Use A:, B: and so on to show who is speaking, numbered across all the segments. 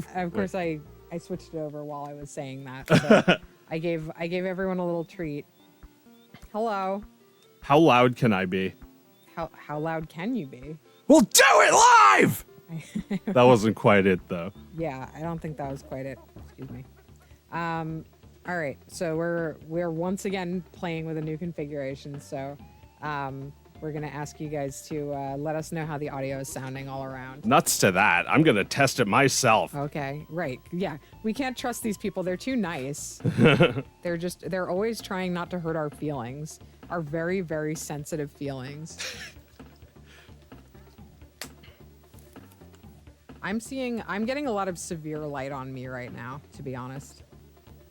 A: live.
B: Of course, I switched it over while I was saying that. So I gave everyone a little treat. Hello.
A: How loud can I be?
B: How loud can you be?
A: We'll do it live! That wasn't quite it, though.
B: Yeah, I don't think that was quite it. Excuse me. All right, so we're once again playing with a new configuration. So we're gonna ask you guys to let us know how the audio is sounding all around.
A: Nuts to that. I'm gonna test it myself.
B: Okay, right. Yeah, we can't trust these people. They're too nice. They're always trying not to hurt our feelings, our very, very sensitive feelings. I'm getting a lot of severe light on me right now, to be honest.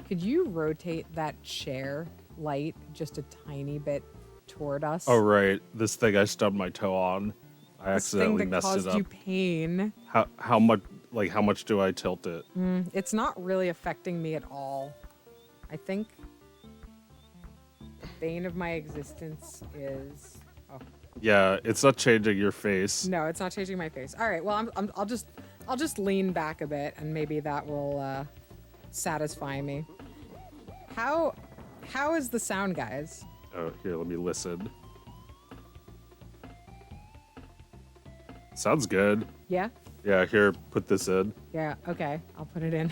B: Could you rotate that chair light just a tiny bit toward us?
A: Oh, right. This thing I stubbed my toe on. I accidentally messed it up.
B: This thing that caused you pain.
A: How much do I tilt it?
B: It's not really affecting me at all. I think the bane of my existence is... Oh.
A: Yeah, it's not changing your face.
B: No, it's not changing my face. All right, well, I'll just lean back a bit, and maybe that will satisfy me. How is the sound, guys?
A: Oh, here, let me listen. Sounds good.
B: Yeah?
A: Yeah, here, put this in.
B: Yeah, okay. I'll put it in.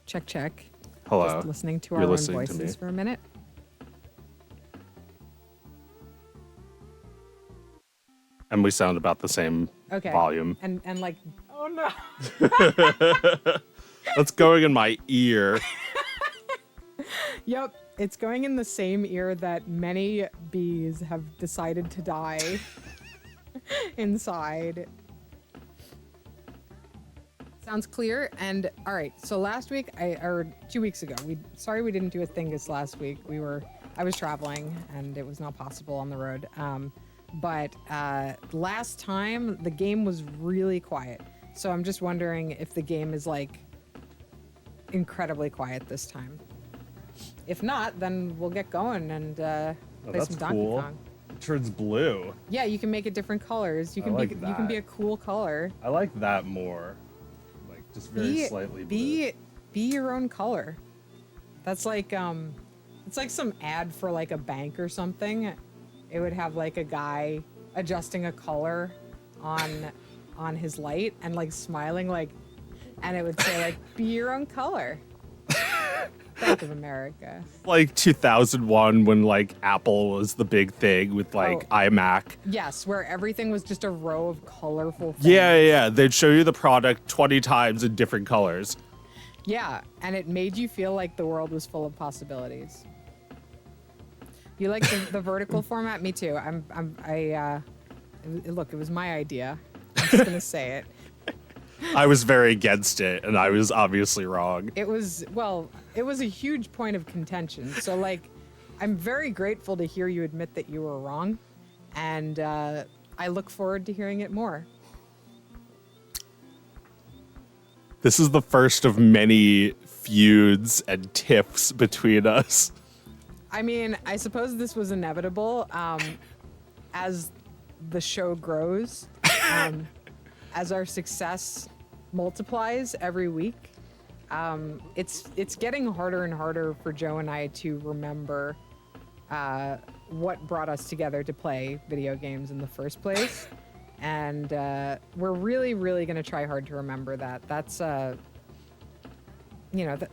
B: Check, check.
A: Hello.
B: Just listening to
A: You're
B: our own
A: listening to me.
B: voices for a minute.
A: And we sound about the same volume.
B: And like, oh no.
A: That's going in my ear.
B: Yep, it's going in the same ear that many bees have decided to die inside. Sounds clear. And all right, so last week, or 2 weeks ago, sorry we didn't do a Thingus last week. I was traveling and it was not possible on the road. But last time the game was really quiet. So I'm just wondering if the game is like incredibly quiet this time. If not, then we'll get going and play some Donkey Kong.
A: It turns blue.
B: Yeah, you can make it different colors. You can you can be a cool color.
A: I like that more. Like just very slightly blue.
B: Be your own color. That's like it's like some ad for like a bank or something. It would have like a guy adjusting a color on his light and like smiling like, and it would say like, be your own color. Bank of America.
A: Like 2001 when like Apple was the big thing with like iMac.
B: Yes, where everything was just a row of colorful things.
A: Yeah. They'd show you the product 20 times in different colors.
B: Yeah, and it made you feel like the world was full of possibilities. You like the vertical format? Me too. Look, it was my idea. I'm just gonna say it.
A: I was very against it, and I was obviously wrong.
B: It was a huge point of contention. So like, I'm very grateful to hear you admit that you were wrong, and I look forward to hearing it more.
A: This is the first of many feuds and tiffs between us.
B: I mean, I suppose this was inevitable as the show grows, as our success multiplies every week. It's getting harder and harder for Joe and I to remember what brought us together to play video games in the first place. And we're really, really going to try hard to remember that. That's,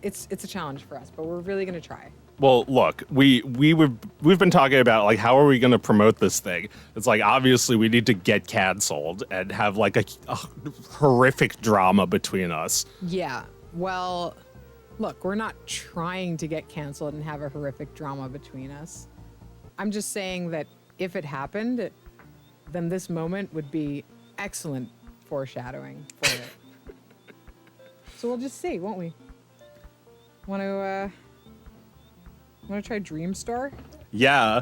B: it's a challenge for us, but we're really going to try.
A: Well, look, we've been talking about like how are we going to promote this thing? It's like obviously we need to get canceled and have like a horrific drama between us.
B: Yeah. Well, look, we're not trying to get canceled and have a horrific drama between us. I'm just saying that if it happened, then this moment would be excellent foreshadowing for it. So we'll just see, won't we? Want to try Dreamstar?
A: Yeah.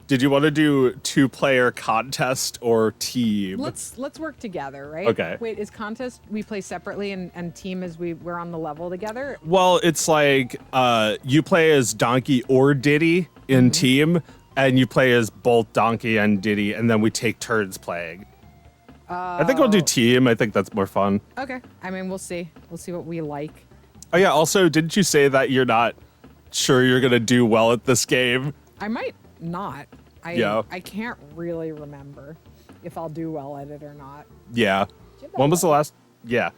A: Did you want to do 2-player contest or team?
B: Let's work together, right?
A: Okay.
B: Wait, is contest we play separately and team is we're on the level together?
A: Well, it's like you play as Donkey or Diddy in team, and you play as both Donkey and Diddy, and then we take turns playing. I think we'll do team. I think that's more fun.
B: Okay. I mean, we'll see. We'll see what we like.
A: Oh yeah. Also, didn't you say that you're not sure you're gonna do well at this game?
B: I might not. I can't really remember if I'll do well at it or not.
A: Yeah. When was the last? Yeah.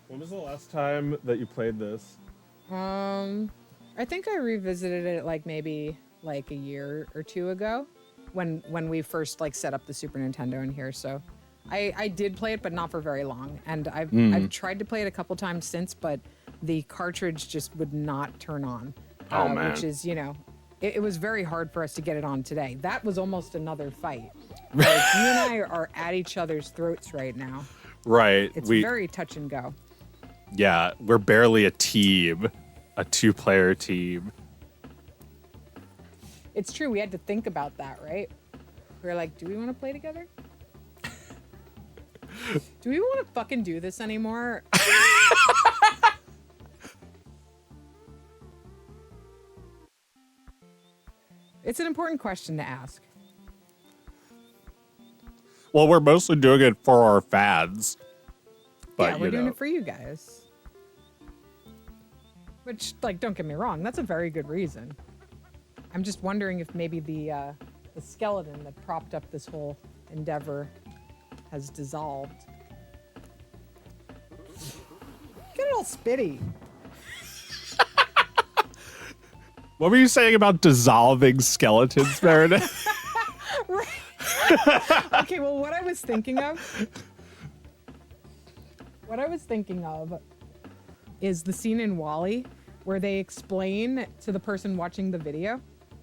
A: When was the last time that you played this?
B: I think I revisited it like maybe like a year or two ago, when we first like set up the Super Nintendo in here. So, I did play it, but not for very long. And I've tried to play it a couple times since, but the cartridge just would not turn on.
A: Oh man.
B: Which is, you know, it was very hard for us to get it on today. That was almost another fight. Like, you and I are at each other's throats right now.
A: Right.
B: It's very touch and go.
A: Yeah, we're barely a team, a 2-player team.
B: It's true. We had to think about that, right? We were like, do we want to play together? Do we want to fucking do this anymore? It's an important question to ask.
A: Well, we're mostly doing it for our fans. But,
B: yeah, we're doing it for you guys. Which, like, don't get me wrong, that's a very good reason. I'm just wondering if maybe the skeleton that propped up this whole endeavor has dissolved. Get it all spitty.
A: What were you saying about dissolving skeletons, Meredith?
B: Right. Okay, well, what I was thinking of is the scene in WALL-E where they explain to the person watching the video.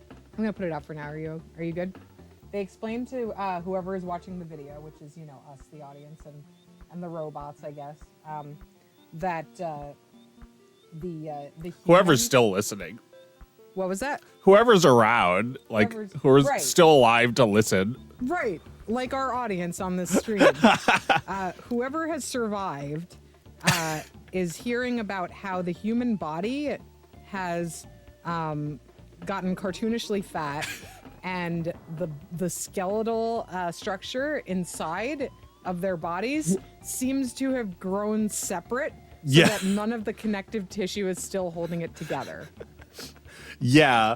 B: I'm gonna put it up for now. Are you good? They explain to whoever is watching the video, which is, you know, us, the audience, and the robots, I guess, that the
A: Whoever's still listening.
B: What was that?
A: Whoever's around, like, who's
B: right.
A: still alive to listen.
B: Right, like our audience on this stream. Whoever has survived is hearing about how the human body has gotten cartoonishly fat, and the skeletal structure inside of their bodies seems to have grown separate, so that none of the connective tissue is still holding it together.
A: Yeah.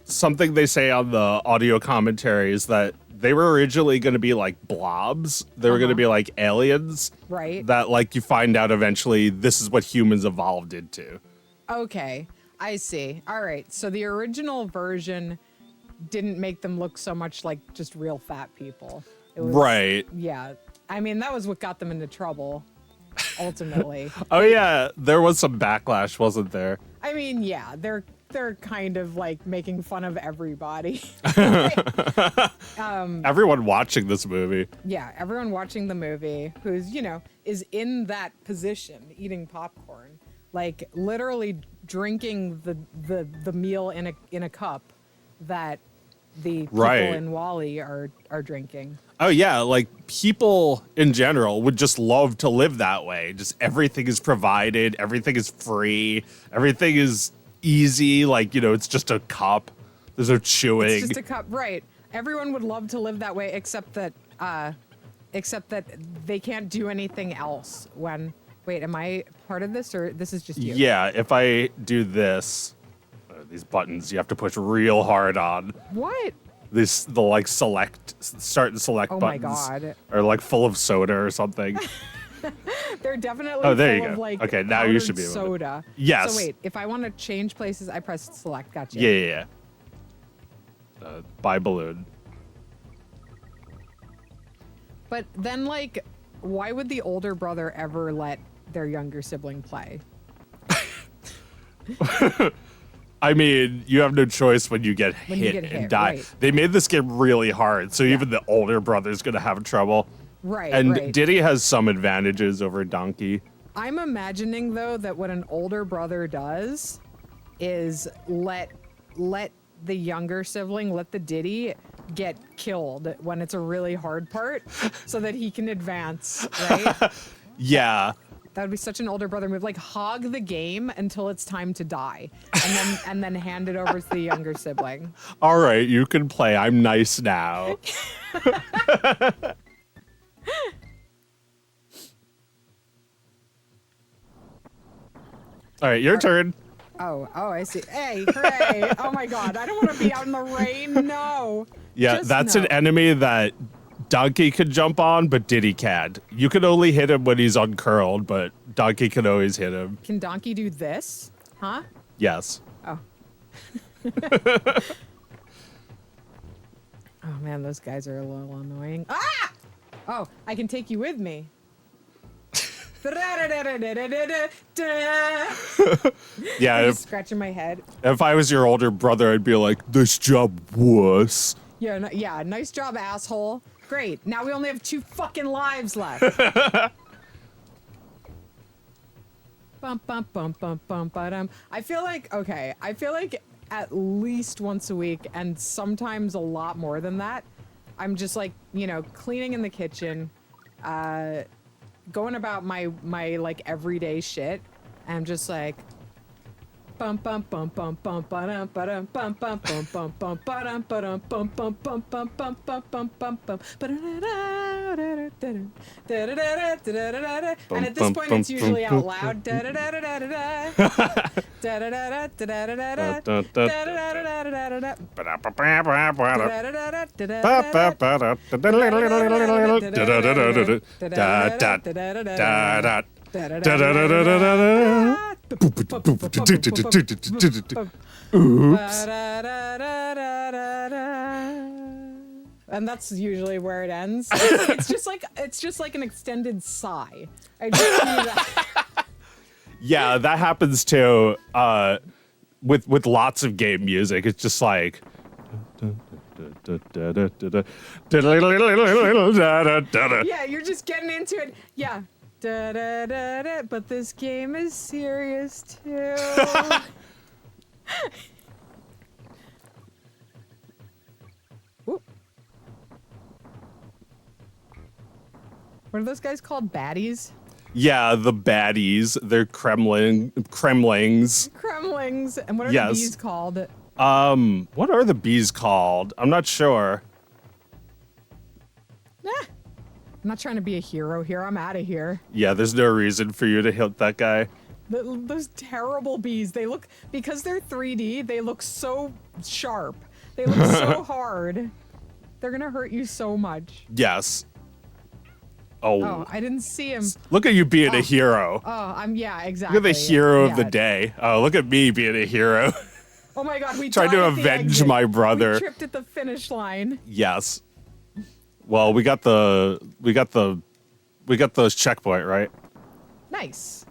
A: Something they say on the audio commentary is that they were originally going to be like blobs. They were going to be like aliens.
B: Right.
A: That, like, you find out eventually this is what humans evolved into.
B: Okay, I see. All right, so the original version didn't make them look so much like just real fat people. It was,
A: right.
B: Yeah. I mean, that was what got them into trouble, ultimately.
A: Oh, yeah. There was some backlash, wasn't there?
B: I mean, yeah, they're kind of like making fun of everybody.
A: Everyone watching this movie.
B: Yeah, everyone watching the movie who's, you know, is in that position, eating popcorn, like literally drinking the meal in a cup that the people in WALL-E are drinking.
A: Oh yeah, like people in general would just love to live that way. Just everything is provided, everything is free, everything is easy. Like, you know, it's just a cup. There's no chewing.
B: It's just a cup, right? Everyone would love to live that way, except that they can't do anything else. Wait, am I part of this, or this is just you?
A: Yeah, if I do this, these buttons you have to push real hard on.
B: What?
A: The like start and select buttons.
B: Oh my god.
A: Are like full of soda or something.
B: They're definitely
A: there
B: full
A: you
B: of
A: go.
B: like
A: Okay, now you should be able to.
B: soda.
A: Yes.
B: So wait, if I want to change places, I press select. Gotcha.
A: Yeah. Buy balloon.
B: But then, like, why would the older brother ever let their younger sibling play?
A: I mean, you have no choice when you get hit and die.
B: Right.
A: They made this game really hard, so even the older brother's gonna have trouble.
B: Right.
A: And Diddy has some advantages over Donkey.
B: I'm imagining, though, that what an older brother does is let the younger sibling, let the Diddy get killed when it's a really hard part so that he can advance, right?
A: Yeah.
B: That would be such an older brother move. Like, hog the game until it's time to die, and then hand it over to the younger sibling.
A: All right, you can play. I'm nice now. All right, your turn.
B: Oh, I see. Hey, hooray. Oh my god, I don't want to be out in the rain. No.
A: Yeah,
B: Just
A: that's
B: no.
A: an enemy that Donkey could jump on, but Diddy can't. You can only hit him when he's uncurled, but Donkey can always hit him.
B: Can Donkey do this? Huh?
A: Yes.
B: Oh. Oh man, those guys are a little annoying. Ah! Oh, I can take you with me.
A: Yeah,
B: Just scratching my head.
A: if I was your older brother, I'd be like, this job wuss.
B: Yeah, yeah, nice job, asshole. Great. Now we only have 2 fucking lives left. Bum, bum, bum, bum, bum, ba-dum. I feel like at least once a week, and sometimes a lot more than that, I'm just like, you know, cleaning in the kitchen, going about my like everyday shit, and I'm just like bum bum bum bum bum ba-dum ba-dum bum bum bum bum bum ba-dum ba-dum bum bum bum bum bum bum bum bum bum and at this point it's usually out loud. And that's usually where it ends. It's just like an extended sigh. I just do that.
A: Yeah, that happens too. With lots of game music, it's just like.
B: Yeah, you're just getting into it. Yeah. But this game is serious too. Ooh. What are those guys called? Baddies?
A: Yeah, the baddies. They're Kremlings.
B: Kremlings. And what are the bees called?
A: What are the bees called? I'm not sure.
B: I'm not trying to be a hero here. I'm out of here.
A: Yeah, there's no reason for you to hit that guy.
B: Those terrible bees. They look, because they're 3D, they look so sharp. They look so hard. They're gonna hurt you so much.
A: Yes.
B: Oh, I didn't see him.
A: Look at you being a hero.
B: Oh, yeah, exactly.
A: You're the hero of the day. Oh, look at me being a hero.
B: Oh my god, we
A: tried to avenge my brother.
B: We tripped at the finish line.
A: Yes. Well, we got the checkpoint, right?
B: Nice.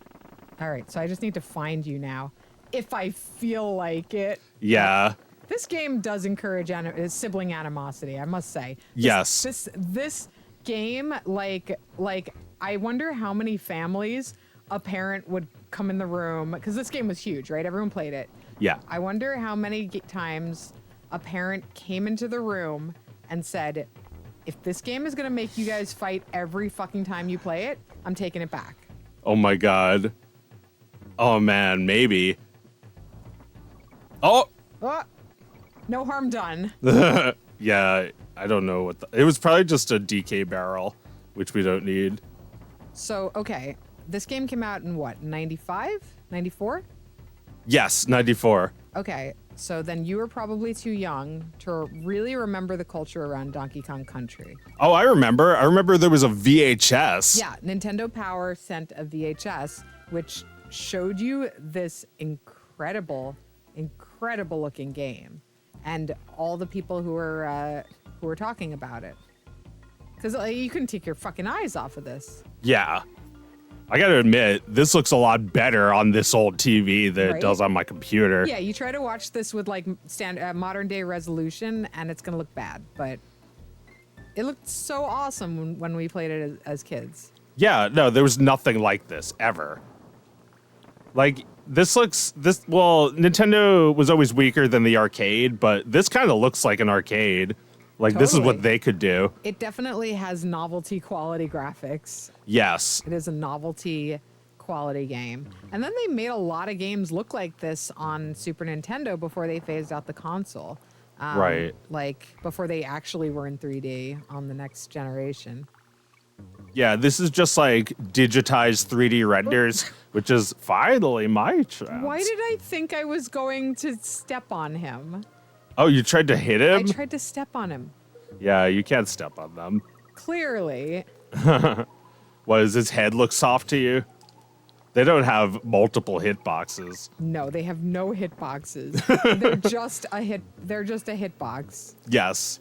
B: All right, so I just need to find you now, if I feel like it.
A: Yeah.
B: This game does encourage sibling animosity, I must say.
A: Yes.
B: This game, like I wonder how many families a parent would come in the room, because this game was huge, right? Everyone played it.
A: Yeah.
B: I wonder how many times a parent came into the room and said, if this game is gonna make you guys fight every fucking time you play it, I'm taking it back.
A: Oh my god. Oh man, maybe. Oh!
B: No harm done.
A: Yeah, I don't know what it was probably just a DK barrel, which we don't need.
B: So, okay. This game came out in what, 95? 94?
A: Yes, 94.
B: Okay, so then you were probably too young to really remember the culture around Donkey Kong Country.
A: Oh, I remember. I remember there was a VHS.
B: Yeah, Nintendo Power sent a VHS, which showed you this incredible looking game, and all the people who were talking about it. Because you couldn't take your fucking eyes off of this.
A: Yeah. I gotta admit, this looks a lot better on this old TV than it does on my computer.
B: Yeah, you try to watch this with like modern day resolution, and it's gonna look bad, but it looked so awesome when we played it as kids.
A: Yeah, no, there was nothing like this ever. Like, well, Nintendo was always weaker than the arcade, but this kind of looks like an arcade. Like, This is what they could do.
B: It definitely has novelty quality graphics.
A: Yes.
B: It is a novelty quality game. And then they made a lot of games look like this on Super Nintendo before they phased out the console.
A: Right.
B: Like, before they actually were in 3D on the next generation.
A: Yeah, this is just like digitized 3D renders, which is finally my chance.
B: Why did I think I was going to step on him?
A: Oh, you tried to hit
B: I
A: him?
B: tried to step on him.
A: Yeah, you can't step on them.
B: Clearly.
A: What, does his head look soft to you? They don't have multiple hitboxes.
B: No, they have no hitboxes. They're just a hit. They're just a hitbox.
A: Yes.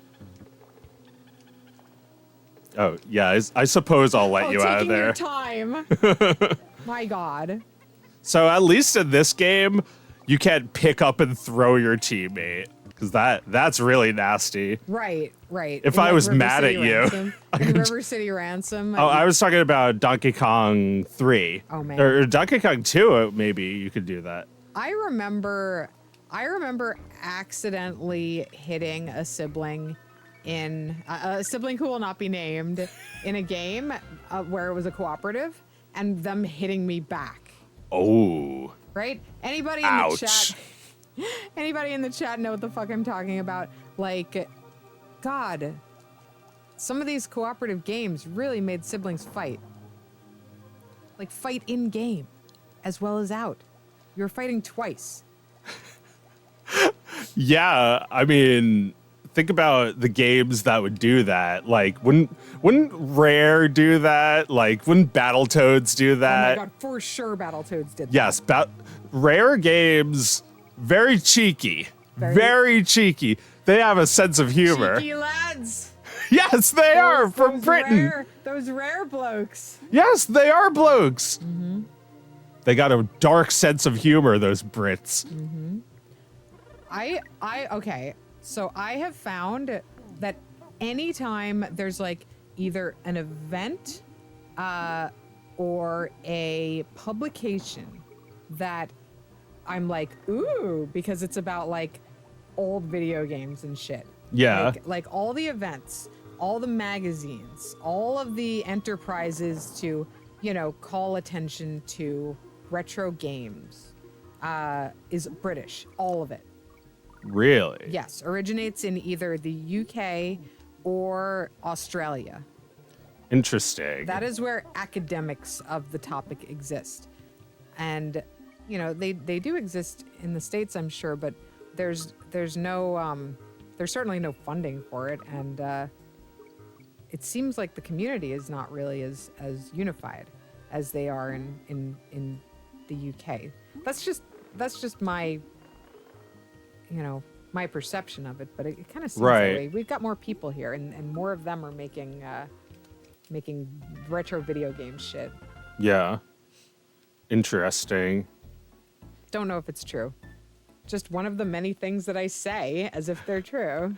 A: Oh, yeah, I suppose I'll let you out of there.
B: Taking your time. My God.
A: So at least in this game, you can't pick up and throw your teammate. Because that's really nasty.
B: Right.
A: If
B: In,
A: I
B: like,
A: was
B: River
A: mad
B: City
A: at you,
B: Ransom. In River City Ransom.
A: Oh, I was talking about Donkey Kong 3.
B: Oh, man.
A: Or Donkey Kong 2, maybe you could do that.
B: I remember accidentally hitting a sibling in a sibling who will not be named in a game where it was a cooperative, and them hitting me back.
A: Oh.
B: Right? Anybody
A: Ouch.
B: in the chat? Anybody in the chat know what the fuck I'm talking about? Like, God, some of these cooperative games really made siblings fight. Like, fight in game as well as out. You're fighting twice.
A: Yeah, I mean, think about the games that would do that. Like, wouldn't Rare do that? Like, wouldn't Battletoads do that?
B: Oh my God, for sure Battletoads did that.
A: Yes, Rare games, very cheeky. Very cheeky. They have a sense of humor.
B: Cheeky lads.
A: Yes, they are from Britain.
B: Those rare blokes.
A: Yes, they are blokes.
B: Mm-hmm.
A: They got a dark sense of humor, those Brits.
B: Mm-hmm. Okay. So I have found that anytime there's like either an event or a publication that I'm like, ooh, because it's about like old video games and shit.
A: Yeah.
B: Like all the events, all the magazines, all of the enterprises to, call attention to retro games is British, all of it.
A: Really?
B: Yes, originates in either the UK or Australia.
A: Interesting.
B: That is where academics of the topic exist. And, they do exist in the States, I'm sure, but there's no, there's certainly no funding for it. And it seems like the community is not really as unified as they are in the UK. That's just my my perception of it, but it kind of seems that way. We've got more people here, and more of them are making retro video game shit.
A: Yeah. Interesting.
B: Don't know if it's true. Just one of the many things that I say as if they're true.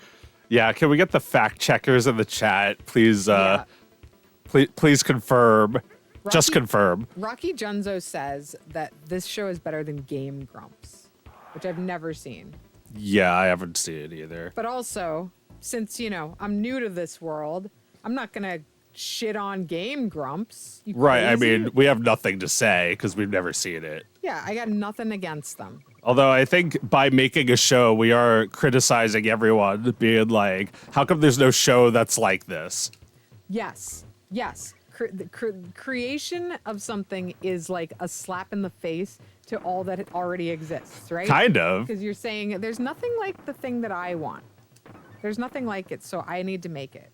A: Yeah, can we get the fact checkers in the chat? Please, please confirm. Just confirm.
B: Rocky Junzo says that this show is better than Game Grumps, which I've never seen.
A: Yeah, I haven't seen it either.
B: But also, since, I'm new to this world, I'm not going to shit on Game Grumps. You
A: Right, I
B: crazy?
A: mean, we have nothing to say because we've never seen it.
B: Yeah, I got nothing against them.
A: Although I think by making a show, we are criticizing everyone, being like, how come there's no show that's like this?
B: Yes. The creation of something is like a slap in the face to all that already exists, right?
A: Kind of.
B: Because you're saying there's nothing like the thing that I want. There's nothing like it, so I need to make it.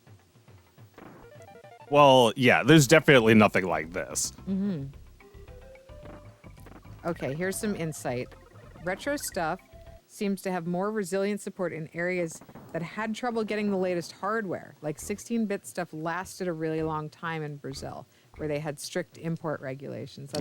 A: Well, yeah, there's definitely nothing like this.
B: Mm-hmm. Okay, here's some insight. Retro stuff seems to have more resilient support in areas that had trouble getting the latest hardware. Like 16-bit stuff lasted a really long time in Brazil, where they had strict import regulations.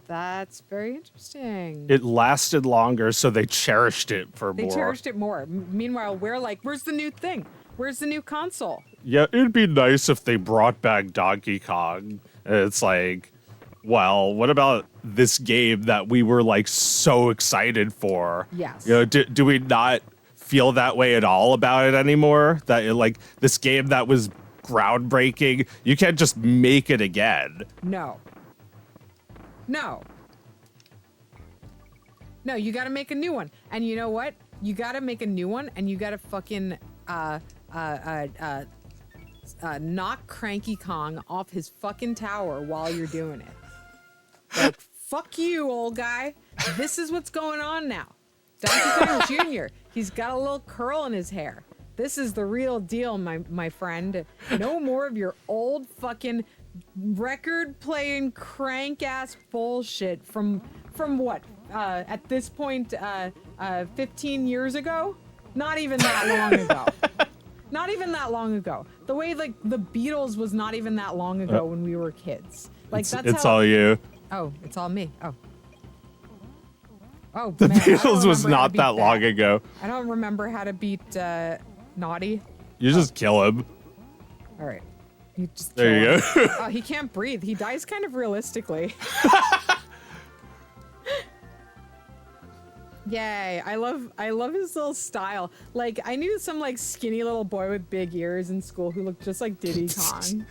B: That's very interesting.
A: It lasted longer, so they cherished it for more.
B: They cherished it more. Meanwhile, we're like, where's the new thing? Where's the new console?
A: Yeah, it'd be nice if they brought back Donkey Kong. And it's like, well, what about this game that we were like so excited for?
B: Yes.
A: Do we not feel that way at all about it anymore? That like this game that was groundbreaking, you can't just make it again.
B: No, you gotta make a new one. And you know what? You gotta make a new one, and you gotta fucking knock Cranky Kong off his fucking tower while you're doing it. Like, fuck you, old guy. This is what's going on now. Donkey Kong Jr., he's got a little curl in his hair. This is the real deal, my friend. No more of your old fucking record-playing crank-ass bullshit from what? At this point, 15 years ago? Not even that long ago. Not even that long ago. The way, like, the Beatles was not even that long ago when we were kids. Like,
A: it's all you.
B: Oh, it's all me. Oh. Oh,
A: The
B: man,
A: Beatles was not that long ago.
B: I don't remember how to beat Naughty.
A: You just kill him.
B: All right. You just
A: There you
B: kill
A: go.
B: him. Oh, he can't breathe. He dies kind of realistically. Yay. I love his little style. Like, I knew some like skinny little boy with big ears in school who looked just like Diddy Kong.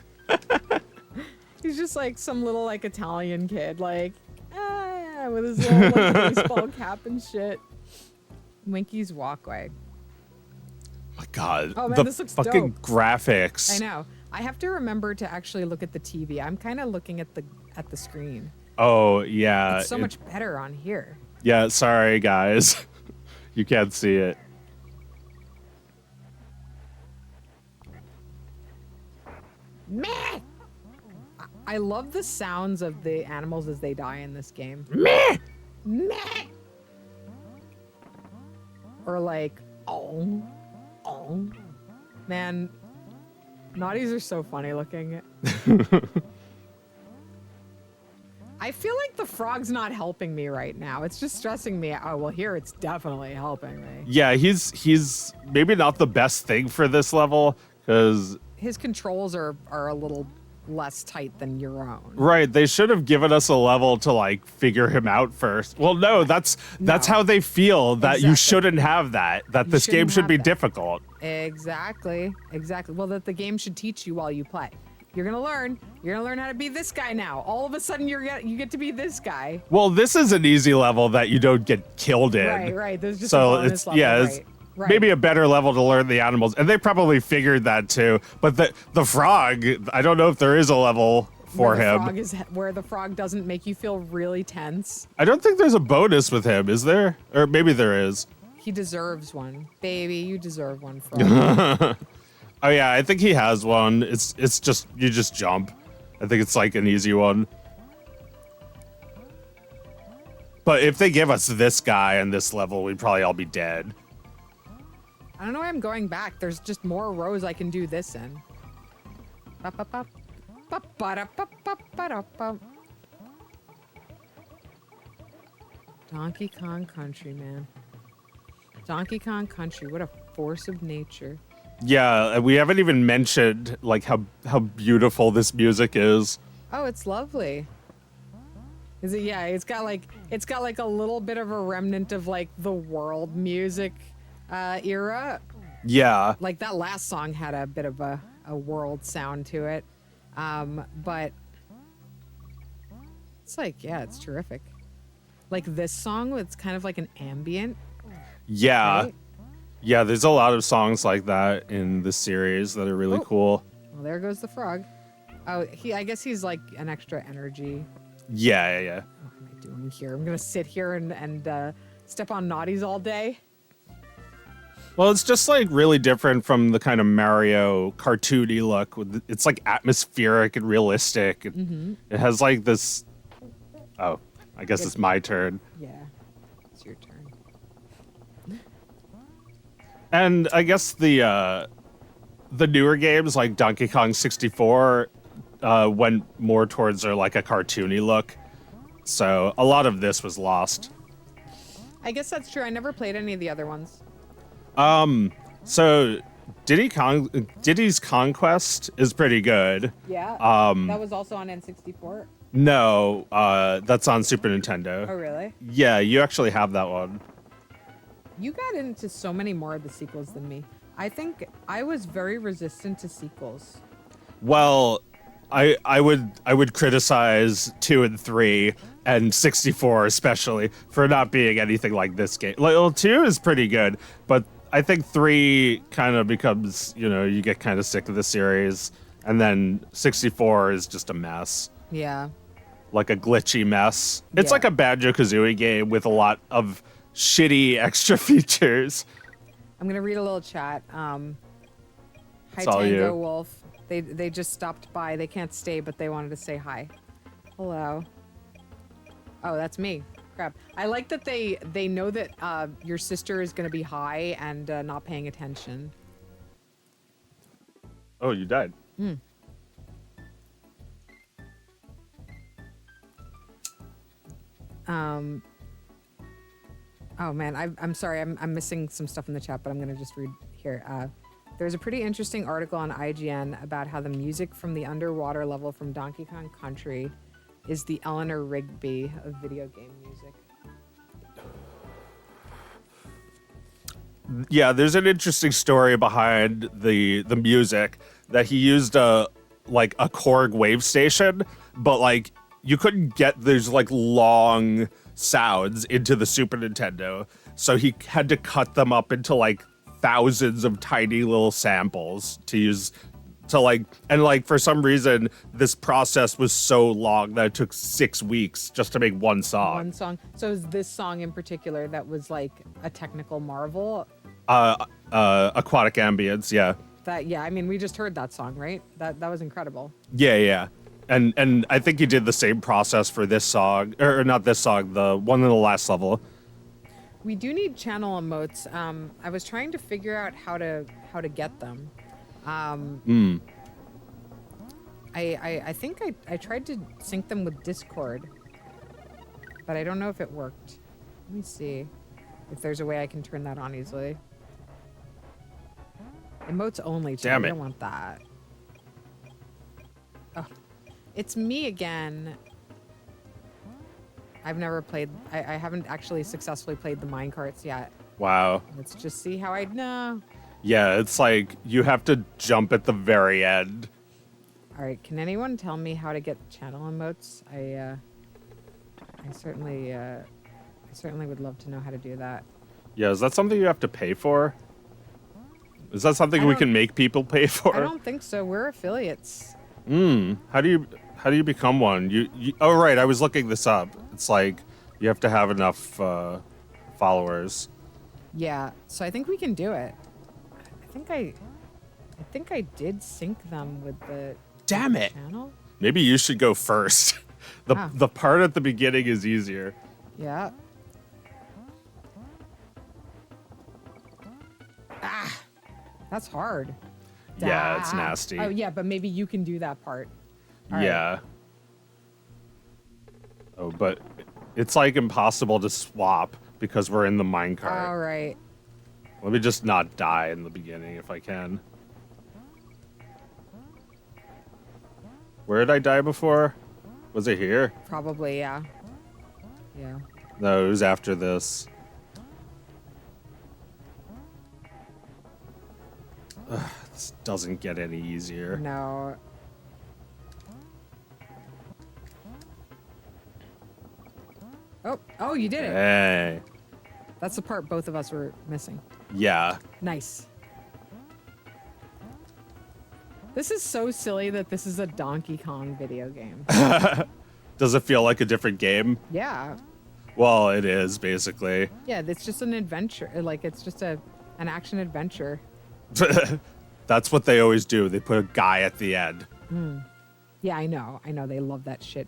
B: He's just like some little like Italian kid, like with his little like, baseball cap and shit. Winky's Walkway.
A: My God,
B: Oh, man,
A: the
B: this looks
A: fucking
B: dope.
A: graphics.
B: I know. I have to remember to actually look at the TV. I'm kind of looking at the screen.
A: Oh yeah.
B: It's so much better on here.
A: Yeah, sorry guys. You can't see it.
B: Meh! I love the sounds of the animals as they die in this game. Meh! Meh! Or like, oh. Man, Naughties are so funny looking. I feel like the frog's not helping me right now. It's just stressing me out. Oh, well, here it's definitely helping me.
A: Yeah, he's maybe not the best thing for this level because
B: His controls are a little less tight than your own.
A: right, they should have given us a level to like figure him out first. Well, no, that's how they feel that you
B: Exactly.
A: shouldn't have that this game
B: shouldn't
A: should
B: have
A: be
B: that.
A: difficult.
B: Exactly. Well, that the game should teach you while you play. You're gonna learn how to be this guy now. All of a sudden, you get to be this guy.
A: Well, this is an easy level that you don't get killed in.
B: Right. There's just
A: So
B: a bonus
A: it's
B: level,
A: it's
B: right.
A: maybe a better level to learn the animals, and they probably figured that too. But the frog, I don't know if there is a level for
B: where the
A: him.
B: frog where the frog doesn't make you feel really tense.
A: I don't think there's a bonus with him, is there? Or maybe there is.
B: He deserves one, baby. You deserve one, frog.
A: Oh yeah, I think he has one. It's just you just jump. I think it's like an easy one. But if they give us this guy and this level, we'd probably all be dead.
B: I don't know why I'm going back. There's just more rows I can do this in. Ba-ba-ba. Ba-ba-da-ba-ba-ba-da-ba. Donkey Kong Country, man. Donkey Kong Country, what a force of nature.
A: Yeah, we haven't even mentioned like how beautiful this music is.
B: Oh, it's lovely. Is it? Yeah, it's got like a little bit of a remnant of like the world music era.
A: Yeah.
B: Like that last song had a bit of a world sound to it. But it's like, yeah, it's terrific. Like this song, it's kind of like an ambient.
A: Yeah.
B: Right?
A: Yeah, there's a lot of songs like that in this series that are really cool.
B: Well, there goes the frog. Oh, I guess he's like an extra energy.
A: Yeah.
B: What am I doing here? I'm gonna sit here and step on naughties all day.
A: Well, it's just like really different from the kind of Mario cartoony look. It's like atmospheric and realistic. It has like this. Oh, I guess it's my turn.
B: Yeah, it's your turn.
A: And I guess the newer games like Donkey Kong 64 went more towards like a cartoony look. So a lot of this was lost.
B: I guess that's true. I never played any of the other ones.
A: So Diddy's Conquest is pretty good.
B: Yeah. That was also on N64.
A: No, that's on Super Nintendo.
B: Oh, really?
A: Yeah, you actually have that one.
B: You got into so many more of the sequels than me. I think I was very resistant to sequels.
A: Well, I would criticize 2 and 3 and 64 especially for not being anything like this game. Like, well, 2 is pretty good, but I think 3 kind of becomes, you get kind of sick of the series, and then 64 is just a mess.
B: Yeah.
A: Like a glitchy mess. It's
B: Yeah.
A: like a Banjo-Kazooie game with a lot of shitty extra features.
B: I'm gonna read a little chat. Hi
A: It's all
B: Tango
A: you.
B: Wolf. They just stopped by. They can't stay, but they wanted to say hi. Hello. Oh, that's me. Crap. I like that they know that your sister is gonna be high and not paying attention.
A: Oh, you died.
B: Oh man, I'm sorry. I'm missing some stuff in the chat, but I'm gonna just read here. There's a pretty interesting article on IGN about how the music from the underwater level from Donkey Kong Country is the Eleanor Rigby of video game music.
A: Yeah, there's an interesting story behind the music that he used a Korg wave station, but like you couldn't get those like long sounds into the Super Nintendo, so he had to cut them up into like thousands of tiny little samples to use to and for some reason this process was so long that it took 6 weeks just to make one song.
B: One song. So is this song in particular that was like a technical marvel?
A: Aquatic Ambience, yeah.
B: Yeah, I mean we just heard that song, right? That was incredible.
A: Yeah. And I think he did the same process for this song, or not this song, the one in the last level.
B: We do need channel emotes. I was trying to figure out how to get them. I think I tried to sync them with Discord, but I don't know if it worked. Let me see if there's a way I can turn that on easily. Emotes only. Chat.
A: Damn it.
B: I don't want that. Oh, it's me again. I've never played. I haven't actually successfully played the minecarts yet.
A: Wow.
B: Let's just see how I know.
A: Yeah, it's like you have to jump at the very end.
B: All right, can anyone tell me how to get channel emotes? I certainly would love to know how to do that.
A: Yeah, is that something you have to pay for? Is that something
B: I
A: we
B: don't-
A: can make people pay for?
B: I don't think so. We're affiliates.
A: How do you become one? Oh right, I was looking this up. It's like you have to have enough followers.
B: Yeah, so I think we can do it. I think I did sync them with the
A: Damn it.
B: channel.
A: Maybe you should go first. The part at the beginning is easier.
B: Yeah. Ah, that's hard.
A: Yeah, it's
B: Ah.
A: nasty.
B: Oh yeah, but maybe you can do that part. All right.
A: Yeah. Oh, but it's like impossible to swap because we're in the minecart.
B: All right.
A: Let me just not die in the beginning if I can. Where did I die before? Was it here?
B: Probably, yeah. Yeah.
A: No, it was after this. Ugh, this doesn't get any easier.
B: No. Oh, you did it.
A: Hey.
B: That's the part both of us were missing.
A: Yeah.
B: Nice. This is so silly that this is a Donkey Kong video game.
A: Does it feel like a different game?
B: Yeah.
A: Well, it is, basically.
B: Yeah, it's just an adventure. Like, it's just an action adventure.
A: That's what they always do. They put a guy at the end.
B: Yeah, I know. They love that shit.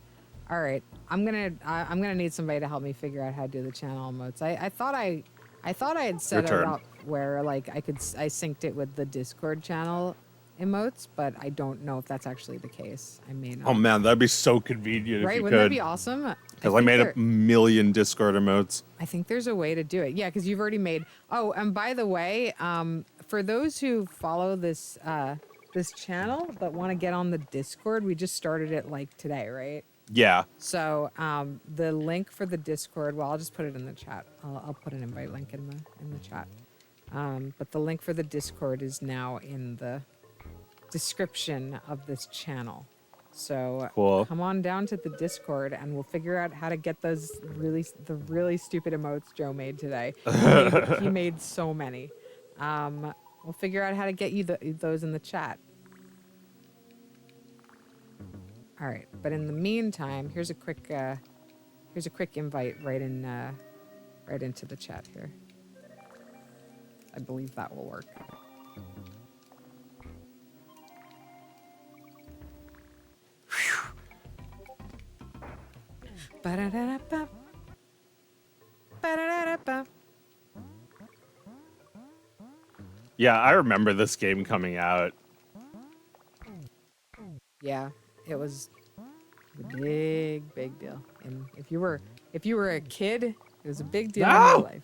B: All right, I'm gonna need somebody to help me figure out how to do the channel emotes. I thought I had set it
A: turn.
B: up where like I synced it with the Discord channel emotes, but I don't know if that's actually the case. I may not.
A: Oh man, that'd be so convenient if
B: Right?
A: you
B: Wouldn't that
A: could.
B: be awesome?
A: Because I made a million Discord emotes.
B: I think there's a way to do it. Yeah, because you've already made. Oh, and by the way, for those who follow this this channel but want to get on the Discord, we just started it like today, right?
A: Yeah.
B: So the link for the Discord, well, I'll just put it in the chat. I'll put an invite link in the chat. But the link for the Discord is now in the description of this channel. So
A: Cool.
B: come on down to the Discord and we'll figure out how to get the really stupid emotes Joe made today. He made so many. We'll figure out how to get you those in the chat. All right, but in the meantime, here's a quick invite right into the chat here. I believe that will work. Ba-da-da-da-ba. Ba-da-da-da-ba.
A: Yeah, I remember this game coming out.
B: Yeah, it was a big deal. And if you were a kid, it was a big deal in your life.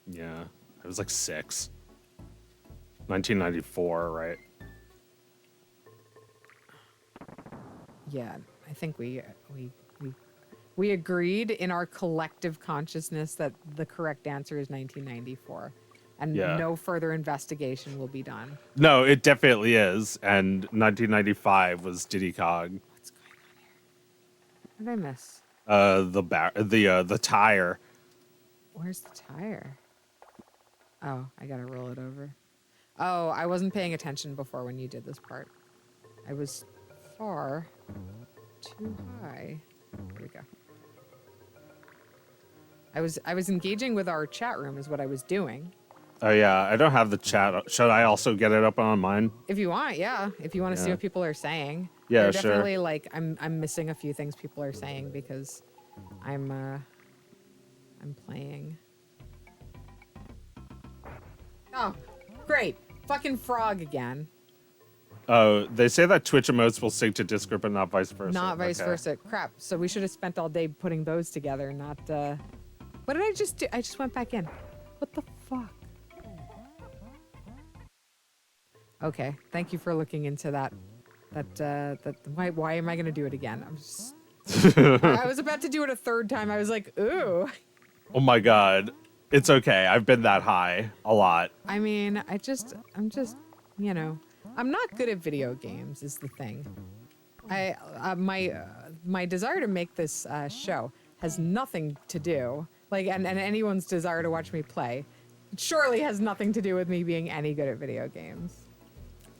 A: Yeah, I was like 6. 1994, right?
B: Yeah, I think we agreed in our collective consciousness that the correct answer is 1994, and
A: Yeah.
B: no further investigation will be done.
A: No, it definitely is. And 1995 was Diddy Kong.
B: What's going on here? What did I miss?
A: The tire.
B: Where's the tire? Oh, I gotta roll it over. Oh, I wasn't paying attention before when you did this part. I was far too high. Here we go. I was engaging with our chat room is what I was doing.
A: Oh yeah, I don't have the chat. Should I also get it up on mine?
B: If you want, yeah. If you want to see what people are saying.
A: Yeah,
B: They're
A: sure.
B: definitely like I'm missing a few things people are saying because I'm playing. Oh, great. Fucking frog again.
A: Oh, they say that Twitch emotes will sync to Discord, but not vice versa.
B: Not vice versa. Crap. So we should have spent all day putting those together, not what did I just do? I just went back in. What the fuck? Okay. Thank you for looking into that. Why am I gonna do it again? I'm just I was about to do it a third time. I was like, ooh.
A: Oh my god. It's okay. I've been that high a lot.
B: I mean, I'm just, you know, I'm not good at video games is the thing. My desire to make this show has nothing to do, like, and anyone's desire to watch me play surely has nothing to do with me being any good at video games.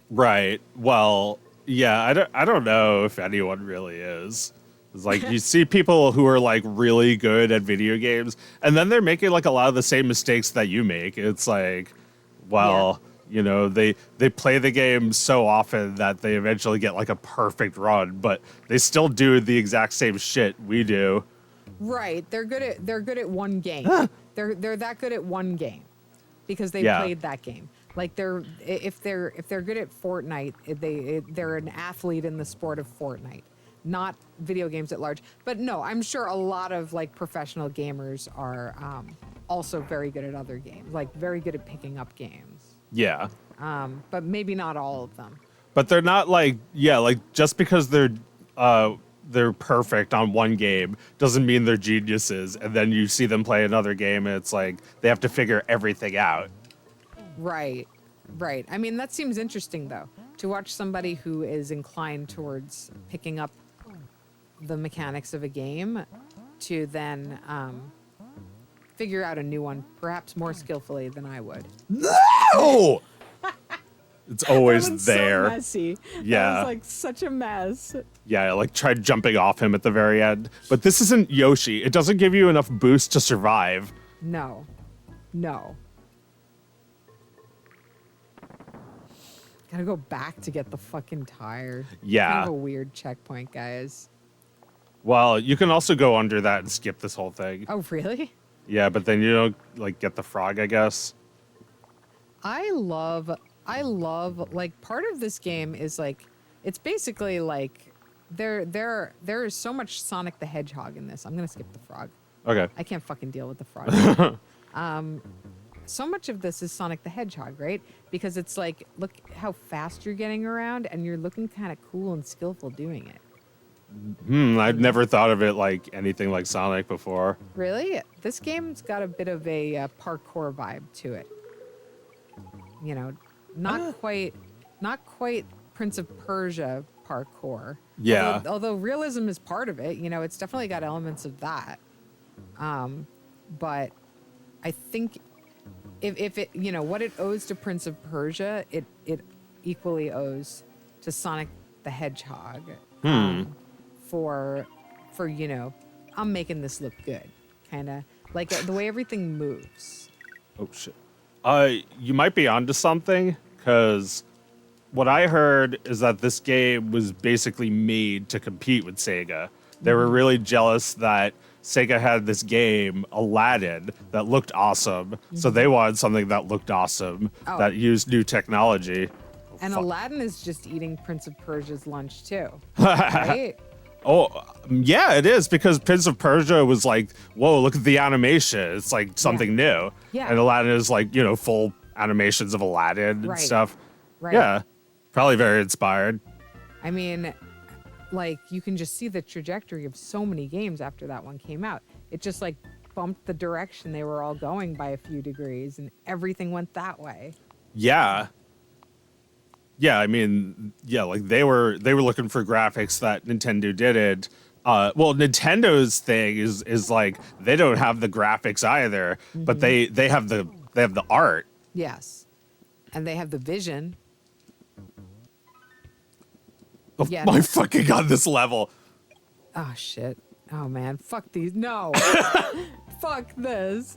A: Right. Well, yeah, I don't know if anyone really is. It's like you see people who are like really good at video games and then they're making like a lot of the same mistakes that you make. It's like, well, you know, they play the game so often that they eventually get like a perfect run, but they still do the exact same shit we do.
B: Right. They're good at one game. They're that good at one game because they played that game. Like if they're good at Fortnite, they're an athlete in the sport of Fortnite. Not video games at large, but no, I'm sure a lot of like professional gamers are also very good at other games, like very good at picking up games.
A: Yeah.
B: But maybe not all of them.
A: But they're not like, yeah, like just because they're perfect on one game doesn't mean they're geniuses. And then you see them play another game and it's like they have to figure everything out.
B: Right. Right. I mean, that seems interesting though, to watch somebody who is inclined towards picking up the mechanics of a game to then figure out a new one, perhaps more skillfully than I would.
A: No! It's always
B: that one's
A: there.
B: So messy.
A: Yeah.
B: That was like such a mess.
A: Yeah, I like tried jumping off him at the very end. But this isn't Yoshi. It doesn't give you enough boost to survive.
B: No. No. Gotta go back to get the fucking tire.
A: Yeah.
B: Kind of a weird checkpoint, guys.
A: Well, you can also go under that and skip this whole thing.
B: Oh, really?
A: Yeah, but then you don't like get the frog, I guess.
B: I love like part of this game is like it's basically like there is so much Sonic the Hedgehog in this. I'm gonna skip the frog.
A: Okay.
B: I can't fucking deal with the frog. So much of this is Sonic the Hedgehog, right? Because it's like, look how fast you're getting around and you're looking kind of cool and skillful doing it.
A: I've never thought of it like anything like Sonic before.
B: Really? This game's got a bit of a parkour vibe to it. You know, not quite Prince of Persia parkour.
A: Yeah.
B: Although realism is part of it, you know, it's definitely got elements of that. But I think if it, you know, what it owes to Prince of Persia, it equally owes to Sonic the Hedgehog. For you know, I'm making this look good, kind of like the way everything moves.
A: Oh shit. You might be onto something, because what I heard is that this game was basically made to compete with Sega. They were really jealous that Sega had this game, Aladdin, that looked awesome. So they wanted something that looked awesome, that used new technology.
B: And Aladdin is just eating Prince of Persia's lunch too, right?
A: Oh, yeah, it is, because Prince of Persia was like, whoa, look at the animation. It's like something new.
B: Yeah.
A: And Aladdin is like, you know, full animations of Aladdin and stuff.
B: Right.
A: Yeah. Probably very inspired.
B: I mean, like, you can just see the trajectory of so many games after that one came out. It just like bumped the direction they were all going by a few degrees, and everything went that way.
A: Yeah. Yeah, I mean, yeah, like they were looking for graphics that Nintendo didn't. Well, Nintendo's thing is like they don't have the graphics either, but they have the art.
B: Yes. And they have the vision.
A: Oh
B: Yeah,
A: my fucking god, this level.
B: Oh shit. Oh man, fuck these. No. Fuck this.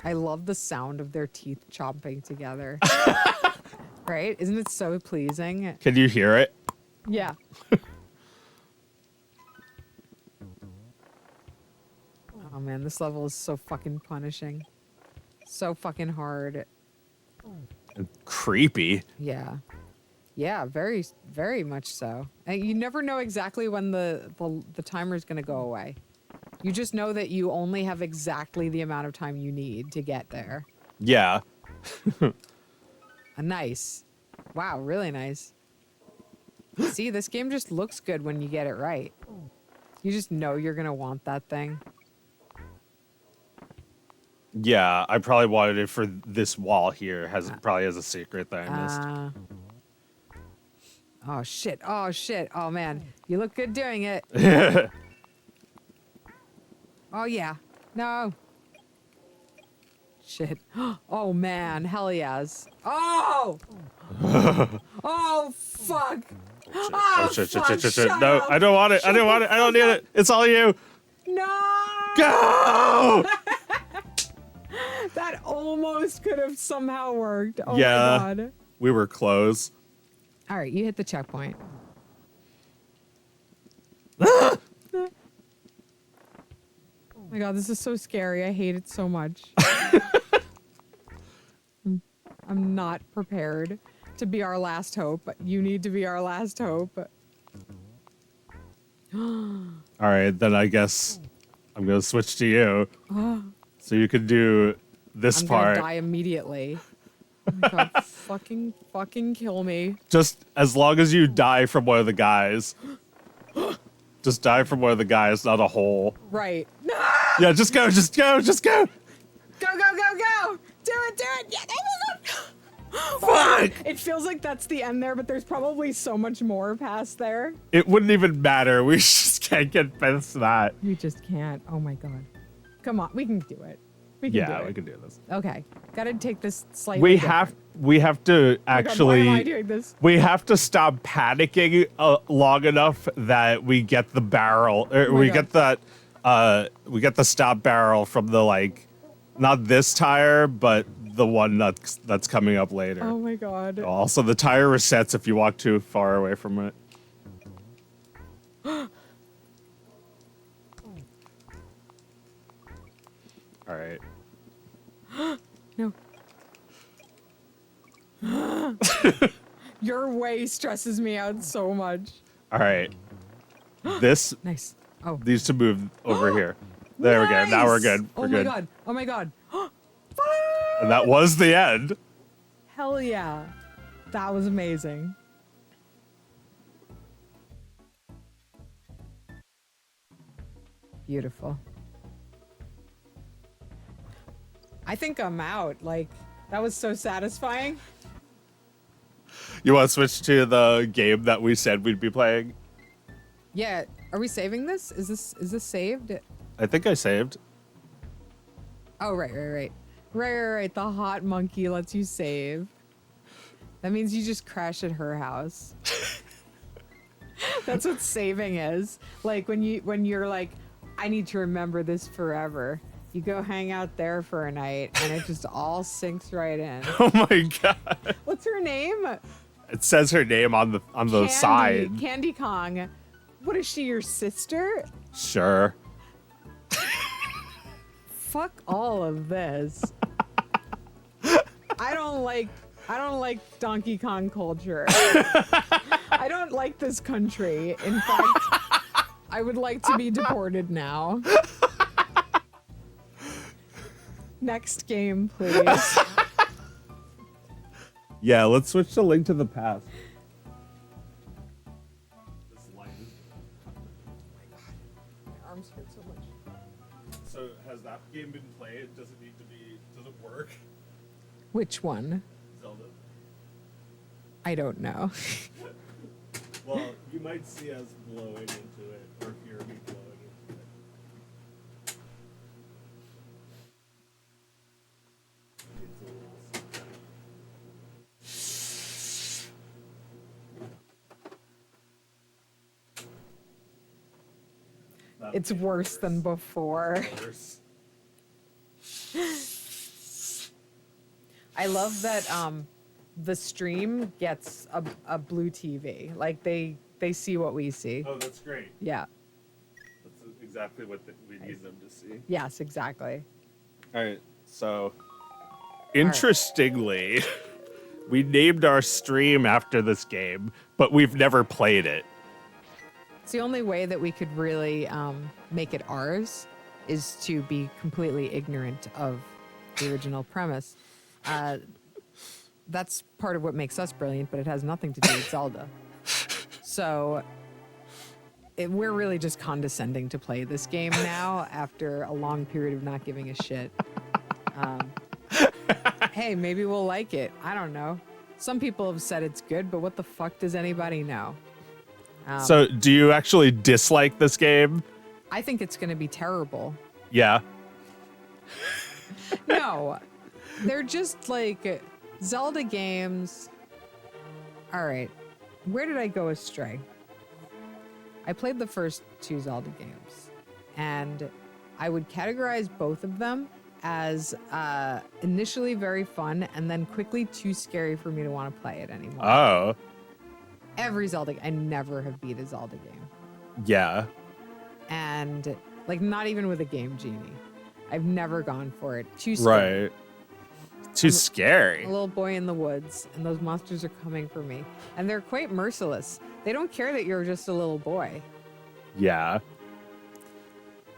B: I love the sound of their teeth chomping together. Right? Isn't it so pleasing?
A: Can you hear it?
B: Yeah. Oh man, this level is so fucking punishing. So fucking hard.
A: Creepy.
B: Yeah. Yeah, very, very much so. And you never know exactly when the timer is going to go away. You just know that you only have exactly the amount of time you need to get there.
A: Yeah.
B: Nice. Wow, really nice. See, this game just looks good when you get it right. You just know you're going to want that thing.
A: Yeah, I probably wanted it for this wall here. Probably has a secret that I missed.
B: Oh shit. Oh shit. Oh man. You look good doing it. Oh yeah. No. Shit. Oh man. Hell yes. Oh! Oh fuck.
A: Oh shit, shit, shit, shit, shit.
B: Shut
A: No,
B: up.
A: I don't want it. I don't want it. I don't need it. It's all you.
B: No!
A: Go!
B: That almost could have somehow worked. Oh
A: Yeah.
B: my god.
A: We were close.
B: All right, you hit the checkpoint. Oh my god, this is so scary. I hate it so much. I'm not prepared to be our last hope. You need to be our last hope.
A: All right, then I guess I'm going to switch to you. So you can do this
B: I'm
A: part.
B: gonna die immediately. Oh my god, fucking kill me.
A: Just as long as you die from one of the guys. Just die from one of the guys, not a hole.
B: Right. No!
A: Yeah, just go, just go, just go.
B: Go, go, go, go! Do it! Yeah, go, go, go!
A: Fuck!
B: It feels like that's the end there, but there's probably so much more past there.
A: It wouldn't even matter. We just can't get past that.
B: You just can't. Oh my god. Come on, we can do it. We can do it.
A: We can do this.
B: Okay, gotta take this slightly.
A: We have to actually.
B: Oh my god, why am I doing this?
A: We have to stop panicking long enough that we get the barrel. Or we get that. We get the stop barrel from the not this tire, but the one that's coming up later.
B: Oh my god.
A: Also, the tire resets if you walk too far away from it. All right.
B: No. Your way stresses me out so much.
A: All right. This
B: Nice. Oh.
A: needs to move over here. There we go. Now we're good. We're good.
B: Oh my god. Oh my god.
A: And that was the end.
B: Hell yeah. That was amazing. Beautiful. I think I'm out. Like, that was so satisfying.
A: You want to switch to the game that we said we'd be playing?
B: Yeah, Are we saving this? Is this saved?
A: I think I saved.
B: Oh, right. The hot monkey lets you save. That means you just crash at her house. That's what saving is. Like when you're like, I need to remember this forever. You go hang out there for a night and it just all sinks right in.
A: Oh my god.
B: What's her name?
A: It says her name on the side.
B: Candy Kong. What is she, your sister?
A: Sure.
B: Fuck all of this. I don't like Donkey Kong culture. I don't like this country. In fact, I would like to be deported now. Next game, please.
A: Yeah, let's switch to Link to the Past. This light is...
B: My arms hurt so much.
A: So has that game been played? Does it work?
B: Which one?
A: Zelda.
B: I don't know.
A: Well, you might see us blowing into it, or hear me blowing into it. It's a little something.
B: It's worse than before.
A: Worse.
B: I love that the stream gets a blue TV. Like they see what we see.
A: Oh, that's great.
B: Yeah.
A: That's exactly what we need them to see.
B: Yes, exactly.
A: All right. So, interestingly, we named our stream after this game, but we've never played it.
B: It's the only way that we could really make it ours is to be completely ignorant of the original premise. That's part of what makes us brilliant, but it has nothing to do with Zelda. So we're really just condescending to play this game now after a long period of not giving a shit. Hey, maybe we'll like it. I don't know. Some people have said it's good, but what the fuck does anybody know?
A: So, do you actually dislike this game?
B: I think it's going to be terrible.
A: Yeah.
B: No, they're just like Zelda games. All right, where did I go astray? I played the first two Zelda games, and I would categorize both of them as initially very fun and then quickly too scary for me to want to play it anymore.
A: Oh.
B: Every Zelda, I never have beat a Zelda game.
A: Yeah.
B: And like not even with a Game Genie. I've never gone for it. Too scary.
A: Right. Too scary.
B: A little boy in the woods, and those monsters are coming for me. And they're quite merciless. They don't care that you're just a little boy.
A: Yeah.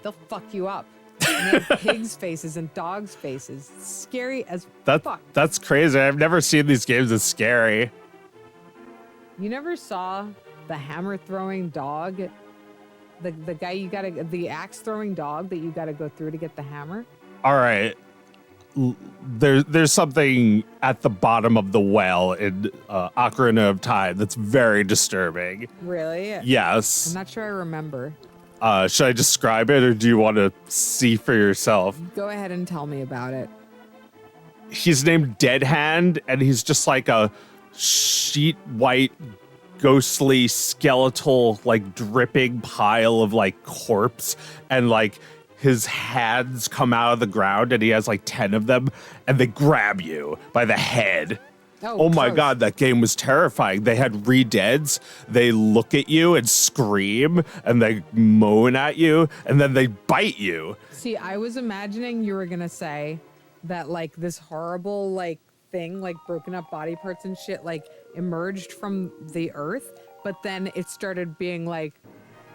B: They'll fuck you up. And they have pigs' faces and dogs' faces. It's scary as fuck.
A: That's crazy. I've never seen these games as scary.
B: You never saw the hammer-throwing dog? The guy the axe-throwing dog that you gotta go through to get the hammer?
A: All right. There's something at the bottom of the well in Ocarina of Time that's very disturbing.
B: Really?
A: Yes.
B: I'm not sure I remember.
A: Should I describe it, or do you want to see for yourself?
B: Go ahead and tell me about it.
A: He's named Dead Hand, and he's just like a sheet white, ghostly, skeletal, like dripping pile of like corpse, and like his hands come out of the ground, and he has like 10 of them, and they grab you by the head. Oh my God, that game was terrifying. They had re-deads. They look at you and scream, and they moan at you, and then they bite you.
B: See, I was imagining you were gonna say that like this horrible like thing, like broken up body parts and shit, like emerged from the earth, but then it started being like,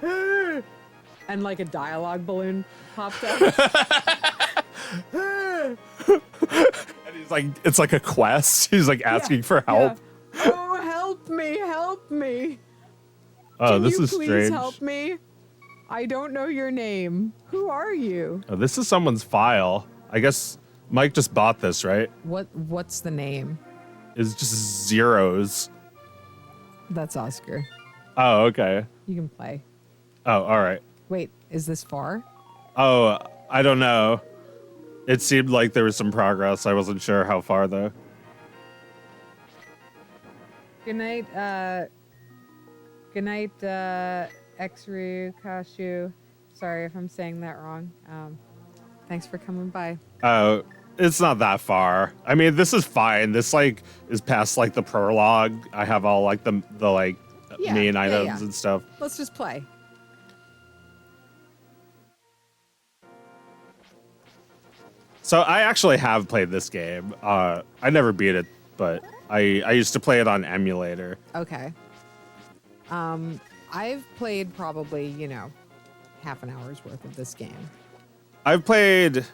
B: and like a dialogue balloon popped up.
A: And he's like, it's like a quest. He's like asking for help.
B: Yeah. Oh, help me, help me.
A: Oh, this is
B: Please
A: strange.
B: help me. I don't know your name. Who are you?
A: Oh, this is someone's file. I guess Mike just bought this, right?
B: What's the name?
A: It's just zeros.
B: That's Oscar.
A: Oh, okay.
B: You can play.
A: Oh, all right.
B: Wait, is this far?
A: Oh, I don't know. It seemed like there was some progress. I wasn't sure how far though.
B: Good night, Xru Kashu. Sorry if I'm saying that wrong. Thanks for coming by.
A: Oh, it's not that far. I mean, this is fine. This like is past like the prologue. I have all like the like main items and stuff.
B: Let's just play.
A: So I actually have played this game. I never beat it, but I used to play it on emulator.
B: Okay. I've played probably, you know, half an hour's worth of this game.
A: I've played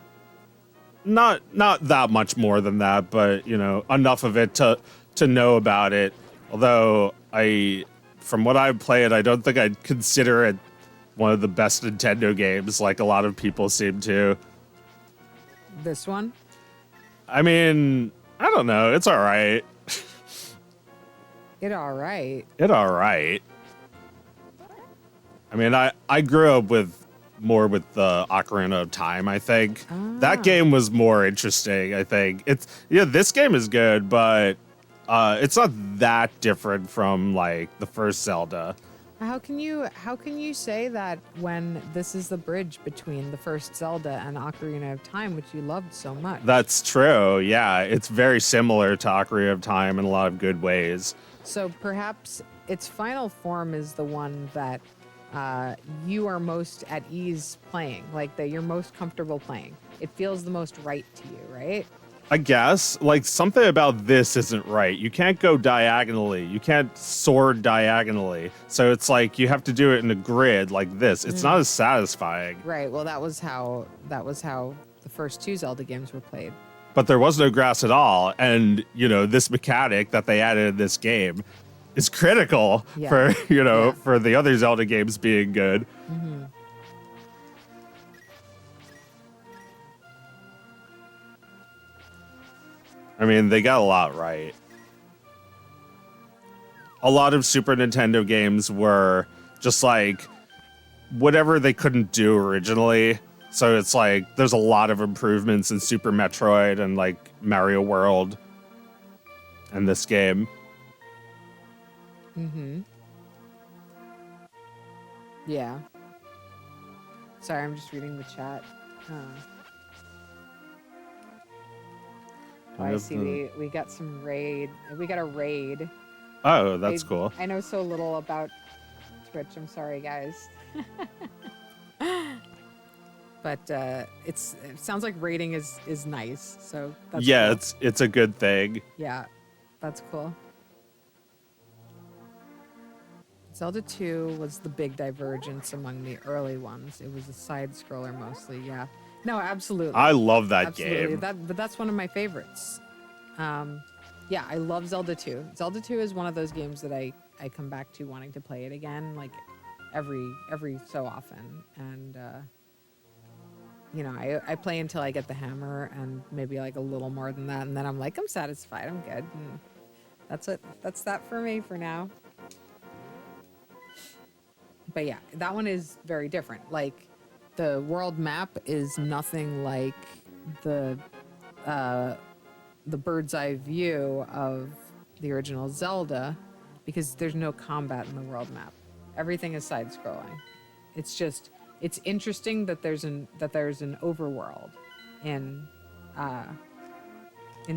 A: not that much more than that, but you know, enough of it to know about it. Although from what I've played, I don't think I'd consider it one of the best Nintendo games like a lot of people seem to.
B: This one?
A: I mean, I don't know. It's all right.
B: It all right.
A: It all right. I mean, I grew up more with the Ocarina of Time, I think. That game was more interesting, I think. This game is good, but it's not that different from like the first Zelda.
B: How can you say that when this is the bridge between the first Zelda and Ocarina of Time, which you loved so much?
A: That's true. Yeah, it's very similar to Ocarina of Time in a lot of good ways.
B: So perhaps its final form is the one that you are most at ease playing, like that you're most comfortable playing. It feels the most right to you, right?
A: I guess, like, something about this isn't right. You can't go diagonally. You can't sword diagonally. So it's like you have to do it in a grid like this. It's not as satisfying.
B: Right. Well, that was how the first two Zelda games were played.
A: But there was no grass at all. And, you know, this mechanic that they added in this game is critical for, for the other Zelda games being good.
B: Mm-hmm.
A: I mean, they got a lot right. A lot of Super Nintendo games were just like whatever they couldn't do originally. So it's like there's a lot of improvements in Super Metroid and like Mario World and this game.
B: Mm-hmm. Yeah. Sorry, I'm just reading the chat. I see we got some raid. We got a raid.
A: Oh, that's cool.
B: I know so little about Twitch. I'm sorry, guys. But it sounds like raiding is nice. So that's cool.
A: It's a good thing.
B: Yeah, that's cool. Zelda 2 was the big divergence among the early ones. It was a side scroller mostly. Yeah. No, absolutely.
A: I love that game.
B: But that's one of my favorites. Yeah, I love Zelda 2. Zelda 2 is one of those games that I come back to wanting to play it again, like every so often. And you know, I play until I get the hammer and maybe like a little more than that, and then I'm like, I'm satisfied, I'm good. And that's that for me for now. But yeah, that one is very different. Like, the world map is nothing like the bird's eye view of the original Zelda, because there's no combat in the world map. Everything is side scrolling. It's interesting that there's an overworld in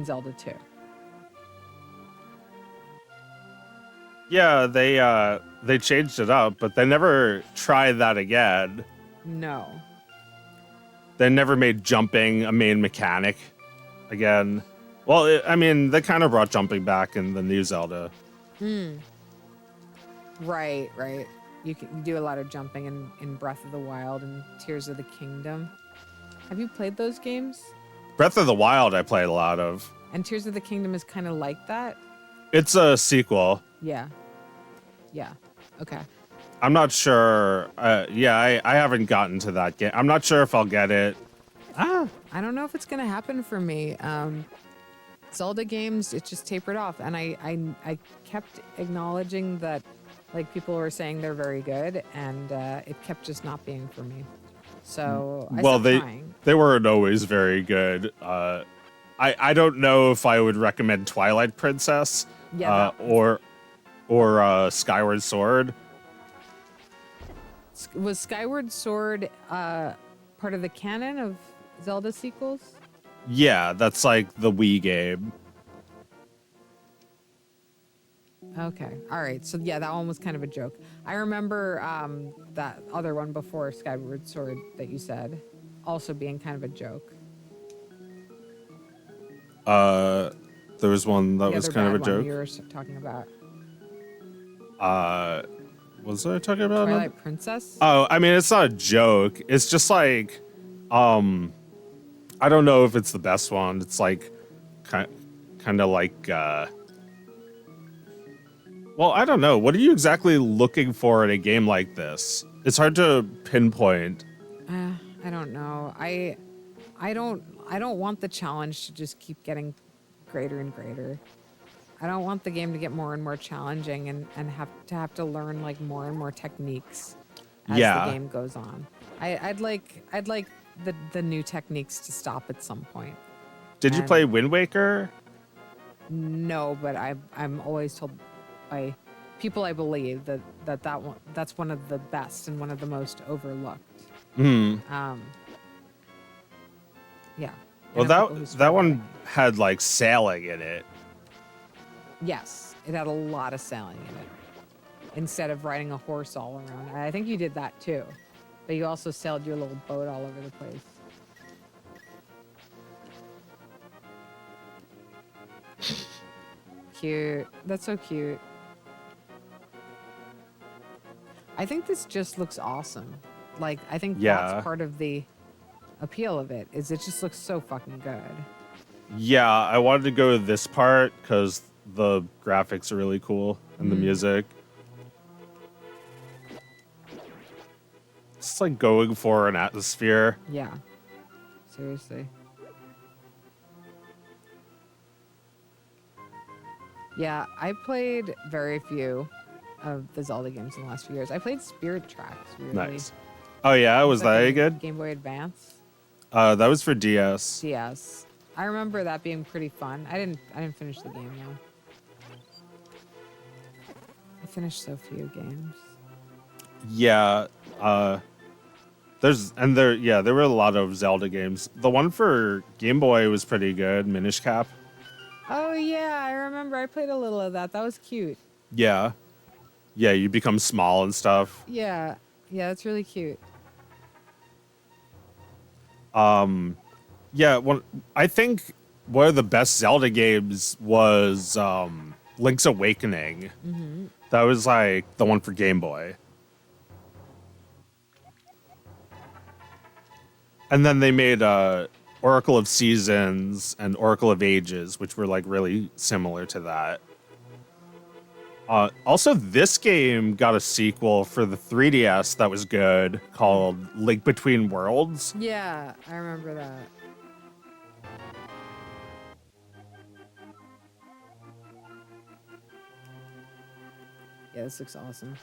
B: Zelda 2.
A: Yeah, they changed it up, but they never tried that again.
B: No.
A: They never made jumping a main mechanic again. Well, I mean, they kind of brought jumping back in the new Zelda.
B: Right. You can do a lot of jumping in Breath of the Wild and Tears of the Kingdom. Have you played those games?
A: Breath of the Wild I played a lot of.
B: And Tears of the Kingdom is kind of like that?
A: It's a sequel.
B: Yeah. Okay.
A: I'm not sure. I haven't gotten to that game. I'm not sure if I'll get it.
B: I don't know if it's gonna happen for me. Zelda games, it just tapered off, and I kept acknowledging that Like people were saying they're very good, and it kept just not being for me. So I
A: Well,
B: stopped trying.
A: they weren't always very good. I don't know if I would recommend Twilight Princess
B: Yeah, that
A: or Skyward Sword.
B: was Skyward Sword part of the canon of Zelda sequels.
A: Yeah, that's like the Wii game.
B: Okay. All right. So yeah, that one was kind of a joke. I remember that other one before Skyward Sword that you said also being kind of a joke.
A: There was one that
B: The
A: was
B: other
A: kind of
B: bad
A: a
B: one
A: joke.
B: you were talking about.
A: Was I talking about
B: Twilight Princess?
A: Oh, I mean, it's not a joke. It's just like, I don't know if it's the best one. It's like, kind of like, well, I don't know. What are you exactly looking for in a game like this? It's hard to pinpoint.
B: I don't know. I don't want the challenge to just keep getting greater and greater. I don't want the game to get more and more challenging and have to learn like more and more techniques as the
A: Yeah.
B: game goes on. I'd like the new techniques to stop at some point.
A: Did you
B: And
A: play Wind Waker?
B: No, but I'm always told by people I believe that's one of the best and one of the most overlooked.
A: Hmm.
B: Yeah.
A: Well,
B: And I know people who swear
A: that
B: by
A: one had like sailing in it.
B: Yes, it had a lot of sailing in it. Instead of riding a horse all around. I think you did that too. But you also sailed your little boat all over the place. Cute. That's so cute. I think this just looks awesome. Like, I think
A: Yeah.
B: that's part of the appeal of it, is it just looks so fucking good.
A: Yeah, I wanted to go to this part because the graphics are really cool and the music. It's like going for an atmosphere.
B: Yeah. Seriously. Yeah, I played very few of the Zelda games in the last few years. I played Spirit Tracks, weirdly.
A: Nice. Oh yeah, was
B: Like
A: that
B: a
A: any good?
B: Game Boy Advance.
A: That was for DS.
B: DS. I remember that being pretty fun. I didn't finish the game though. I finished so few games.
A: Yeah. There were a lot of Zelda games. The one for Game Boy was pretty good, Minish Cap.
B: Oh yeah, I remember. I played a little of that. That was cute.
A: Yeah. Yeah, you become small and stuff.
B: Yeah. Yeah, that's really cute.
A: Yeah, I think one of the best Zelda games was Link's Awakening. That was like the one for Game Boy. And then they made Oracle of Seasons and Oracle of Ages, which were like really similar to that. Also, this game got a sequel for the 3DS that was good called Link Between Worlds.
B: Yeah, I remember that. Yeah, this looks awesome.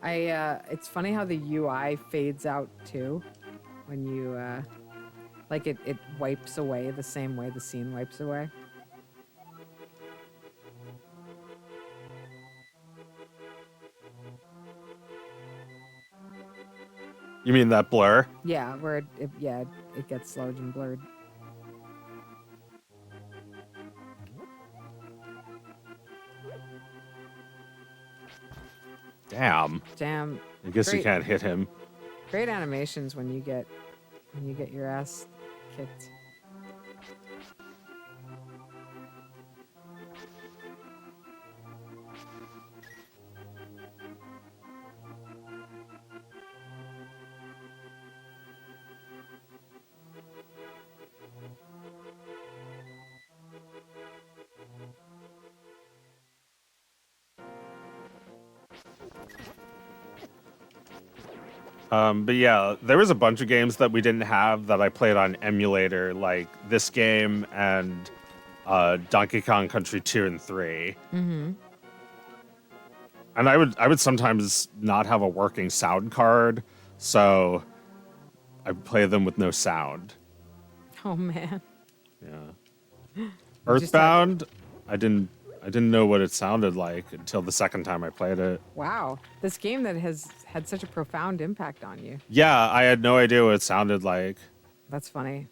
B: It's funny how the UI fades out too when you like it wipes away the same way the scene wipes away.
A: You mean that blur?
B: Yeah, where it gets slowed and blurred.
A: Damn.
B: Damn.
A: I guess you
B: Great.
A: can't hit him.
B: Great animations when you get your ass kicked.
A: But yeah, there was a bunch of games that we didn't have that I played on emulator, like this game and Donkey Kong Country 2 and 3.
B: Mm-hmm.
A: And I would sometimes not have a working sound card, so I play them with no sound.
B: Oh man.
A: Yeah.
B: You just had-
A: Earthbound, I didn't know what it sounded like until the second time I played it.
B: Wow. This game that has had such a profound impact on you.
A: Yeah, I had no idea what it sounded like.
B: That's funny.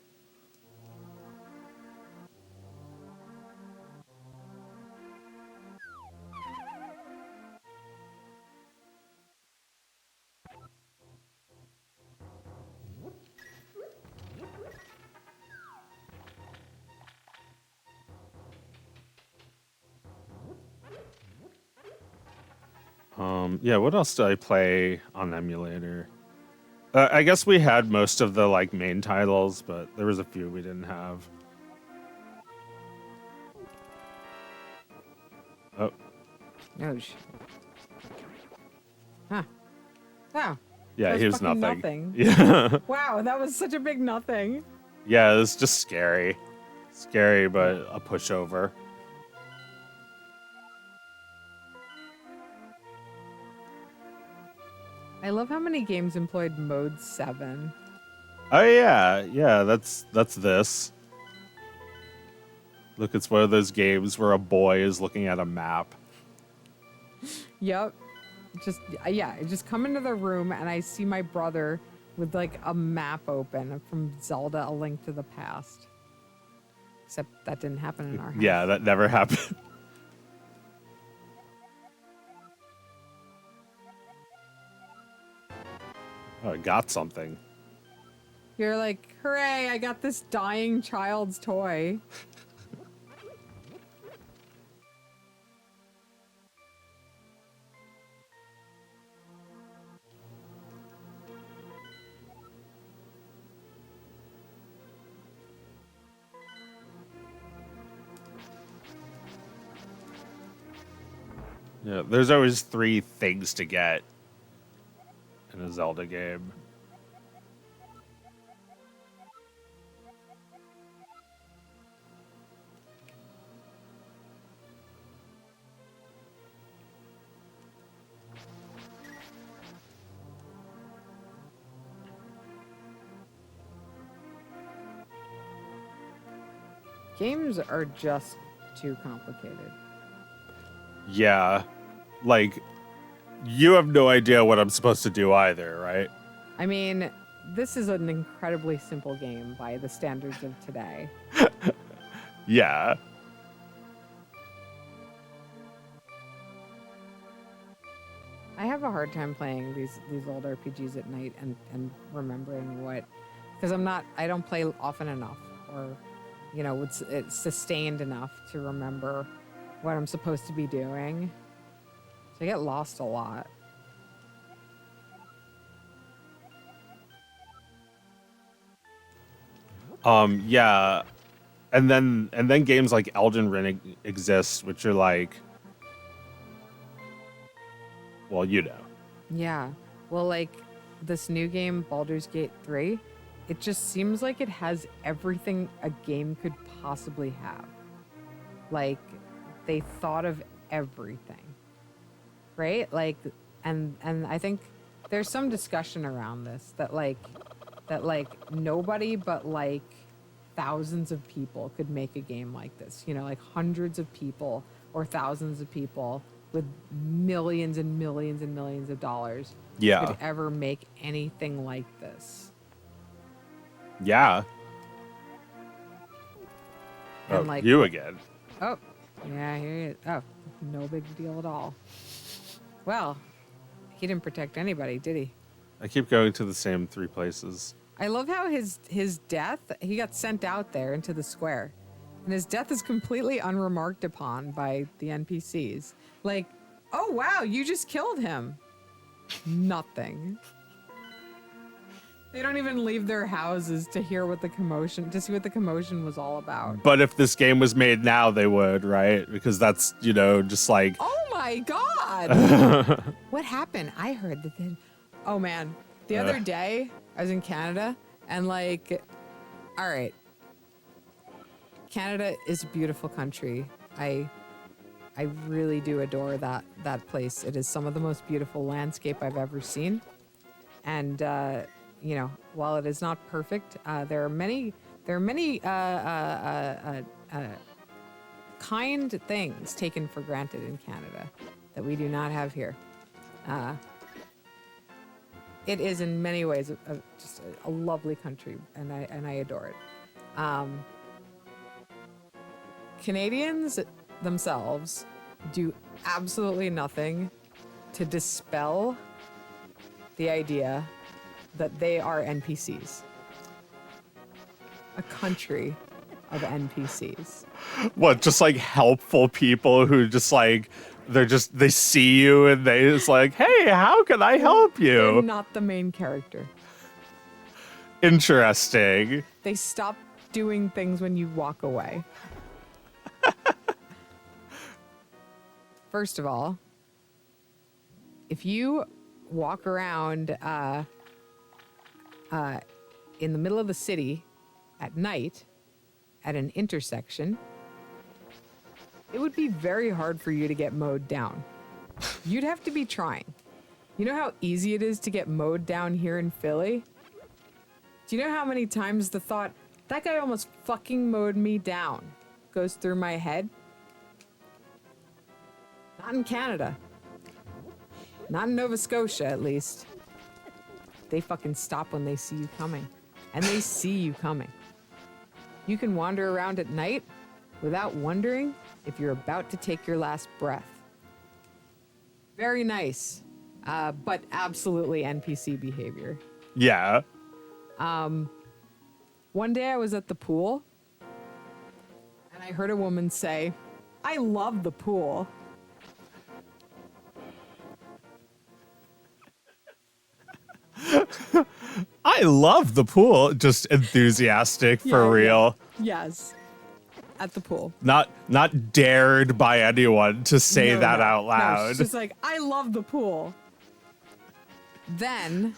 A: Yeah, what else did I play on emulator? I guess we had most of the like main titles, but there was a few we didn't have. Oh,
B: Oh, huh. Oh.
A: yeah,
B: That was
A: he was
B: fucking
A: nothing.
B: nothing.
A: Yeah,
B: Wow, that was such a big nothing.
A: yeah, it was just scary, but a pushover.
B: I love how many games employed mode 7.
A: Oh yeah, that's this. Look, it's one of those games where a boy is looking at a map.
B: Yep. Yeah, I just come into the room and I see my brother with like a map open from Zelda A Link to the Past. Except that didn't happen in our house.
A: Yeah, that never happened. Oh, I got something.
B: You're like, hooray, I got this dying child's toy.
A: Yeah, there's always 3 things to get in a Zelda game.
B: Games are just too complicated.
A: Yeah, like, you have no idea what I'm supposed to do either, right?
B: I mean, this is an incredibly simple game by the standards of today.
A: Yeah.
B: I have a hard time playing these old RPGs at night and remembering what, because I don't play often enough, or it's sustained enough to remember what I'm supposed to be doing. So I get lost a lot.
A: Yeah. And then games like Elden Ring exist, which are like, well, you know.
B: Yeah. Well, like this new game, Baldur's Gate 3, it just seems like it has everything a game could possibly have. Like, they thought of everything. Right? Like, and I think there's some discussion around this that nobody but like thousands of people could make a game like this. Like hundreds of people or thousands of people with millions and millions and millions of dollars could ever make anything like this.
A: Yeah.
B: And
A: oh, you again.
B: Oh, yeah, here he is. Oh, no big deal at all. Well, he didn't protect anybody, did he?
A: I keep going to the same 3 places.
B: I love how his death, he got sent out there into the square. And his death is completely unremarked upon by the NPCs. Like, oh wow, you just killed him. Nothing. They don't even leave their houses to see what the commotion was all about.
A: But if this game was made now, they would, right? Because that's, just like...
B: Oh my god! What happened? I heard that oh man. The other day, I was in Canada, and like, all right, Canada is a beautiful country. I really do adore that place. It is some of the most beautiful landscape I've ever seen. And you know, while it is not perfect, there are many kind things taken for granted in Canada that we do not have here. It is in many ways just a lovely country, and I adore it. Canadians themselves do absolutely nothing to dispel the idea that they are NPCs. A country of NPCs.
A: What, just like helpful people who just like they see you and they just like, hey, how can I help
B: They're
A: you?
B: not the main character.
A: Interesting.
B: They stop doing things when you walk away. First of all, if you walk around in the middle of the city at night at an intersection, it would be very hard for you to get mowed down. You'd have to be trying. You know how easy it is to get mowed down here in Philly? Do you know how many times the thought, that guy almost fucking mowed me down, goes through my head? Not in Canada. Not in Nova Scotia, at least. They fucking stop when they see you coming. And they see you coming. You can wander around at night without wondering if you're about to take your last breath. Very nice, but absolutely NPC behavior.
A: Yeah.
B: One day I was at the pool, and I heard a woman say, "I love the pool."
A: I love the pool. Just enthusiastic for real.
B: Yeah. Yes. At the pool.
A: Not dared by anyone to say
B: No,
A: that
B: no,
A: out
B: no,
A: loud.
B: she's just like, I love the pool. Then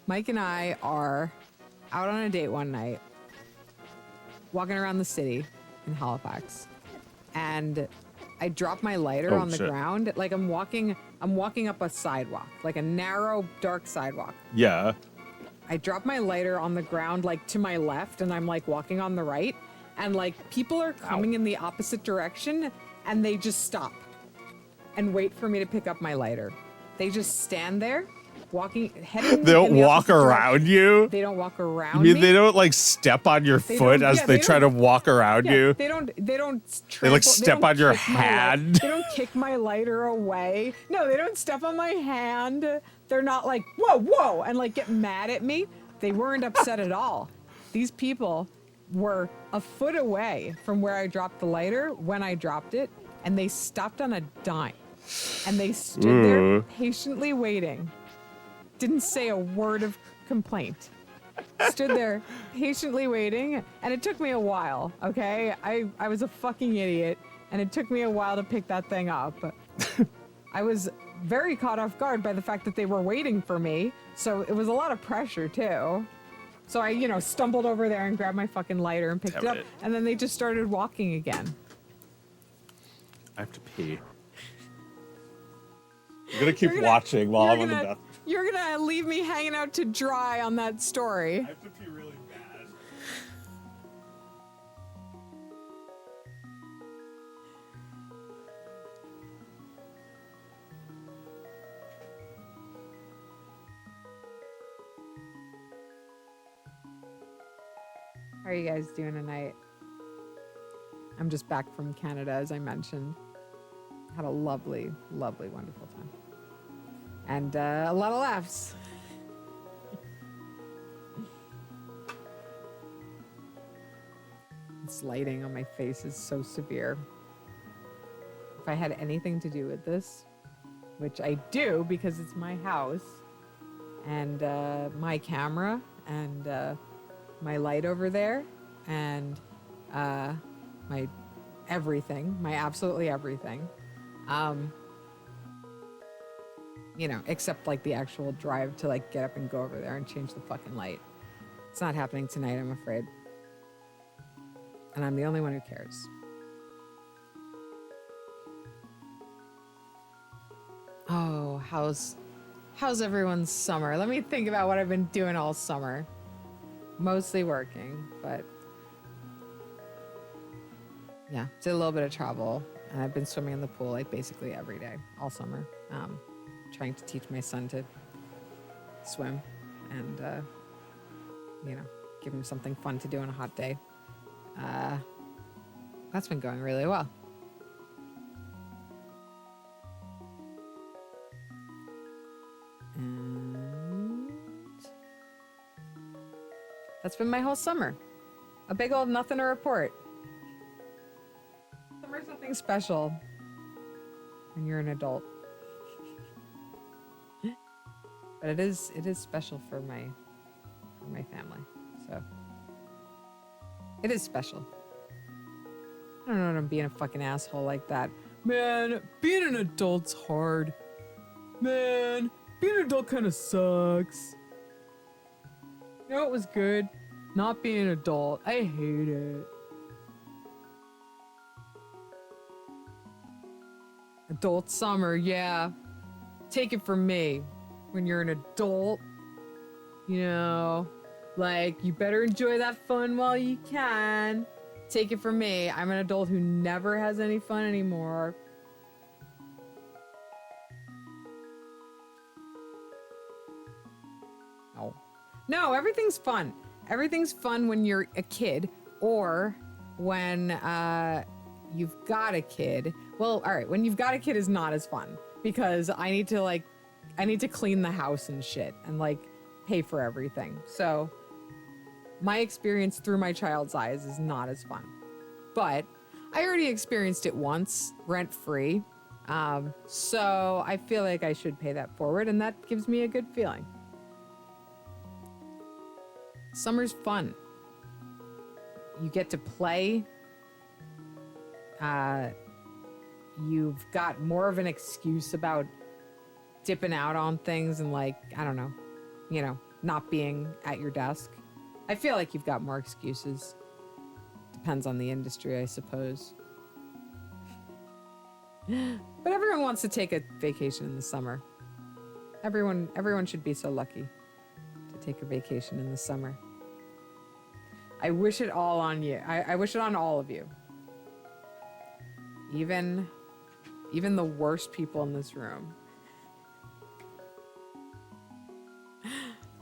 B: Mike and I are out on a date one night, walking around the city in Halifax, and I drop my lighter on the ground. Like I'm walking up a sidewalk, like a narrow, dark sidewalk.
A: Yeah.
B: I drop my lighter on the ground, like to my left, and I'm like walking on the right, and like people are coming in the opposite direction, and they just stop and wait for me to pick up my lighter. They just stand there, heading.
A: They don't
B: in the
A: walk
B: opposite
A: around
B: direction.
A: you?
B: They don't walk around
A: You mean
B: me.
A: they don't like step on your foot as they try to walk around you?
B: They don't
A: They like step on your hand.
B: They don't kick my lighter away. No, they don't step on my hand. They're not like, whoa, and like get mad at me. They weren't upset at all. These people were a foot away from where I dropped the lighter when I dropped it, and they stopped on a dime. And they stood there patiently waiting. Didn't say a word of complaint. Stood there patiently waiting, and it took me a while, okay? I was a fucking idiot, and it took me a while to pick that thing up. I was very caught off guard by the fact that they were waiting for me, so it was a lot of pressure, too. So I, stumbled over there and grabbed my fucking lighter and picked it up, and then they just started walking again.
A: I have to pee. I'm gonna keep watching while I'm on the bathroom.
B: You're gonna leave me hanging out to dry on that story.
A: I have to pee really bad.
B: How are you guys doing tonight? I'm just back from Canada, as I mentioned. Had a lovely, lovely, wonderful time. And a lot of laughs. This lighting on my face is so severe. If I had anything to do with this, which I do because it's my house, and my camera, and my light over there, and my everything, my absolutely everything. you know, except like the actual drive to like get up and go over there and change the fucking light. It's not happening tonight, I'm afraid. And I'm the only one who cares. Oh, how's everyone's summer? Let me think about what I've been doing all summer. Mostly working, but yeah, did a little bit of travel, and I've been swimming in the pool like basically every day all summer. Trying to teach my son to swim, and you know, give him something fun to do on a hot day. That's been going really well. And that's been my whole summer. A big old nothing to report. Summer's nothing special when you're an adult. But it is special for my family. So it is special. I don't know what I'm being a fucking asshole like that. Man, being an adult's hard. Man, being an adult kind of sucks. You know what was good? Not being an adult. I hate it. Adult summer, yeah. Take it from me. When you're an adult, you know, like, you better enjoy that fun while you can. Take it from me. I'm an adult who never has any fun anymore. No, everything's fun. Everything's fun when you're a kid, or when you've got a kid. Well, all right, when you've got a kid is not as fun, because I need to clean the house and shit and like pay for everything. So my experience through my child's eyes is not as fun. But I already experienced it once, rent-free. So I feel like I should pay that forward, and that gives me a good feeling. Summer's fun. You get to play. You've got more of an excuse about dipping out on things and, like, I don't know, you know, not being at your desk. I feel like you've got more excuses. Depends on the industry, I suppose. But everyone wants to take a vacation in the summer. Everyone should be so lucky to take a vacation in the summer. I wish it all on you. I wish it on all of you. Even the worst people in this room.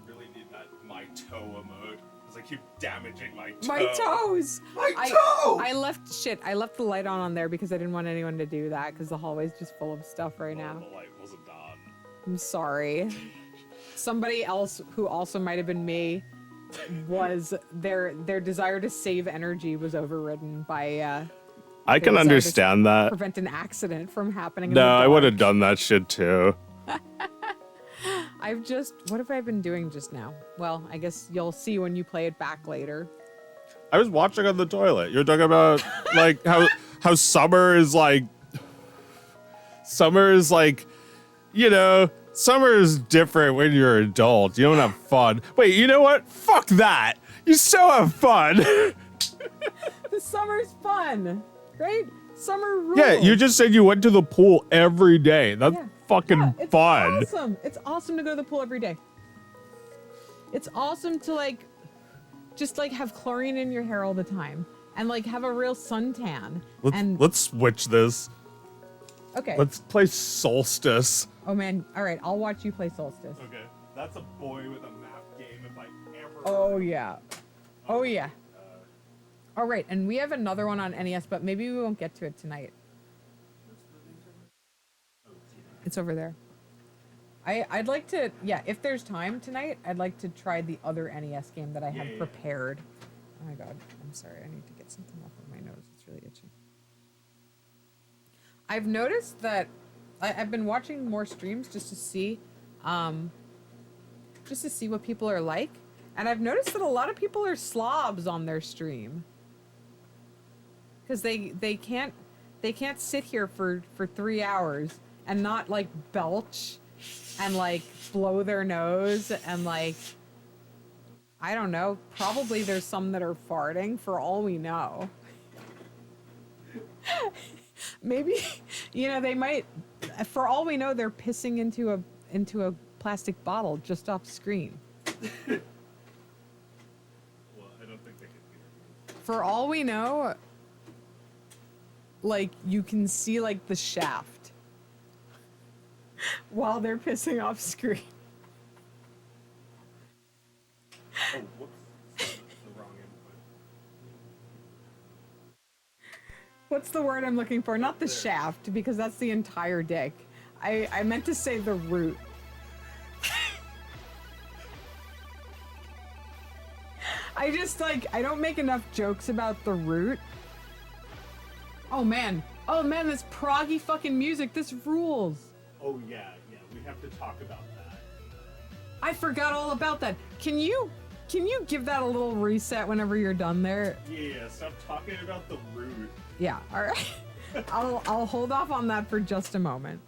A: Really need that my toe emote, because I keep damaging my toe.
B: My toes!
A: My toe!
B: I left the light on there because I didn't want anyone to do that, because the hallway's just full of stuff right now.
A: The light wasn't on.
B: I'm sorry. Somebody else who also might have been me was their desire to save energy was overridden by
A: I can understand that.
B: Prevent an accident from happening.
A: No, I would have done that shit too.
B: What have I been doing just now? Well, I guess you'll see when you play it back later.
A: I was watching on the toilet. You're talking about like how summer is like, you know, summer is different when you're an adult. You don't have fun. Wait, you know what? Fuck that. You still have fun.
B: The summer's fun, right? Summer rules.
A: Yeah, you just said you went to the pool every day. That's fucking
B: it's
A: fun.
B: Awesome. It's awesome to go to the pool every day. It's awesome to just have chlorine in your hair all the time and have a real suntan.
A: Let's switch this.
B: Okay.
A: Let's play Solstice.
B: Oh man, all right, I'll watch you play Solstice.
A: Okay, that's a boy with a map game if I ever.
B: Oh yeah. Oh yeah. All right, and we have another one on NES, but maybe we won't get to it tonight. It's over there. I'd like to, if there's time tonight, I'd like to try the other NES game that I had prepared. Oh my god, I'm sorry, I need to get something off of my nose. It's really itchy. I've noticed that I've been watching more streams just to see what people are like, and I've noticed that a lot of people are slobs on their stream because they can't sit here for 3 hours and not belch and like blow their nose and like, I don't know, probably there's some that are farting for all we know. Maybe, you know, they might, for all we know, they're pissing into a plastic bottle just off screen.
A: Well, I don't think they can hear.
B: For all we know, like you can see like the shaft while they're pissing off screen.
A: Oh, whoops. That's the wrong input.
B: What's the word I'm looking for? Not the
A: There.
B: shaft, because that's the entire dick. I meant to say the root. I just like, I don't make enough jokes about the root. Oh man, this proggy fucking music, this rules.
A: Oh yeah, we have to talk about that.
B: I forgot all about that. Can you give that a little reset whenever you're done there?
A: Yeah, stop talking about the root.
B: Yeah, all right. I'll hold off on that for just a moment.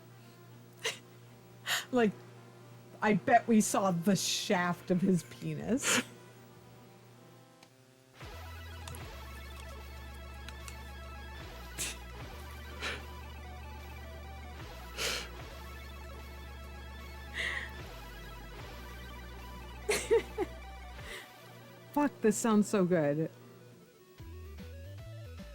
B: Like, I bet we saw the shaft of his penis. Fuck, this sounds so good.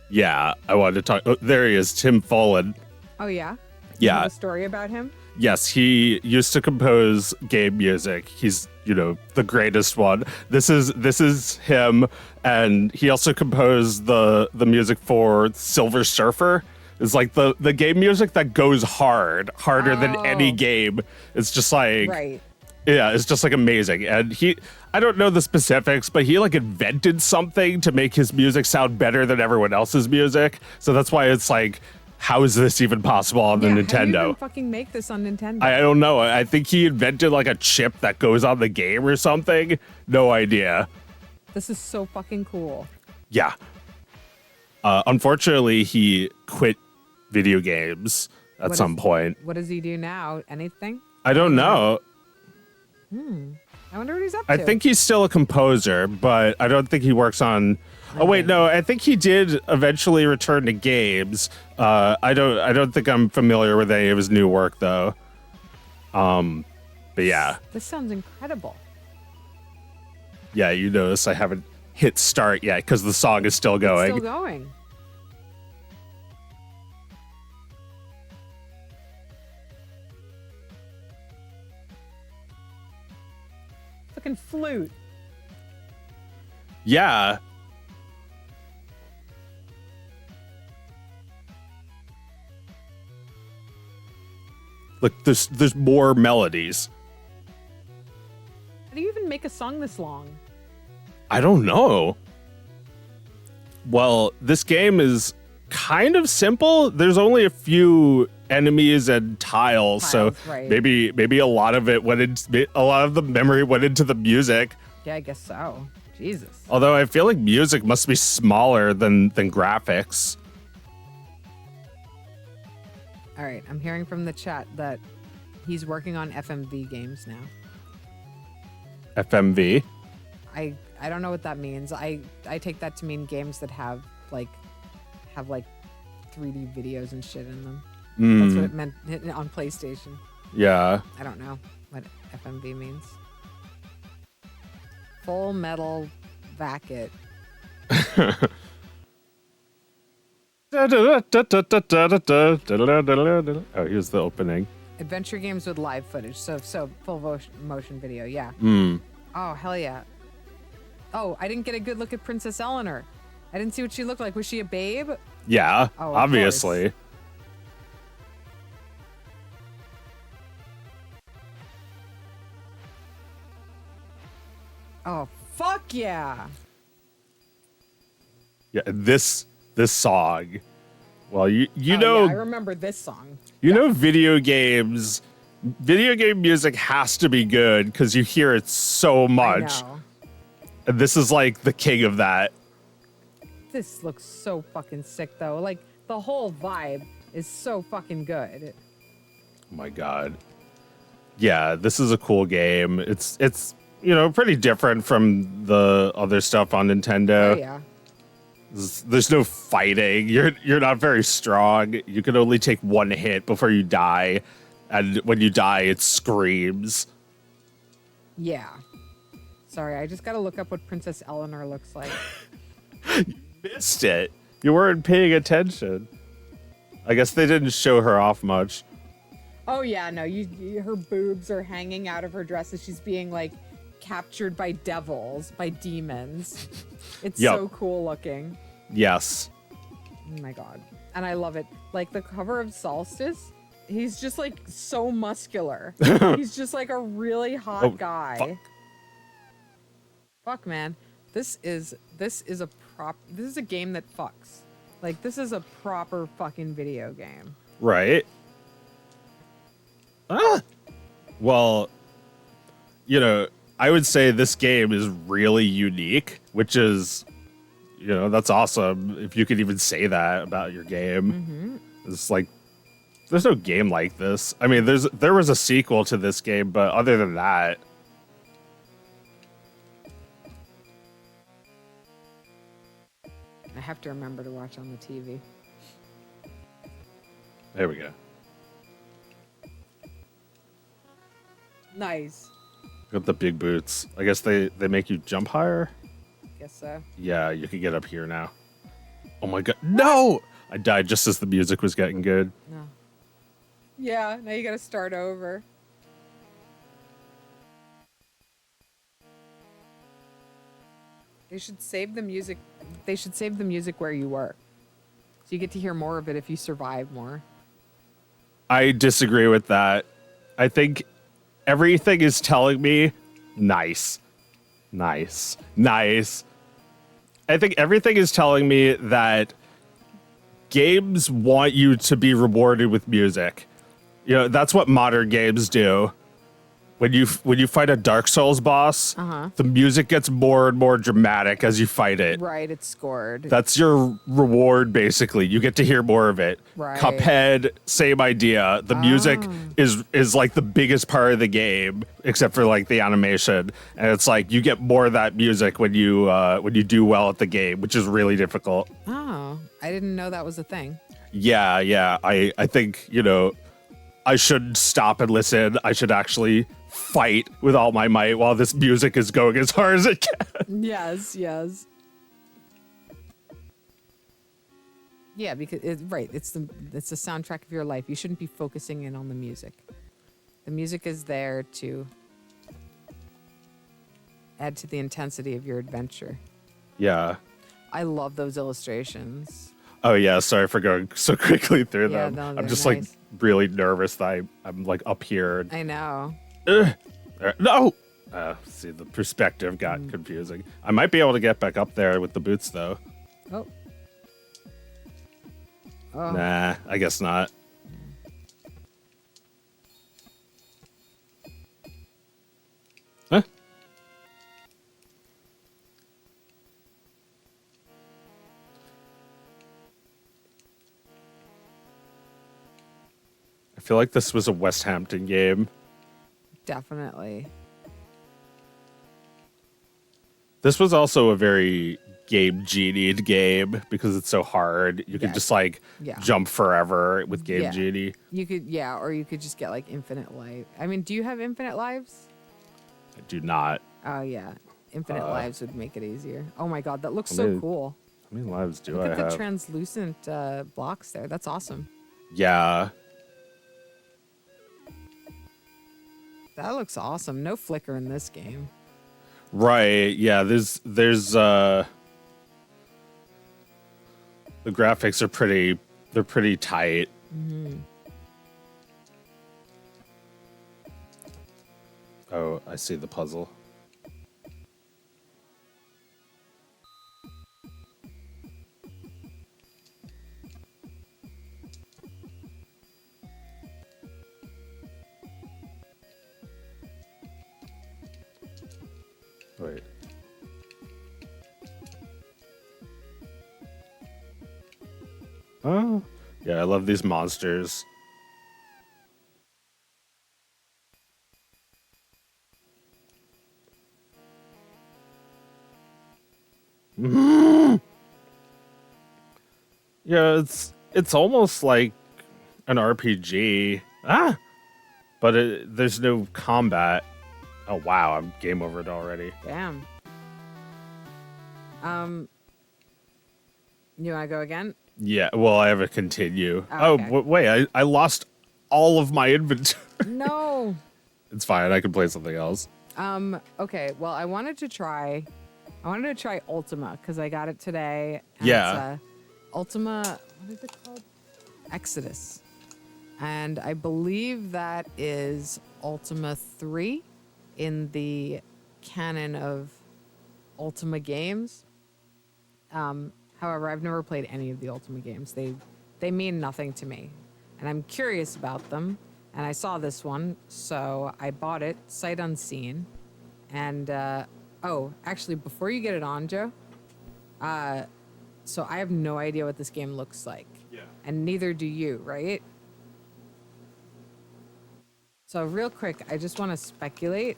A: Yeah, I wanted to talk. Oh, there he is, Tim Follen.
B: Oh yeah?
A: Yeah.
B: You have a story about him?
A: Yes, he used to compose game music. He's, the greatest one. This is him, and he also composed the music for Silver Surfer. It's like the game music that goes harder than any game. It's just like,
B: Right.
A: yeah, it's just like amazing. And I don't know the specifics, but he like invented something to make his music sound better than everyone else's music. So that's why it's like, how is this even possible on the
B: How do you
A: Nintendo?
B: even fucking make this on Nintendo?
A: I don't know. I think he invented like a chip that goes on the game or something. No idea.
B: This is so fucking cool.
A: Yeah. Unfortunately, he quit video games at some point.
B: What does he do now? Anything?
A: I don't know.
B: I wonder what he's up to.
A: I think he's still a composer, but I don't think he works on. Oh wait, no. I think he did eventually return to games. I don't think I'm familiar with any of his new work though. But yeah.
B: This sounds incredible.
A: Yeah, you notice I haven't hit start yet because the song is still going.
B: It's still going. Fucking flute.
A: Yeah. Look, there's more melodies.
B: How do you even make a song this long?
A: I don't know. Well, this game is kind of simple. There's only a few enemies and tiles, so
B: right.
A: maybe a lot of the memory went into the music.
B: Yeah, I guess so. Jesus.
A: Although I feel like music must be smaller than graphics.
B: All right, I'm hearing from the chat that he's working on FMV games now.
A: FMV.
B: I don't know what that means. I take that to mean games that have like 3D videos and shit in them. That's what it meant on PlayStation.
A: Yeah.
B: I don't know what FMV means. Full Metal Vacket.
A: Oh, here's the opening.
B: Adventure games with live footage. So full motion video. Yeah. Oh, hell yeah. Oh, I didn't get a good look at Princess Eleanor. I didn't see what she looked like. Was she a babe?
A: Yeah,
B: Oh, of
A: obviously.
B: Oh, fuck yeah.
A: Yeah, this song. Well, you
B: Oh,
A: know,
B: yeah, I remember this song.
A: video games. Video game music has to be good because you hear it so much.
B: I know.
A: And this is like the king of that.
B: This looks so fucking sick, though. Like, the whole vibe is so fucking good.
A: Oh my god. Yeah, this is a cool game. It's pretty different from the other stuff on
B: Oh
A: Nintendo.
B: yeah.
A: There's no fighting. You're not very strong. You can only take one hit before you die, and when you die, it screams.
B: Yeah. Sorry, I just gotta look up what Princess Eleanor looks like.
A: Missed it. You weren't paying attention. I guess they didn't show her off much.
B: Oh yeah, no, her boobs are hanging out of her dress as she's being like captured by devils, by demons. It's
A: Yep.
B: so cool looking.
A: Yes.
B: Oh my god. And I love it. Like the cover of Solstice, he's just like so muscular. He's just like a really hot guy. Fuck, man. This is a game that fucks. Like this is a proper fucking video game.
A: Right. Well, I would say this game is really unique, which is, that's awesome. If you could even say that about your game. It's like, there's no game like this. I mean, there was a sequel to this game, but other than that,
B: I have to remember to watch on the TV.
A: there we go.
B: Nice.
A: Got the big boots. I guess they make you jump higher.
B: Guess so.
A: Yeah, you can get up here now. Oh my god. No! I died just as the music was getting good.
B: No. Yeah, now you gotta start over. They should save the music. They should save the music where you were. So you get to hear more of it if you survive more.
A: I disagree with that. I think everything is telling me nice. Nice. Nice. I think everything is telling me that games want you to be rewarded with music. That's what modern games do. When you fight a Dark Souls boss, the music gets more and more dramatic as you fight it.
B: Right, it's scored.
A: That's your reward, basically. You get to hear more of it.
B: Right.
A: Cuphead, same idea. The music is like the biggest part of the game, except for like the animation. And it's like you get more of that music when you do well at the game, which is really difficult.
B: Oh, I didn't know that was a thing.
A: Yeah. I think, I should stop and listen. I should actually fight with all my might while this music is going as hard as it can.
B: Yes. Yeah, because it's the soundtrack of your life. You shouldn't be focusing in on the music. The music is there to add to the intensity of your adventure.
A: Yeah.
B: I love those illustrations.
A: Oh yeah, sorry for going so quickly through
B: Yeah,
A: them.
B: no,
A: I'm
B: they're
A: just
B: nice.
A: like really nervous that I'm like up here.
B: I know.
A: No. See, the perspective got confusing. I might be able to get back up there with the boots though.
B: Oh.
A: Nah, I guess not. Huh? I feel like this was a West Hampton game.
B: Definitely.
A: This was also a very Game Genied game because it's so hard. You could just like jump forever with Game Genie.
B: You could, or you could just get like infinite life. I mean, do you have infinite lives?
A: I do not.
B: Oh yeah, infinite lives would make it easier. Oh my god, that looks
A: How
B: so
A: many-
B: cool.
A: How many lives do
B: Look
A: I
B: at
A: have?
B: the translucent blocks there. That's awesome.
A: Yeah.
B: That looks awesome. No flicker in this game.
A: Right. Yeah, there's the graphics are pretty tight. Oh, I see the puzzle. Wait. Oh, yeah, I love these monsters. Yeah, it's almost like an RPG. But there's no combat. Oh wow, I'm game overed already.
B: Damn. You want to go again?
A: Yeah, well, I have a continue.
B: Oh, okay.
A: Wait, I lost all of my inventory.
B: No.
A: It's fine. I can play something else.
B: Okay. Well, I wanted to try Ultima because I got it today. And
A: Yeah.
B: It's, Ultima. What is it called? Exodus. And I believe that is Ultima 3 in the canon of Ultima games. However, I've never played any of the Ultima games. They mean nothing to me. And I'm curious about them. And I saw this one, so I bought it sight unseen. And actually, before you get it on, Joe, so I have no idea what this game looks like.
A: Yeah.
B: And neither do you, right? So real quick, I just want to speculate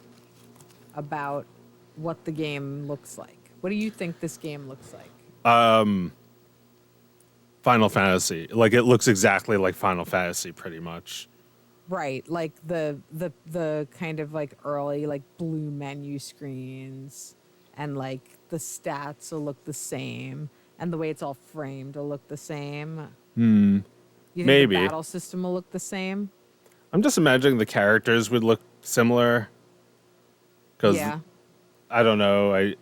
B: about what the game looks like. What do you think this game looks like?
A: Final Fantasy. Like it looks exactly like Final Fantasy, pretty much.
B: Right, like the kind of like early like blue menu screens, and like the stats will look the same, and the way it's all framed will look the same. You think
A: Maybe.
B: the battle system will look the same?
A: I'm just imagining the characters would look similar. Because
B: Yeah.
A: I don't know.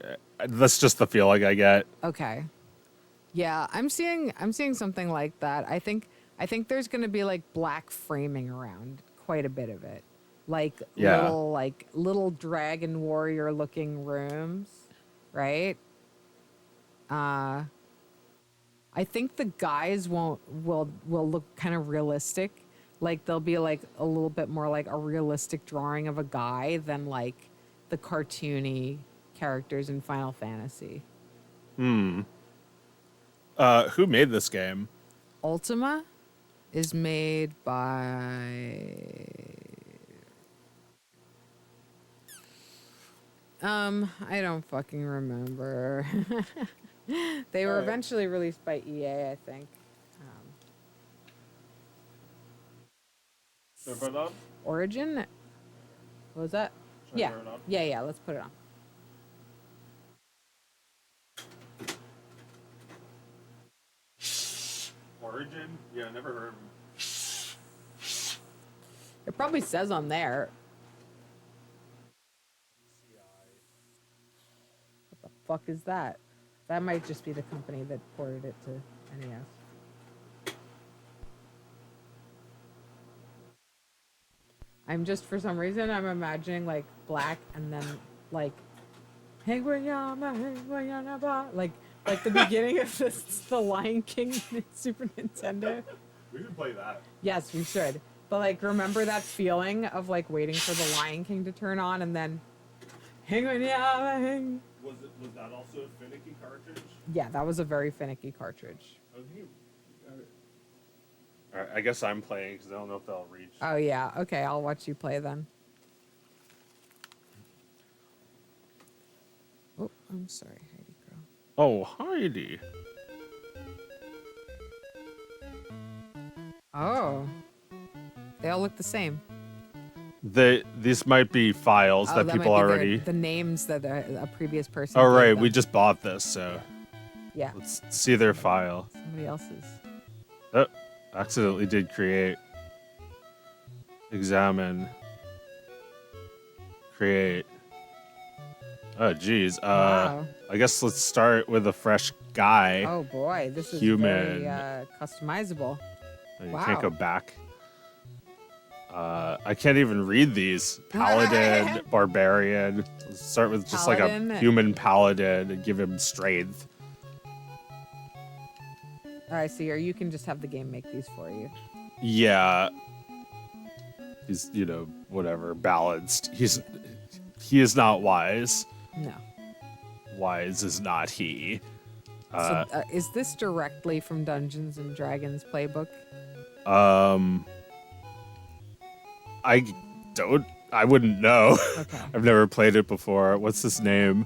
A: That's just the feeling I get.
B: Okay. Yeah, I'm seeing something like that. I think there's going to be like black framing around quite a bit of it. Like
A: Yeah.
B: little dragon warrior looking rooms, right? I think the guys will look kind of realistic. Like they'll be like a little bit more like a realistic drawing of a guy than like the cartoony characters in Final Fantasy.
A: Who made this game?
B: Ultima is made by I don't fucking remember. They were eventually released by EA, I think. Origin? What was that? Yeah. Yeah, let's put it on.
A: Origin? Yeah, never heard of him.
B: It probably says on there. What the fuck is that? That might just be the company that ported it to NES. I'm just, for some reason, I'm imagining like black and then like like the beginning of the Lion King Super Nintendo.
A: We should play that.
B: Yes, we should. But like, remember that feeling of like waiting for the Lion King to turn on and then
A: Was that also a finicky cartridge?
B: Yeah, that was a very finicky cartridge.
A: Okay. All right, I guess I'm playing because I don't know if they'll reach.
B: Oh yeah, okay, I'll watch you play then. Oh, I'm sorry, Heidi girl.
A: Oh, Heidi.
B: Oh, they all look the same.
A: These might be files that people
B: might be
A: already.
B: the names that a previous person.
A: Oh
B: gave
A: right,
B: them.
A: we just bought this, so
B: Yeah,
A: let's see their file.
B: somebody else's.
A: Oh, accidentally did create. Examine. Create. Oh geez.
B: Wow.
A: I guess let's start with a fresh guy.
B: Oh boy, this is
A: Human.
B: very customizable.
A: You
B: wow.
A: can't go back. I can't even read these. Paladin, barbarian. Let's start with just
B: Paladin.
A: like a human paladin and give him strength.
B: All right, see, or you can just have the game make these for you.
A: Yeah. He's, whatever, balanced. He is not wise.
B: No.
A: Wise is not he.
B: So, is this directly from Dungeons and Dragons playbook?
A: I wouldn't know.
B: Okay.
A: I've never played it before. What's his name?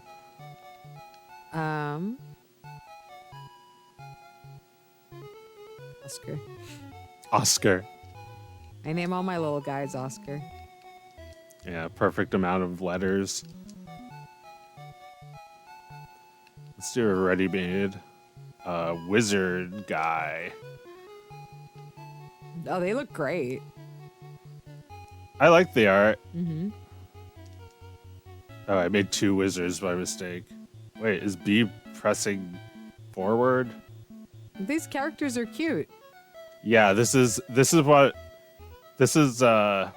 B: Oscar.
A: Oscar.
B: I name all my little guys Oscar.
A: Yeah, perfect amount of letters. Let's do a ready-made wizard guy.
B: Oh, they look great.
A: I like the art.
B: Mm-hmm.
A: Oh, I made 2 wizards by mistake. Wait, is B pressing forward?
B: These characters are cute.
A: Yeah, this is what I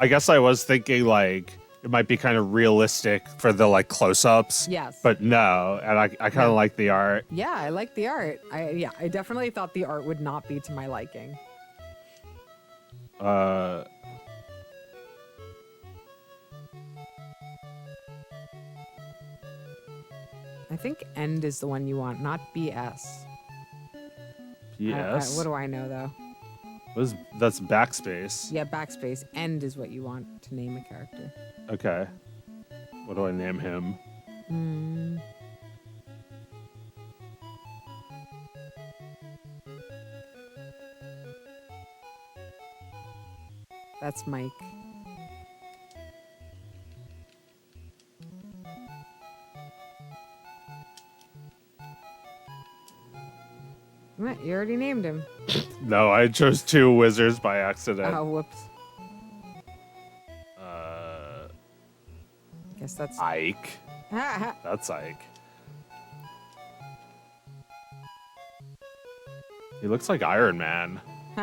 A: guess I was thinking like it might be kind of realistic for the like close-ups.
B: Yes.
A: But no, and I kind of like the art.
B: Yeah, I like the art. I definitely thought the art would not be to my liking. I think end is the one you want, not BS.
A: Yes.
B: What do I know though?
A: That's backspace.
B: Yeah, backspace. End is what you want to name a character.
A: Okay. What do I name him?
B: That's Mike. What? You already named him.
A: No, I chose 2 wizards by accident.
B: Oh, whoops. Guess that's
A: Ike. That's Ike. He looks like Iron Man.
B: He's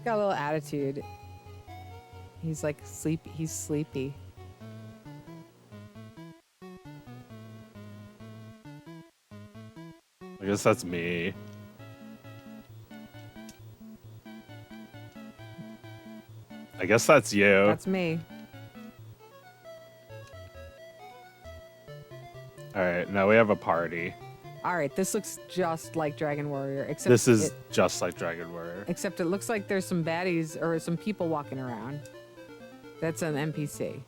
B: got a little attitude. He's like sleepy. He's sleepy.
A: I guess that's me. I guess that's you.
B: That's me.
A: All right, now we have a party.
B: All right, this looks just like Dragon Warrior, except
A: This is just like Dragon Warrior.
B: except it looks like there's some baddies or some people walking around. That's an NPC.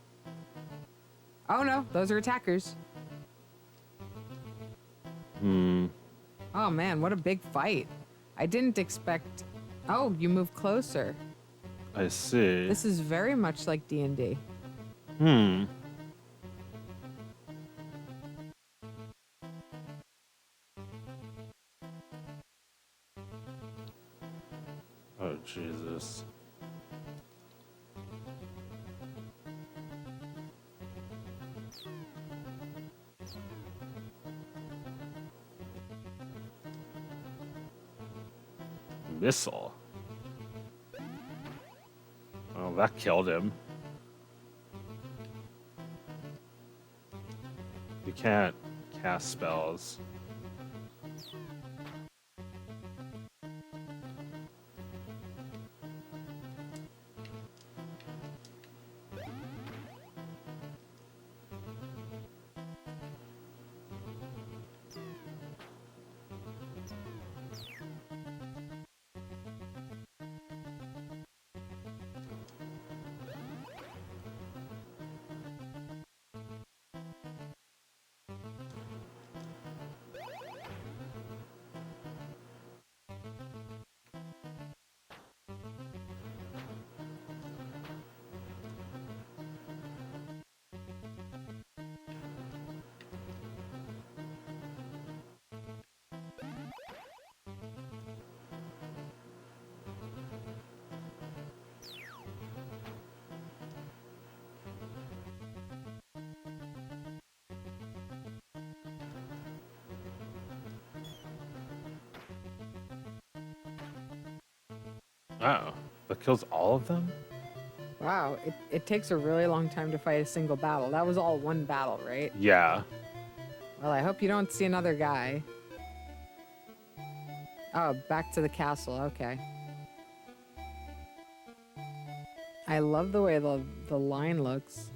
B: Oh no, those are attackers. Oh man, what a big fight. I didn't expect... Oh, you move closer.
A: I see.
B: This is very much like D&D.
A: Oh, Jesus. Missile. Oh, that killed him. You can't cast spells. Oh, that kills all of them?
B: Wow, it takes a really long time to fight a single battle. That was all one battle, right?
A: Yeah.
B: Well, I hope you don't see another guy. Oh, back to the castle. Okay. I love the way the line looks.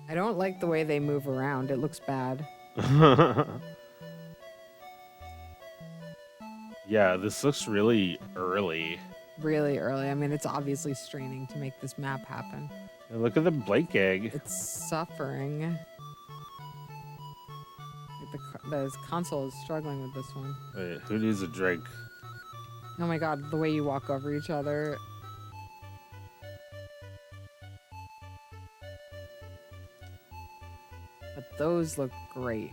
B: I don't like the way they move around. It looks bad.
A: Yeah, this looks really early.
B: Really early. I mean, it's obviously straining to make this map happen.
A: And look at the Blake egg.
B: It's suffering. Like the console is struggling with this one.
A: Wait, who needs a drink?
B: Oh my god, the way you walk over each other. But those look great.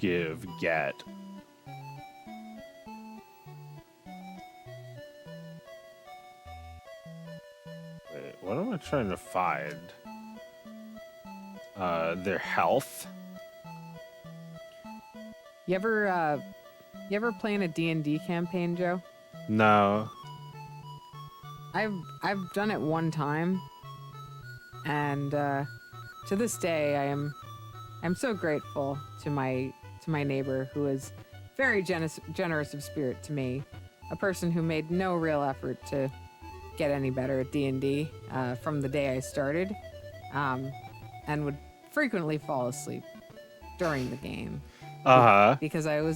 A: Give, get. Wait, what am I trying to find? Their health.
B: You ever play in a D&D campaign, Joe?
A: No.
B: I've done it one time, and to this day I'm so grateful to my neighbor who is very generous of spirit to me, a person who made no real effort to get any better at D&D from the day I started, and would frequently fall asleep during the game. Because I'm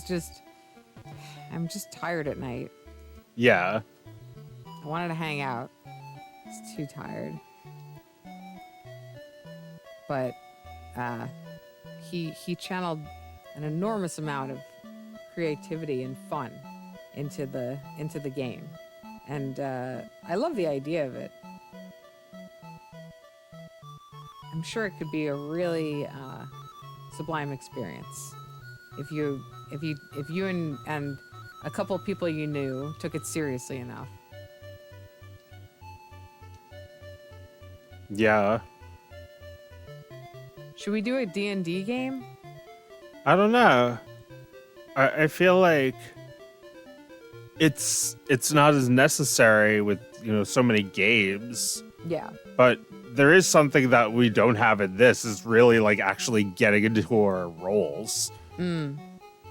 B: just tired at night.
A: Yeah.
B: I wanted to hang out. It's too tired. But he channeled an enormous amount of creativity and fun into the game, and I love the idea of it. I'm sure it could be a really sublime experience if you and a couple people you knew took it seriously enough.
A: Yeah.
B: Should we do a D&D game?
A: I don't know. I feel like it's not as necessary with, so many games.
B: Yeah.
A: But there is something that we don't have in this is really like actually getting into our roles.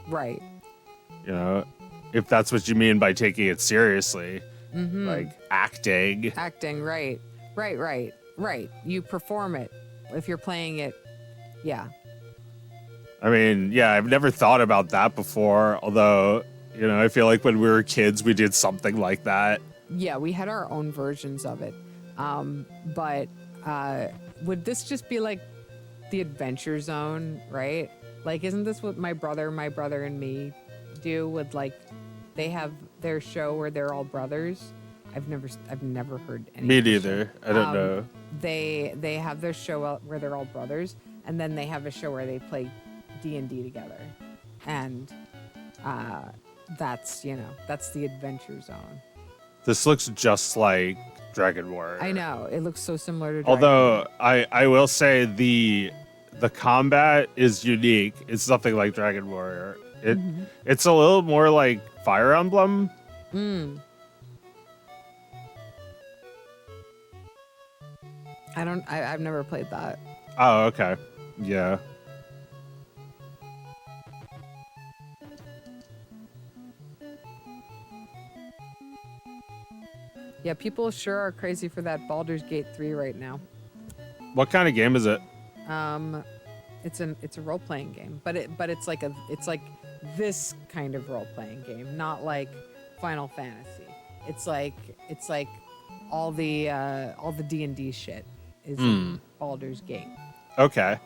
B: Right.
A: If that's what you mean by taking it seriously.
B: Mm-hmm.
A: Like acting.
B: Acting, right. You perform it if you're playing it. Yeah.
A: I mean, yeah, I've never thought about that before. Although, I feel like when we were kids, we did something like that.
B: Yeah, we had our own versions of it. But would this just be like the Adventure Zone, right? Like, isn't this what my brother and me do with, like, they have their show where they're all brothers? I've never heard any.
A: Me neither. I don't know.
B: They have their show where they're all brothers, and then they have a show where they play D&D together, and that's the Adventure Zone.
A: This looks just like Dragon Warrior.
B: I know, it looks so similar to Dragon
A: Although I will say the combat is unique. It's nothing like Dragon Warrior. It's a little more like Fire Emblem.
B: I've never played that.
A: Oh, okay. Yeah.
B: Yeah, people sure are crazy for that Baldur's Gate 3 right now.
A: What kind of game is it?
B: It's a role-playing game, but it's like this kind of role-playing game, not like Final Fantasy. It's like all the D&D shit is in Baldur's Gate.
A: Okay.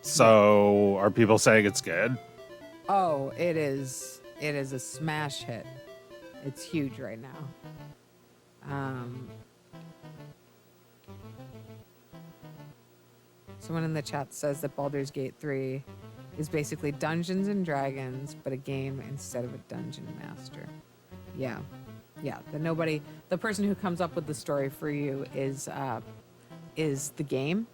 A: So, are people saying it's good?
B: Oh, it is a smash hit. It's huge right now. Someone in the chat says that Baldur's Gate 3 is basically Dungeons and Dragons, but a game instead of a dungeon master. Yeah. The person who comes up with the story for you is the game,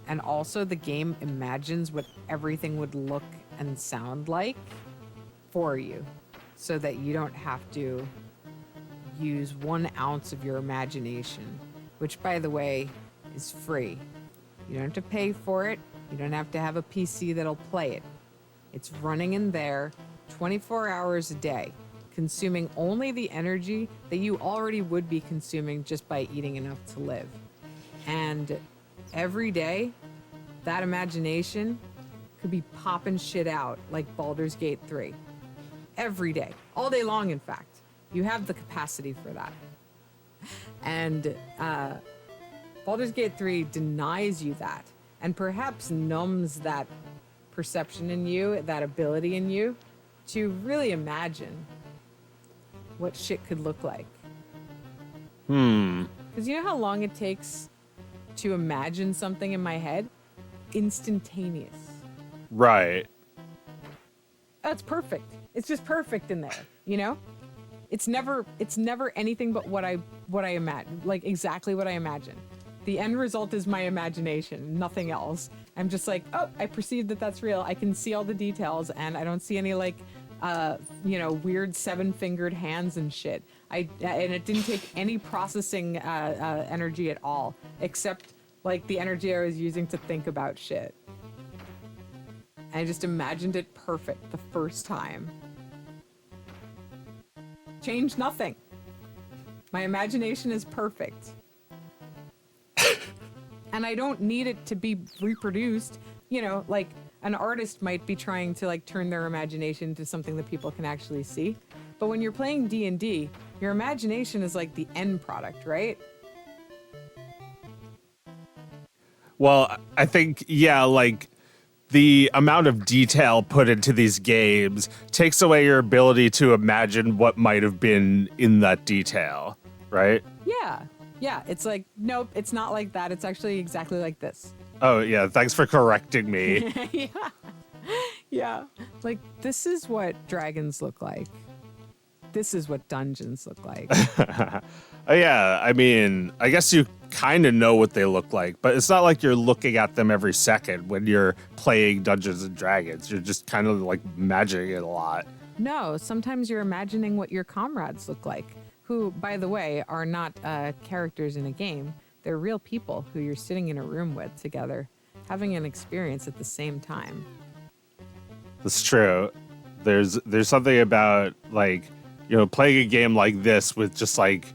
B: and also the game imagines what everything would look and sound like for you, so that you don't have to use 1 ounce of your imagination, which, by the way, is free. You don't have to pay for it. You don't have to have a PC that'll play it. It's running in there 24 hours a day, consuming only the energy that you already would be consuming just by eating enough to live. And every day, that imagination could be popping shit out like Baldur's Gate 3 every day, all day long. In fact, you have the capacity for that. And Baldur's Gate 3 denies you that, and perhaps numbs that perception in you, that ability in you, to really imagine what shit could look like. Because you know how long it takes to imagine something in my head? Instantaneous.
A: Right.
B: That's perfect. It's just perfect in there, you know? It's never anything but what I imagine, like exactly what I imagine. The end result is my imagination, nothing else. I'm just like, oh, I perceive that that's real. I can see all the details, and I don't see any like, weird 7-fingered hands and shit. And it didn't take any processing energy at all, except like the energy I was using to think about shit. I just imagined it perfect the first time. Change nothing. My imagination is perfect. And I don't need it to be reproduced. You know, like an artist might be trying to like turn their imagination into something that people can actually see. But when you're playing D&D, your imagination is like the end product, right?
A: Well, I think, yeah, like the amount of detail put into these games takes away your ability to imagine what might have been in that detail, right?
B: Yeah. Yeah, it's like, nope, it's not like that. It's actually exactly like this.
A: Oh, yeah, thanks for correcting me.
B: Yeah. Yeah. Like, this is what dragons look like. This is what dungeons look like.
A: Oh, yeah, I mean, I guess you kind of know what they look like, but it's not like you're looking at them every second when you're playing Dungeons and Dragons. You're just kind of like imagining it a lot.
B: No, sometimes you're imagining what your comrades look like, who, by the way, are not characters in a game. They're real people who you're sitting in a room with together, having an experience at the same time.
A: That's true. There's something about, like, you know, playing a game like this with just like,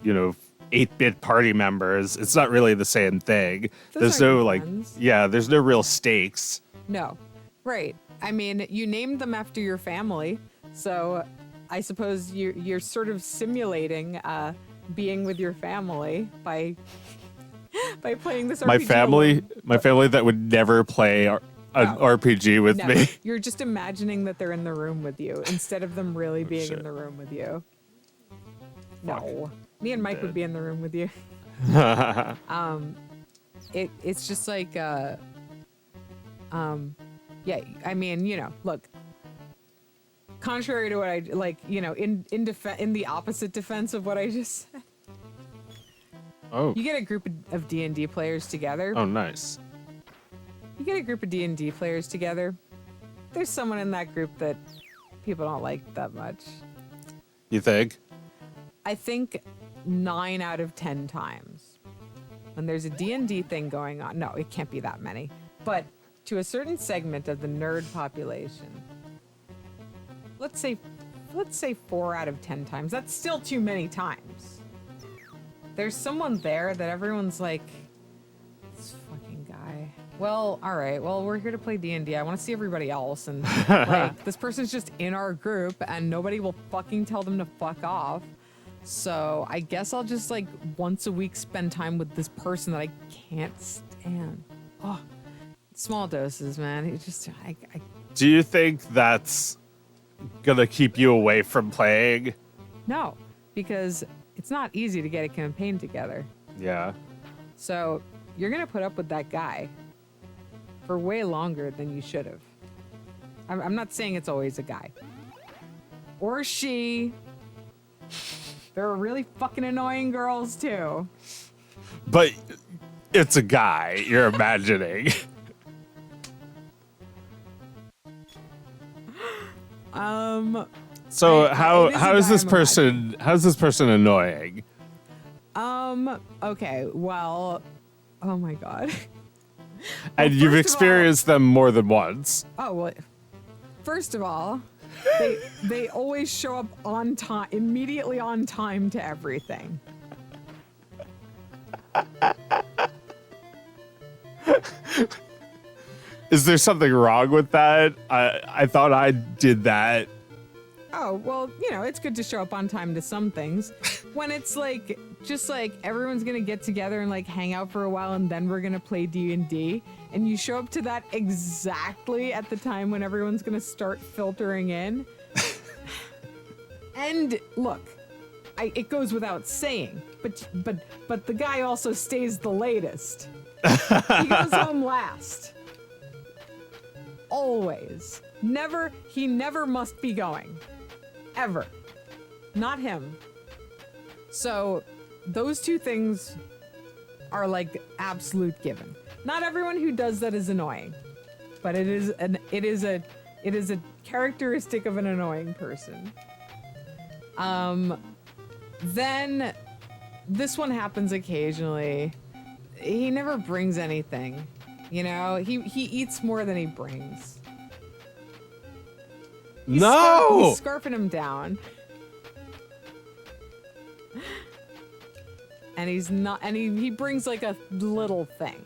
A: you know, 8-bit party members. It's not really the same thing.
B: Those
A: There's no
B: aren't
A: like,
B: friends.
A: yeah, there's no real stakes.
B: No. Right. I mean, you named them after your family, so I suppose you're sort of simulating being with your family by playing this RPG.
A: My family that would never play an RPG with
B: Never.
A: me.
B: You're just imagining that they're in the room with you instead of them really being
A: shit.
B: in the room with you. No.
A: Fuck.
B: Me and Mike would be in the room with you. It's just like yeah, I mean, you know, look, contrary to what I like, you know, in the opposite defense of what I just said.
A: Oh.
B: You get a group of D&D players together.
A: Oh, nice.
B: You get a group of D&D players together. There's someone in that group that people don't like that much.
A: You think?
B: I think 9 out of 10 times when there's a D&D thing going on. No, it can't be that many. But to a certain segment of the nerd population, let's say 4 out of 10 times. That's still too many times. There's someone there that everyone's like, this fucking guy. Well, all right. Well, we're here to play D&D. I want to see everybody else. And like, this person's just in our group and nobody will fucking tell them to fuck off. So I guess I'll just like once a week spend time with this person that I can't stand. Oh, small doses, man. It just,
A: Do you think that's gonna keep you away from playing?
B: No, because it's not easy to get a campaign together.
A: Yeah.
B: So you're going to put up with that guy for way longer than you should have. I'm not saying it's always a guy. Or she. There are really fucking annoying girls too.
A: But it's a guy you're imagining. So how's this person annoying?
B: Okay, well, oh my god.
A: And you've experienced them more than once.
B: Oh, well, first of all, they always show up on time, immediately on time to everything.
A: Is there something wrong with that? I thought I did that.
B: Oh, well, you know, it's good to show up on time to some things. When it's like, just like everyone's gonna get together and like hang out for a while and then we're gonna play D&D, and you show up to that exactly at the time when everyone's gonna start filtering in. And look, it goes without saying, but the guy also stays the latest. He goes home last. Always. He never must be going. Ever. Not him. So those two things are like absolute given. Not everyone who does that is annoying, but it is a characteristic of an annoying person. Then this one happens occasionally. He never brings anything. You know, he eats more than he brings. He's scarfing him down. And he's not, and he brings like a little thing.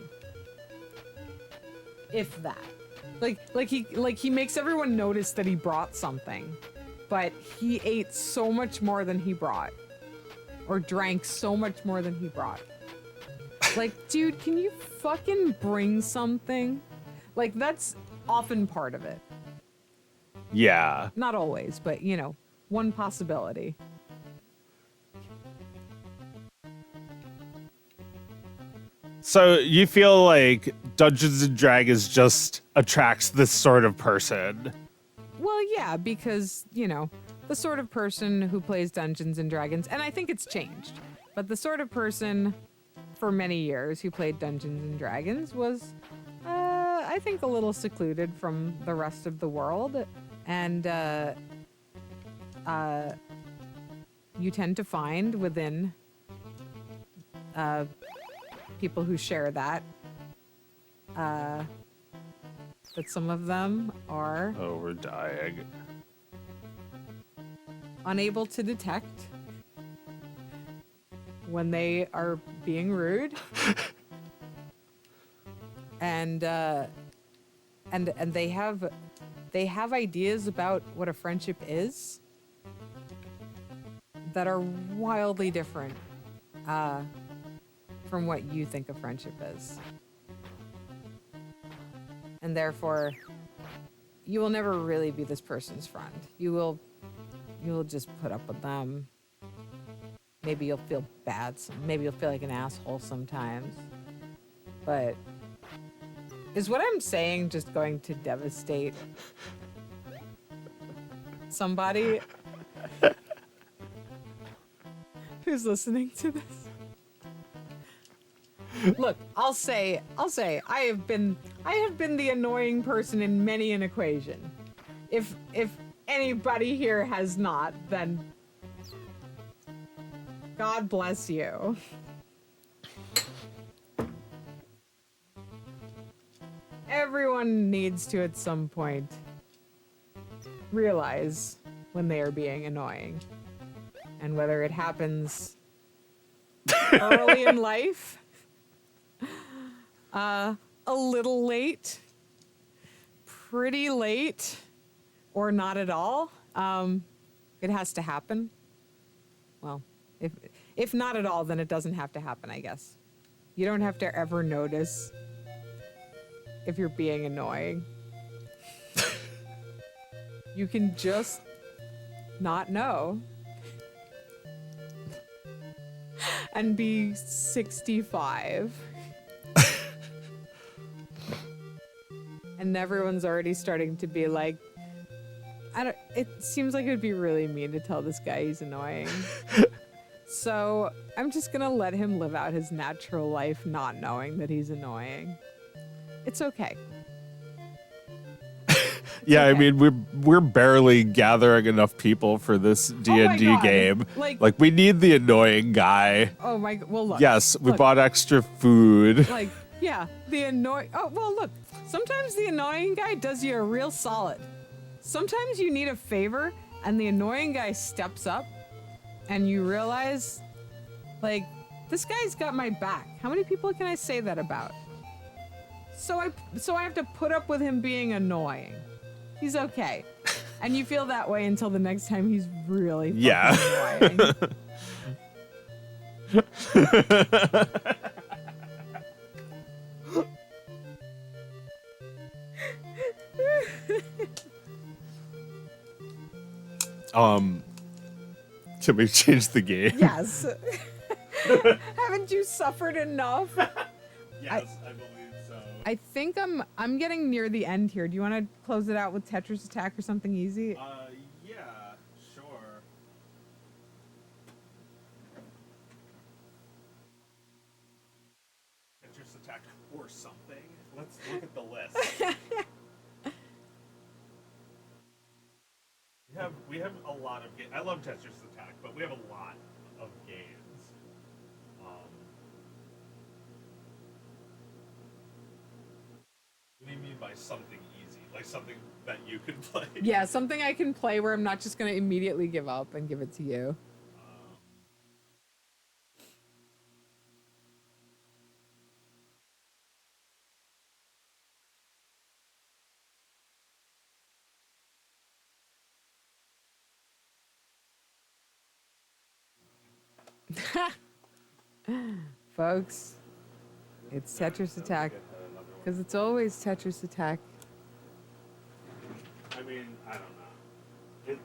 B: If that. Like he makes everyone notice that he brought something, but he ate so much more than he brought. Or drank so much more than he brought. Like, dude, can you fucking bring something? Like, that's often part of it.
A: Yeah.
B: Not always, but, you know, one possibility.
A: So you feel like Dungeons and Dragons just attracts this sort of person?
B: Well, yeah, because, you know, the sort of person who plays Dungeons and Dragons, and I think it's changed, but the sort of person for many years who played Dungeons and Dragons was, I think, a little secluded from the rest of the world. And you tend to find within people who share that some of them are
A: Oh, we're dying.
B: unable to detect when they are being rude. and they have ideas about what a friendship is that are wildly different from what you think a friendship is. And therefore, you will never really be this person's friend. You will just put up with them. Maybe you'll feel bad. Maybe you'll feel like an asshole sometimes. But is what I'm saying just going to devastate somebody who's listening to this? Look, I'll say I have been the annoying person in many an equation. If anybody here has not, then God bless you. Everyone needs to at some point realize when they are being annoying. And whether it happens early in life, a little late, pretty late, or not at all, it has to happen. Well, if not at all, then it doesn't have to happen, I guess. You don't have to ever notice if you're being annoying. You can just not know and be 65. And everyone's already starting to be like, it seems like it would be really mean to tell this guy he's annoying. So I'm just gonna let him live out his natural life not knowing that he's annoying. It's okay.
A: Yeah,
B: okay.
A: I mean, we're barely gathering enough people for this D&D game. Like, we need the annoying guy.
B: Oh my, well look.
A: Yes, we bought extra food.
B: Like, yeah, the annoying, oh, well look, sometimes the annoying guy does you a real solid. Sometimes you need a favor and the annoying guy steps up and you realize, like, this guy's got my back. How many people can I say that about? So I have to put up with him being annoying. He's okay. And you feel that way until the next time he's really fucking annoying.
A: Can we change the game?
B: Yes. Haven't you suffered enough?
A: Yes, I believe so.
B: I think I'm getting near the end here. Do you want to close it out with Tetris Attack or something easy?
A: Yeah, sure. Tetris Attack or something. Let's look at the list. we have a lot of games. I love Tetris Attack, but we have a lot of games. What do you mean by something easy? Like something that you can play?
B: Yeah, something I can play where I'm not just going to immediately give up and give it to you. Folks, it's Tetris Attack. Because it's always Tetris Attack.
A: I mean, I don't know.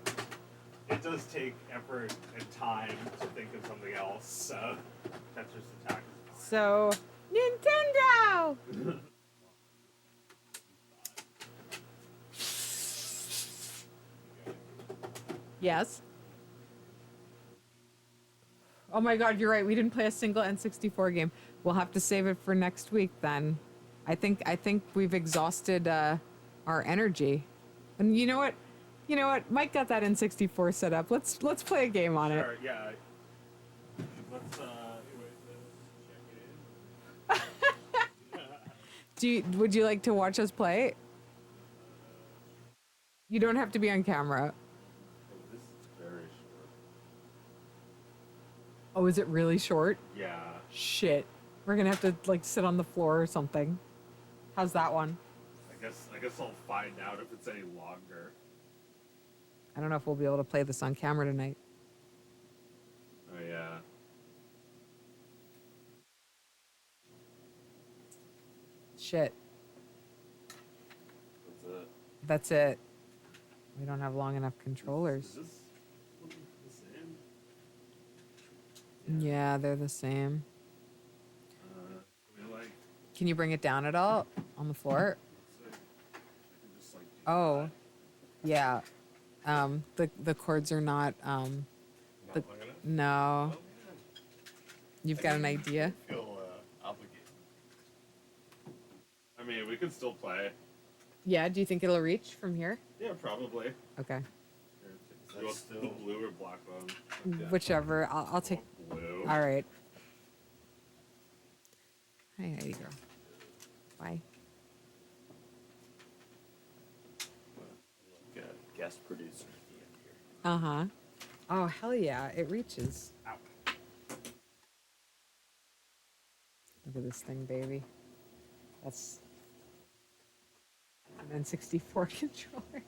A: It does take effort and time to think of something else, so Tetris Attack is fine.
B: So, Nintendo! Yes. Oh my god, you're right. We didn't play a single N64 game. We'll have to save it for next week then. I think we've exhausted our energy. And you know what? You know what? Mike got that N64 set up. Let's play a game on it.
A: Sure, yeah. Let's check it in.
B: Would you like to watch us play? You don't have to be on camera.
A: This is very short.
B: Oh, is it really short?
A: Yeah.
B: Shit. We're gonna have to like sit on the floor or something. How's that one?
A: I guess I'll find out if it's any longer.
B: I don't know if we'll be able to play this on camera tonight.
A: Oh yeah.
B: Shit.
A: That's it.
B: That's it. We don't have long enough controllers.
A: Is this the same?
B: Yeah, they're the same.
A: Like,
B: Can you bring it down at all on the floor?
A: I can just like do
B: Oh, yeah. The cords are not.
A: that. Not long enough?
B: No.
A: Oh,
B: You've got an idea?
A: I feel obligated. I mean, we could still play.
B: Yeah. Do you think it'll reach from here?
A: Yeah, probably.
B: Okay.
A: You want the blue or black one? Okay.
B: Whichever. I'll take.
A: Blue.
B: All right. Hi, Heidi girl. Bye.
C: Like a guest producer at the end here.
B: Uh-huh. Oh, hell yeah. It reaches.
A: Ow.
B: Look at this thing, baby. That's an N64 controller.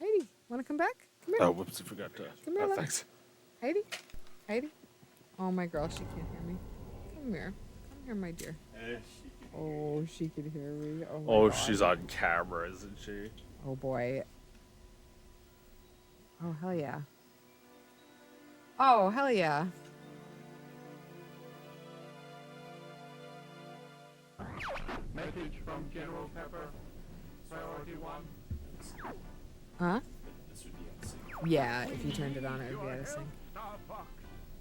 B: Heidi, want to come back? Come here.
A: Oh, whoops! I forgot to.
B: Come here,
A: Oh,
B: love.
A: thanks.
B: Heidi? Heidi? Oh, my girl, she can't hear me. Come here. Come here, my dear. Oh, she could hear me. Oh, my
A: Oh,
B: God.
A: she's on camera, isn't she?
B: Oh, boy. Oh, hell yeah. Oh, hell yeah.
D: Message from General Pepper, Priority 1.
B: Huh?
C: This would be on sync.
B: Yeah, if you turned it on, it would be out of sync.
D: Star Fox,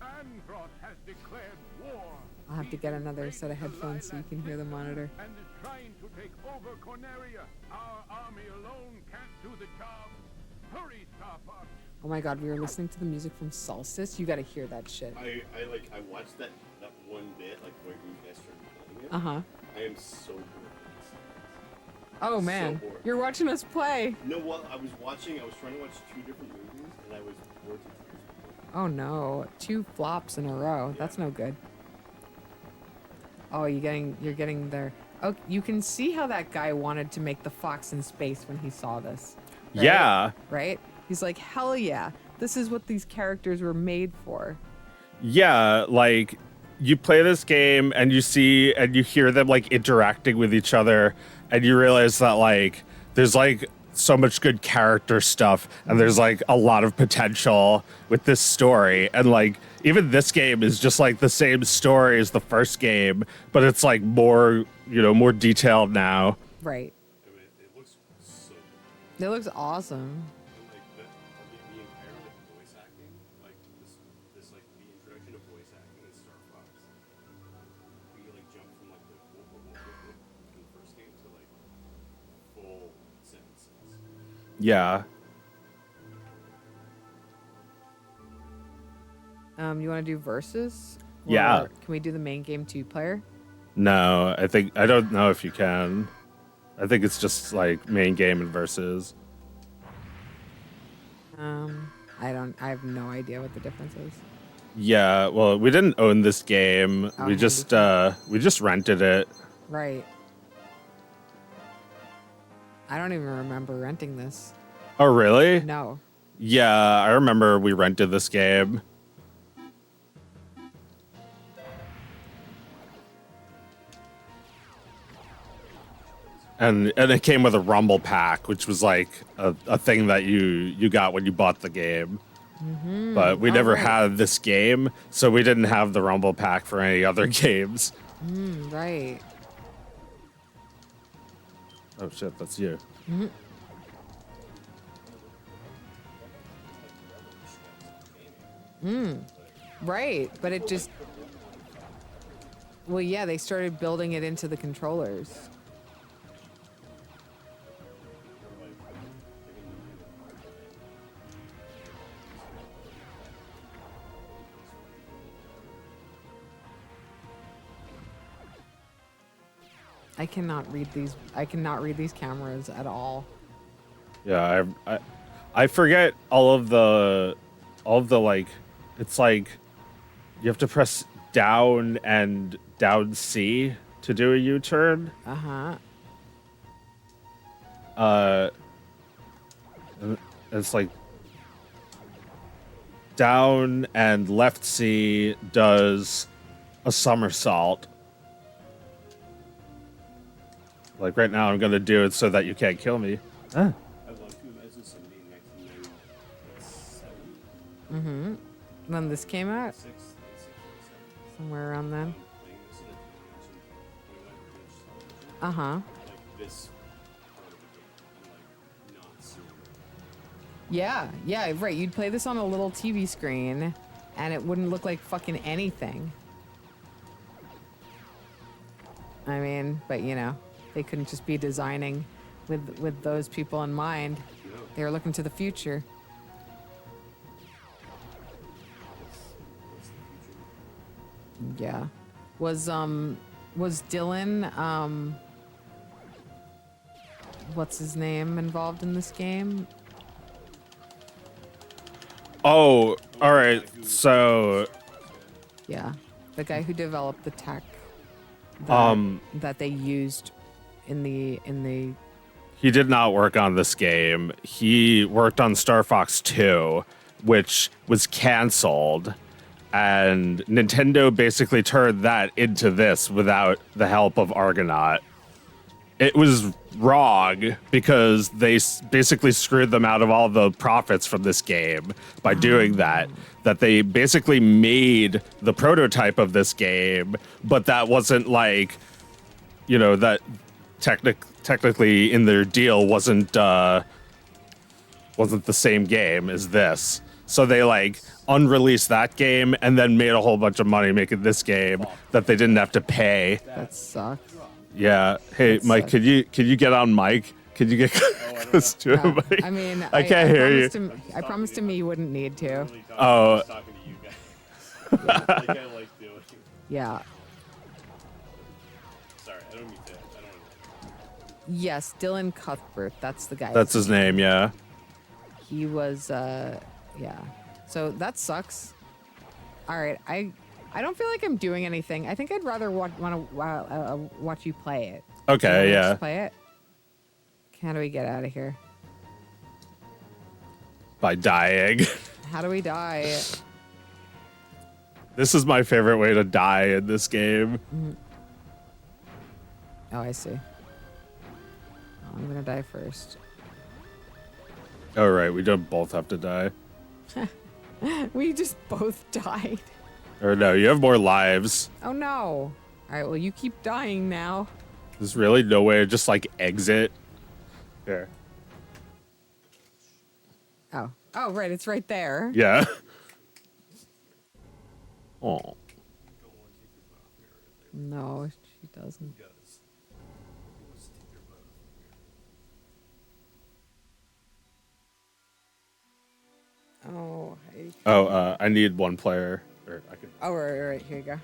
D: Androth has declared war.
B: I'll have to get another set of headphones so you can hear the monitor.
D: And is trying to take over Corneria. Our army alone can't do the job. Hurry, Star Fox.
B: Oh my god, we were listening to the music from Solstice. You gotta hear that shit.
C: I watched that one bit, like right when you guys started playing it.
B: Uh-huh.
C: I am so bored of this.
B: Oh man,
C: bored.
B: you're watching us play.
C: No, well, I was trying to watch two different movies, and I was bored to tears.
B: Oh no, 2 flops in a row. That's no good. Oh, you're getting there. Oh, you can see how that guy wanted to make the fox in space when he saw this. Right?
A: Yeah.
B: Right? He's like, hell yeah, this is what these characters were made for.
A: Yeah, like you play this game and you see and you hear them like interacting with each other and you realize that like there's like so much good character stuff and there's like a lot of potential with this story, and like even this game is just like the same story as the first game, but it's like more, you know, more detailed now.
B: Right.
C: I mean, it looks so good.
B: It looks awesome.
C: And like the entire like voice acting, like this like the introduction of voice acting in Star Fox. Where you like jump from like the whoop, whoop, whoop, whoop, whoop in the first game to like full sentences.
A: Yeah.
B: You want to do versus?
A: Yeah.
B: Or can we do the main game 2-player?
A: No, I don't know if you can. I think it's just like main game and versus.
B: I have no idea what the difference is.
A: Yeah, well, we didn't own this game.
B: Oh,
A: we just rented it.
B: Right. I don't even remember renting this.
A: Oh, really?
B: No.
A: Yeah, I remember we rented this game. And it came with a Rumble pack, which was like a thing that you got when you bought the game. But we never
B: right.
A: had this game, so we didn't have the Rumble pack for any other games.
B: Right.
A: Oh shit, that's you.
B: Right. But it just. Well, yeah, they started building it into the controllers. I cannot read these cameras at all.
A: Yeah, I forget all of the like, it's like you have to press down and down C to do a U-turn. It's like down and left C does a somersault. Like right now, I'm gonna do it so that you can't kill me.
C: I love to imagine somebody in 1997.
B: When this came out,
C: 6, 6, 7,
B: somewhere around then.
C: playing this in a convention, when we went to
B: Uh-huh.
C: like this part of the game, and like not seeing it.
B: Yeah, right. You'd play this on a little TV screen, and it wouldn't look like fucking anything. I mean, but you know, they couldn't just be designing with those people in mind. They were looking to the future. Yeah. Was Dylan what's his name involved in this game?
A: Oh, all right. So,
B: Yeah. The guy who developed the tech that they used in the
A: he did not work on this game. He worked on Star Fox 2, which was canceled, and Nintendo basically turned that into this without the help of Argonaut. It was wrong because they basically screwed them out of all the profits from this game by doing that. That they basically made the prototype of this game, but that wasn't like, you know, that technically in their deal wasn't the same game as this. So they like unreleased that game and then made a whole bunch of money making this game that they didn't have to pay.
B: that sucks.
A: Yeah. Hey,
B: That
A: Mike,
B: sucks.
A: could you get on mic? Could you get close to him, Mike?
B: I mean,
A: I can't hear you.
B: I promised him you wouldn't need to.
C: Really talking,
A: Oh.
C: I was talking to you guys. Like I like doing.
B: Yeah.
C: Sorry, I don't mean to. I don't.
B: Yes, Dylan Cuthbert. That's the guy.
A: That's his name, yeah.
B: He was. Yeah. So that sucks. All right. I don't feel like I'm doing anything. I think I'd rather want to watch you play it.
A: Okay,
B: You wanna
A: yeah.
B: just play it. How do we get out of here?
A: By dying.
B: How do we die?
A: This is my favorite way to die in this game.
B: Oh, I see. Oh, I'm gonna die first.
A: Oh, right. We don't both have to die.
B: We just both died.
A: Or no, you have more lives.
B: Oh no. All right, well, you keep dying now.
A: There's really no way to just like exit. Here.
B: Oh. Oh, right, it's right there.
A: Yeah. Oh.
B: No, she doesn't. Oh,
A: I need one player. Or I could.
B: oh, right, here you go.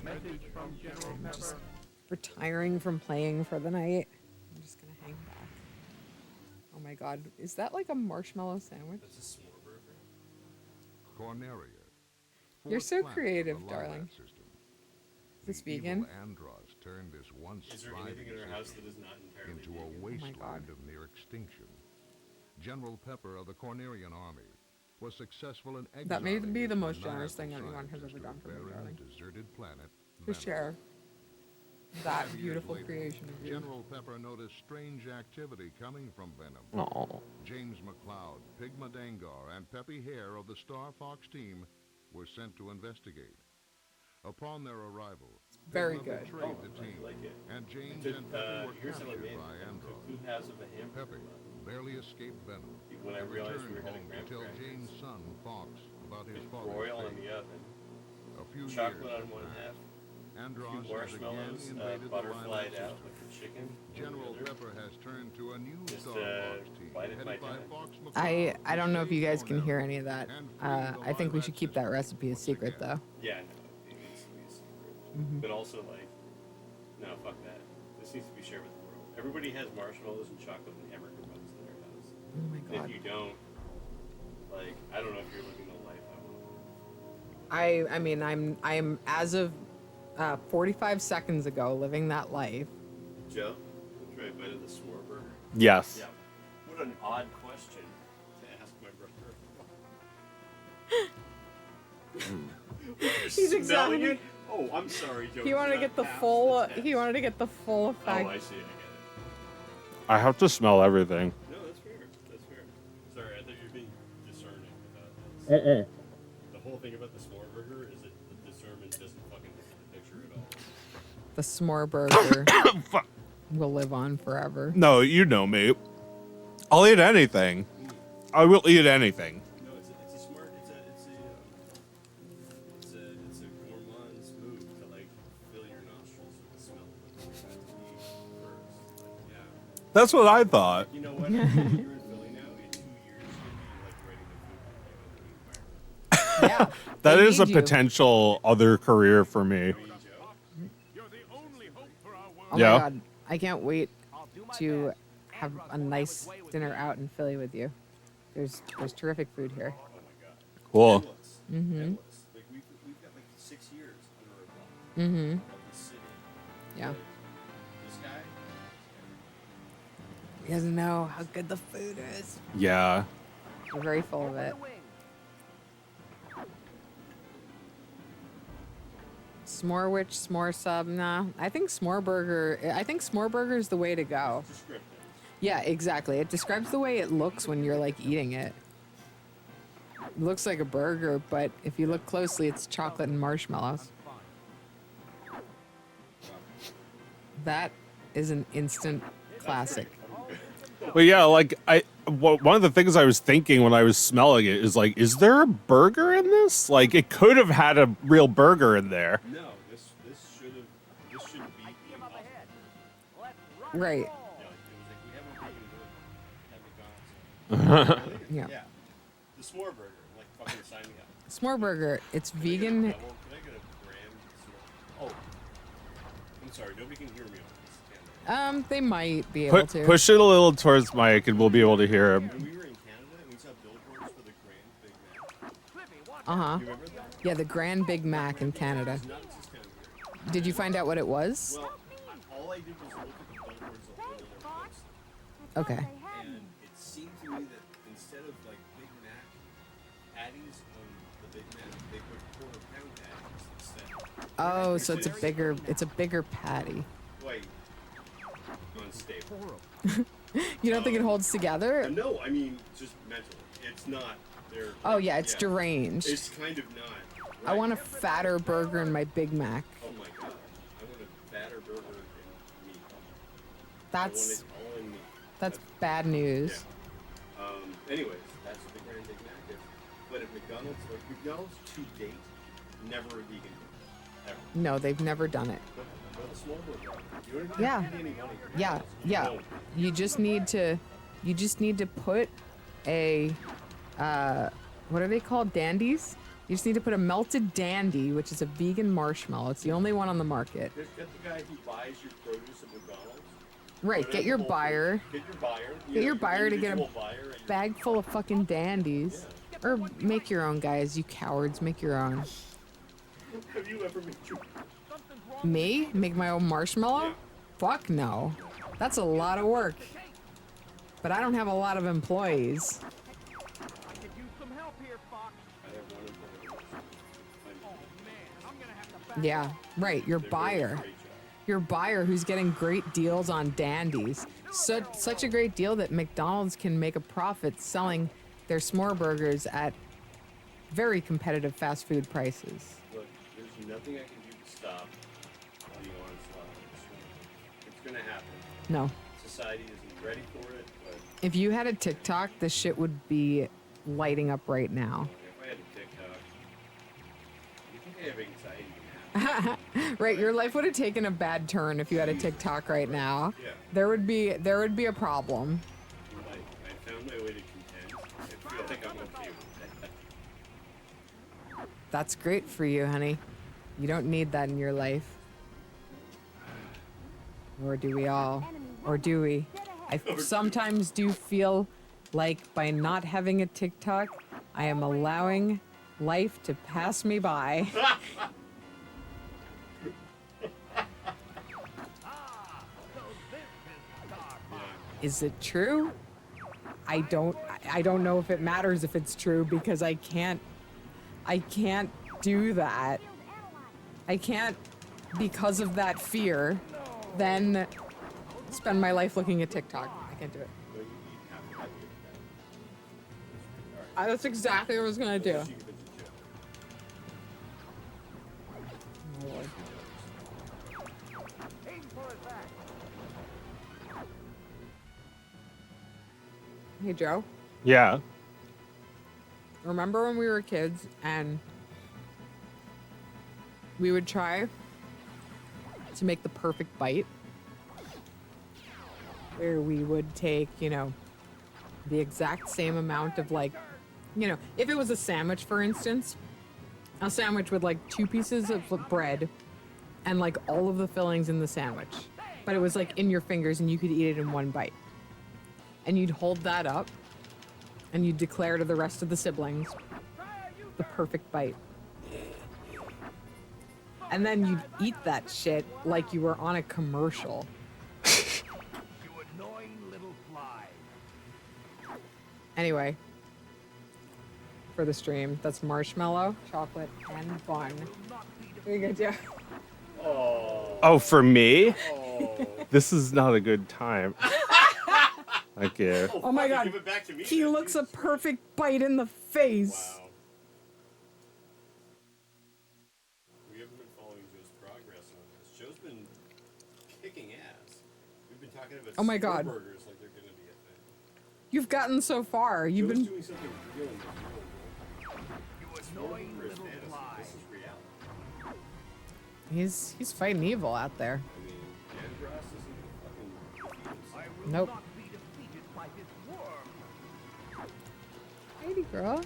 D: Message from General
B: I'm just
D: Pepper.
B: retiring from playing for the night. I'm just gonna hang back. Oh my god, is that like a marshmallow sandwich?
D: Corneria.
B: You're so
D: Fourth planet
B: creative,
D: of the
B: darling.
D: Lylat system.
B: Is this
D: The
B: vegan?
D: evil Andros turned this once
C: Is there
D: thriving
C: anything in our house
D: system
C: that is not entirely
D: into
C: vegan?
D: a
B: God.
D: wasteland of near extinction. General Pepper of the Cornerian army was successful in
B: That may
D: exiling
B: be the
D: his
B: most generous thing
D: maniacal
B: anyone has
D: scientists
B: ever
D: to
B: done for
D: a
B: me,
D: barren,
B: darling.
D: deserted planet,
B: To
D: Venom.
B: share that
D: 5 years
B: beautiful
D: later,
B: creation of you.
D: General Pepper noticed strange activity coming from Venom.
A: Oh.
D: James McLeod, Pigma Dangar, and Peppy Hare of the Star Fox team were sent to investigate. Upon their arrival,
B: Very
D: Pigma
B: good.
D: betrayed the team,
C: like it.
D: and James
C: Took,
D: and Peppy were
C: here's how I
D: captured
C: made
D: by
C: it.
D: Andros.
C: Took 2 halves of a hamburger
D: Peppy barely escaped Venom
C: when I
D: and
C: realized we
D: returned
C: were having
D: home to tell
C: graham
D: James'
C: crackers.
D: son, Fox, about his
C: With
D: father's
C: broil in
D: fate.
C: the oven,
D: A few
C: chocolate
D: years
C: on one
D: passed.
C: half,
D: Andros
C: few
D: has
C: marshmallows,
D: again invaded the
C: butterflied
D: Lylat
C: out
D: system.
C: with the chicken.
D: General Pepper has turned to a new
C: Just,
D: Star Fox team,
C: bided my
D: headed by
C: time.
D: Fox
B: I don't know if you guys can
D: McCloud,
B: hear any of that. I think we should keep that recipe a secret, though.
C: Yeah, no, it needs to be a secret. But also, like, no, fuck that. This needs to be shared with the world. Everybody has marshmallows and chocolate and hamburger buns in their house.
B: Oh my
C: And
B: god.
C: if you don't, like, I don't know if you're living the life I want.
B: I mean, I'm as of 45 seconds ago living that life.
C: Joe, try a bite of the s'more burger.
A: Yes.
C: Yeah. What an odd question to ask my brother.
B: He's
C: Smelling
B: examining.
C: it? Oh, I'm sorry, Joe.
B: He
C: it's
B: wanted to
C: not
B: get the
C: half
B: full.
C: the test.
B: He wanted to get the full
C: Oh,
B: effect.
C: I see. I get it.
A: I have to smell everything.
C: No, that's fair. That's fair. Sorry, I thought you were being discerning about this. The whole thing about the s'more burger is that the discernment doesn't fucking look at the picture at all.
B: The s'more burger
A: Fuck.
B: will live on forever.
A: No, you know me. I'll eat anything. I will eat anything.
C: No, it's a smart. It's a gourmand's move to like fill your nostrils with the smell of what you're about to eat first. Like, yeah.
A: That's what I thought.
C: You know what? You're in Philly now. In 2 years, you'll be like writing the food review of the environment.
B: Yeah.
A: That
B: they
A: is a
B: need you.
A: potential other career for me.
D: You're the only hope for our world.
B: Oh
A: Yeah.
B: my god, I can't wait to have a nice dinner out in Philly with you. There's terrific food here.
A: Cool.
C: Endless. Endless. Like we've got like 6 years under our belt of the city.
B: Yeah.
C: This guy.
B: He doesn't know how good the food is.
A: Yeah.
B: We're very full of it. S'more witch, s'more sub, nah. I think s'more burger is the way to go.
C: Descriptive.
B: Yeah, exactly. It describes the way it looks when you're like eating it. It looks like a burger, but if you look closely, it's chocolate and marshmallows. That is an instant classic.
A: But yeah, like one of the things I was thinking when I was smelling it is like, is there a burger in this? Like, it could have had a real burger in there.
C: No, this should be the impossible.
B: Right.
C: Yeah, like, it was like we haven't vegan good.
B: Yeah.
C: Yeah. The s'more burger, like fucking sign me up.
B: S'more burger. It's
C: Can I get a
B: vegan.
C: double- Can I get a graham s'more? Oh, I'm sorry. Nobody can hear me on this camera.
B: They might be able to.
A: Push it a little towards Mike and we'll be able to hear him.
C: When we were in Canada and we saw billboards for the Grand Big Mac,
B: Uh-huh.
C: You remember that?
B: Yeah, the Grand Big Mac in Canada.
C: It's not discounted here.
B: Did you find out what it was?
C: Well, all I did was look at the billboards on their post,
B: Okay.
C: and it seemed to me that instead of like Big Mac patties on the Big Mac, they put quarter-pound patties instead.
B: Oh, so it's a bigger patty.
C: Quite unstable.
B: You don't think it holds together?
C: No, I mean just mentally. It's not. They're.
B: Oh yeah, it's deranged.
C: It's kind of not.
B: I
C: right?
B: want a fatter burger in my Big Mac.
C: Oh my god! I want a fatter burger and meat.
B: That's
C: I want it all in meat.
B: that's bad news.
C: Yeah. Anyways, that's what the Grand Big Mac is. But at McDonald's, like McDonald's to date, never a vegan burger. Ever.
B: No, they've never done it.
C: But the small burger. You don't even
B: Yeah.
C: have to pay any money.
B: Yeah, yeah.
C: No.
B: You just need to put a what are they called? Dandies? You just need to put a melted dandy, which is a vegan marshmallow. It's the only one on the market.
C: Get the guy who buys your produce at McDonald's.
B: Right,
C: Put it
B: get
C: in
B: your
C: the Whole
B: buyer,
C: Foods, Get your buyer.
B: get your buyer to get a
C: individual buyer and
B: bag full of fucking dandies. Or make your own, guys, you cowards, make your own.
C: Have you ever made your
B: Me? Make my own marshmallow?
C: Yeah.
B: Fuck no. That's a lot of work. But I don't have a lot of employees.
C: I have one employee.
B: Yeah, right, your
C: They're doing a
B: buyer.
C: great job.
B: Your buyer who's getting great deals on dandies. Such a great deal that McDonald's can make a profit selling their s'more burgers at very competitive fast food prices.
C: Look, there's nothing I can do to stop the onslaught. It's gonna happen.
B: No.
C: Society isn't ready for it, but
B: If you had a TikTok, this shit would be lighting up right now.
C: if I had a TikTok, you think I have anxiety?
B: Right, your life would have taken a bad turn if you had a TikTok right now.
C: Yeah.
B: There would be a problem.
C: I found my way to content. I feel like I'm okay with that.
B: That's great for you, honey. You don't need that in your life. Or do we all? Or do we? I sometimes do feel like by not having a TikTok, I am allowing life to pass me by. Is it true? I don't know if it matters if it's true because I can't do that. I can't, because of that fear, then spend my life looking at TikTok. I can't do it.
C: Well, you have to have it.
B: That's exactly what I was gonna do.
C: You give it to Joe.
B: Oh, Lord. Hey Joe,
A: Yeah.
B: remember when we were kids and we would try to make the perfect bite? Where we would take, the exact same amount of if it was a sandwich, for instance, a sandwich with like 2 pieces of bread and like all of the fillings in the sandwich, but it was like in your fingers and you could eat it in one bite. And you'd hold that up and you'd declare to the rest of the siblings the perfect bite. And then you'd eat that shit like you were on a commercial.
E: You annoying little fly.
B: Anyway, for the stream, that's marshmallow, chocolate, and bun. Here you go, Joe.
A: Oh, for me?
C: Oh.
A: This is not a good time. Thank you.
B: Oh my God.
C: Give it back to me.
B: He
C: then.
B: looks a perfect bite in the face.
C: Wow. We haven't been following Joe's progress on this. Joe's been kicking ass. We've been talking about
B: Oh my God.
C: burgers like they're gonna be a thing.
B: You've gotten so far. You've
C: Joe's
B: been.
C: doing something real and real.
E: You annoying
C: Burger is
E: little
C: fantasy.
E: fly.
C: This is reality.
B: He's fighting evil out there.
C: I mean, Andros isn't fucking defeat himself.
E: I will
B: Nope.
E: not be defeated by this worm.
B: Lady girl, you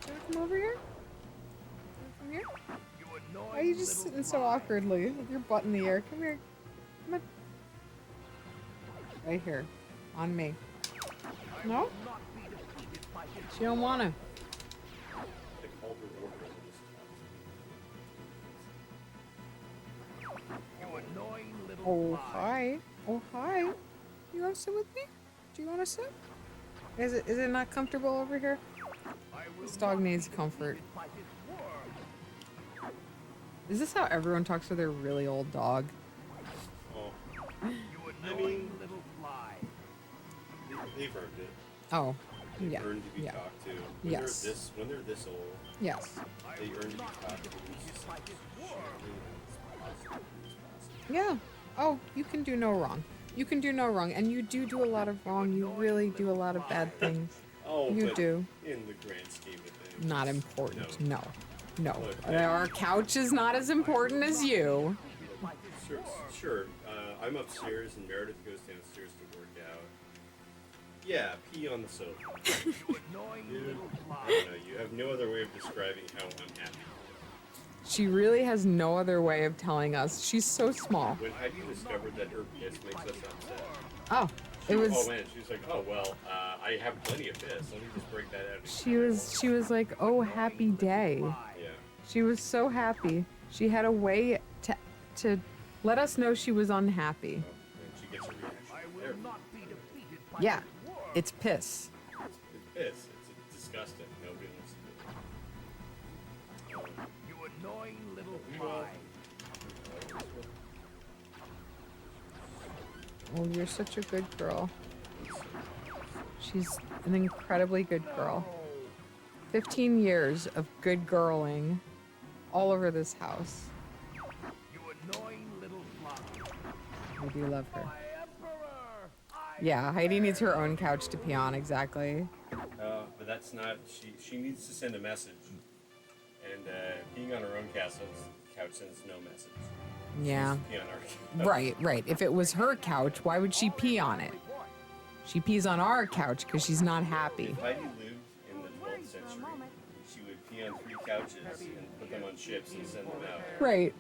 B: wanna come over here? Come here.
E: You annoying
B: Why are you just
E: little
B: sitting so
E: fly.
B: awkwardly with your butt in the air? Come here. Come on. Right here. On me. No?
E: Not be defeated by this
B: She don't wanna.
C: They called her
B: Oh, hi. Oh, hi. You want to sit with me? Do you want to sit? Is it not comfortable over here? This dog needs comfort.
E: By this worm.
B: Is this how everyone talks to their really old dog?
C: Oh,
E: You annoying
C: mean-
E: little fly.
C: they've earned it.
B: Oh,
C: They've
B: yeah.
C: earned to be
B: Yeah.
C: talked to.
B: Yes.
C: When they're this old,
B: Yes.
C: they earn to be talked to.
E: By this worm.
B: Yeah. Oh, you can do no wrong. You can do no wrong, and you do a lot of wrong. You really do a lot of bad things.
C: Oh,
B: You
C: but
B: do.
C: in the grand scheme of things.
B: Not important. No. No.
C: Look,
B: Our couch is not as important as you.
C: Sure. I'm upstairs and Meredith goes downstairs to work out. Yeah, pee on the sofa.
E: You annoying
C: Dude,
E: little
C: I
E: fly.
C: don't know. You have no other way of describing how unhappy.
B: She really has no other way of telling us. She's so small.
C: When Heidi discovered that her piss makes us upset.
B: Oh, it was.
C: Oh man, she was like, oh well, I have plenty of piss. Let me just break that out.
B: She was like, oh, happy day.
C: Yeah.
B: She was so happy. She had a way to let us know she was unhappy.
C: And she gets a reaction.
E: I
C: There.
E: will not be defeated by
B: Yeah,
E: this worm.
B: it's piss.
C: It's piss. It's disgusting. Nobody wants to do it.
E: You annoying little fly.
B: Oh, you're such a good girl. She's an incredibly good girl. 15 years of good girling all over this house.
E: You annoying little fly.
B: We do love her.
E: My emperor.
B: Yeah, Heidi needs her own couch to pee on, exactly.
C: But that's not. She needs to send a message. And being on her own couch sends no message.
B: Yeah.
C: Pee on our couch.
B: Right. If it was her couch, why would she pee on it? She pees on our couch because she's not happy.
C: If Heidi lived in the 12th century, she would pee on 3 couches and put them on ships and send them out.
B: Right.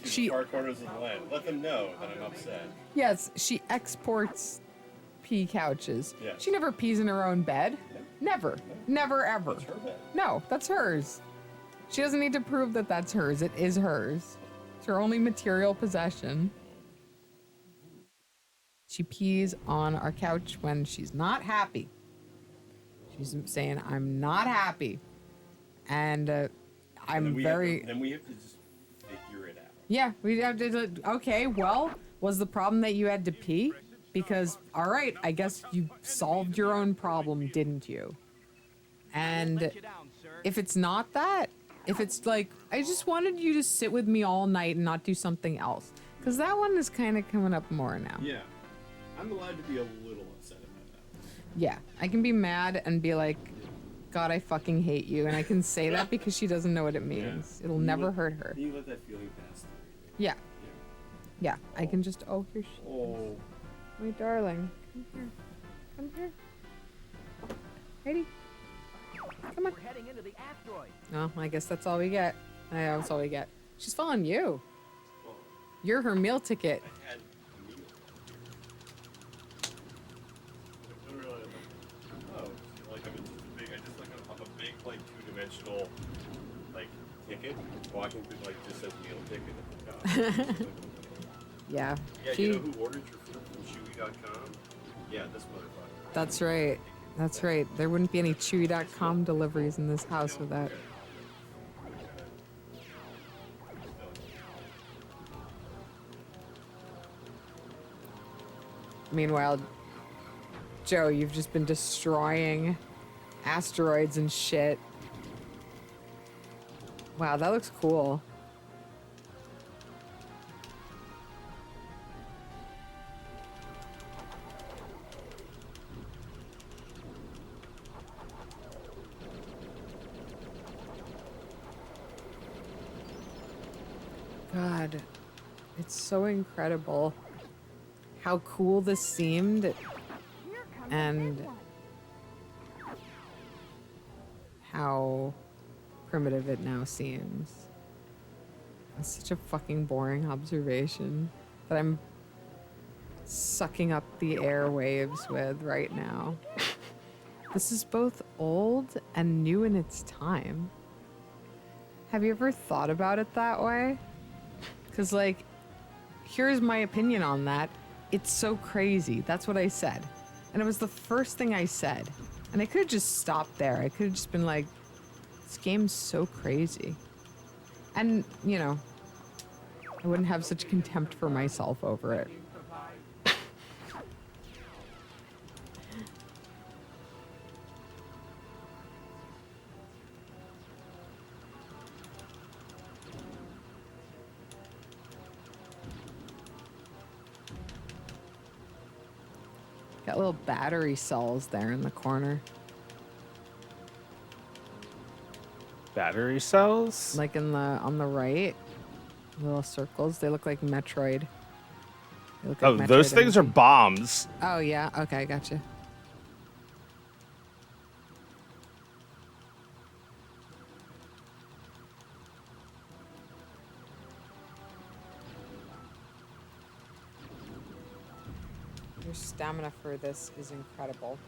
C: To
B: She,
C: far corners of the land. Let them know that I'm upset.
B: yes, she exports pee couches.
C: Yeah.
B: She never pees in her own bed. Never ever.
C: It's her bed.
B: No, that's hers. She doesn't need to prove that that's hers. It is hers. It's her only material possession. She pees on our couch when she's not happy. She's saying, I'm not happy. And
C: And
B: I'm
C: then we
B: very...
C: Have to, then we have to just figure it out.
B: Yeah, we have to... Okay, well, was the problem that you had to pee? Because, all right, I guess you solved your own problem, didn't you? And if it's not that, if it's like, I just wanted you to sit with me all night and not do something else. Because that one is kind of coming up more now.
C: Yeah. I'm allowed to be a little upset about that.
B: Yeah, I can be mad and be like, God, I fucking hate you. And I can say that because she doesn't know what it means. It'll
C: You
B: never
C: let-
B: hurt her.
C: You let that feeling pass through.
B: Yeah. Yeah, I can just, oh, here she
C: Oh.
B: My darling. Come here. Come here. Heidi. Come on.
E: We're heading into the asteroid.
B: No, I guess that's all we get. That's all we get. She's following you.
C: Well,
B: You're her meal ticket.
C: I had a meal. I don't really like, I'm just a big, I just like a big, like, 2-dimensional, like, ticket. Walking through, like, just says meal ticket at the top.
B: Yeah.
C: Yeah,
B: She,
C: you know who ordered your food from Chewy.com? Yeah, this motherfucker.
B: that's right. That's right. There wouldn't be any Chewy.com deliveries in this house with that. Meanwhile, Joe, you've just been destroying asteroids and shit. Wow, that looks cool. God, it's so incredible how cool this seemed and how primitive it now seems. It's such a fucking boring observation that I'm sucking up the airwaves with right now. This is both old and new in its time. Have you ever thought about it that way? Because, like, here's my opinion on that. It's so crazy. That's what I said. And it was the first thing I said. And I could have just stopped there. I could have just been like, this game's so crazy. And, you know, I wouldn't have such contempt for myself over it. Got little battery cells there in the corner.
A: Battery cells?
B: Like on the right. Little circles. They look like Metroid. They look
A: Oh,
B: like
A: those
B: Metroid
A: things are
B: energy.
A: bombs.
B: Oh yeah, okay, gotcha. Your stamina for this is incredible.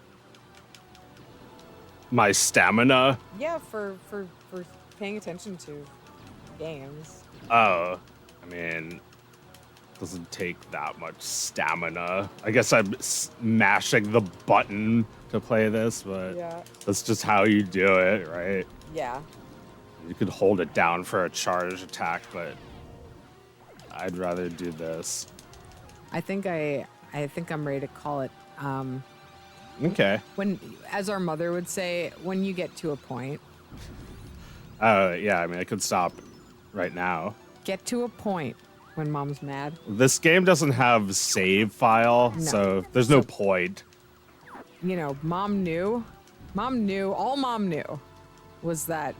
A: My stamina.
B: Yeah, for paying attention to games.
A: Oh, I mean, doesn't take that much stamina. I guess I'm mashing the button to play this, but
B: Yeah.
A: that's just how you do it, right?
B: Yeah.
A: You could hold it down for a charge attack, but I'd rather do this.
B: I think I'm ready to call it.
A: Okay.
B: When, as our mother would say, when you get to a point,
A: Yeah, I mean, I could stop right now.
B: get to a point when mom's mad.
A: This game doesn't have save file,
B: No.
A: so there's no point.
B: You know, mom knew, all mom knew was that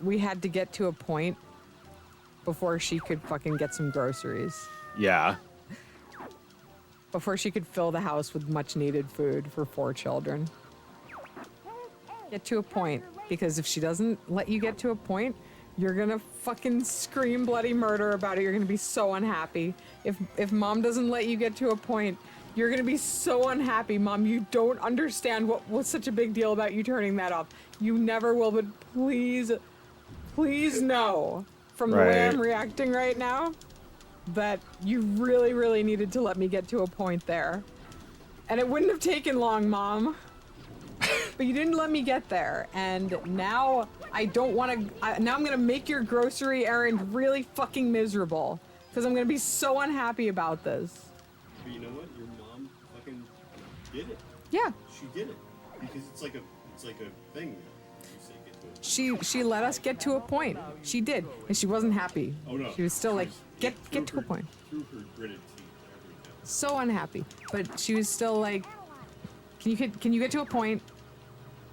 B: we had to get to a point before she could fucking get some groceries.
A: Yeah.
B: Before she could fill the house with much needed food for 4 children. Get to a point, because if she doesn't let you get to a point, you're gonna fucking scream bloody murder about it. You're gonna be so unhappy. If mom doesn't let you get to a point, you're gonna be so unhappy. Mom, you don't understand what was such a big deal about you turning that off. You never will, but please know from the way I'm
A: Right.
B: reacting right now that you really, really needed to let me get to a point there. And it wouldn't have taken long, Mom. But you didn't let me get there. And now I don't want to... Now I'm going to make your grocery errand really fucking miserable. Because I'm going to be so unhappy about this.
C: But you know what? Your mom fucking did it.
B: Yeah.
C: She did it because it's like a thing. You say get to it.
B: She let us get to a point. She did. And she wasn't happy.
C: Oh no.
B: She was still like, get
C: through
B: to a
C: her-
B: point.
C: Through her gritted teeth and everything.
B: So unhappy. But she was still like, can you get to a point?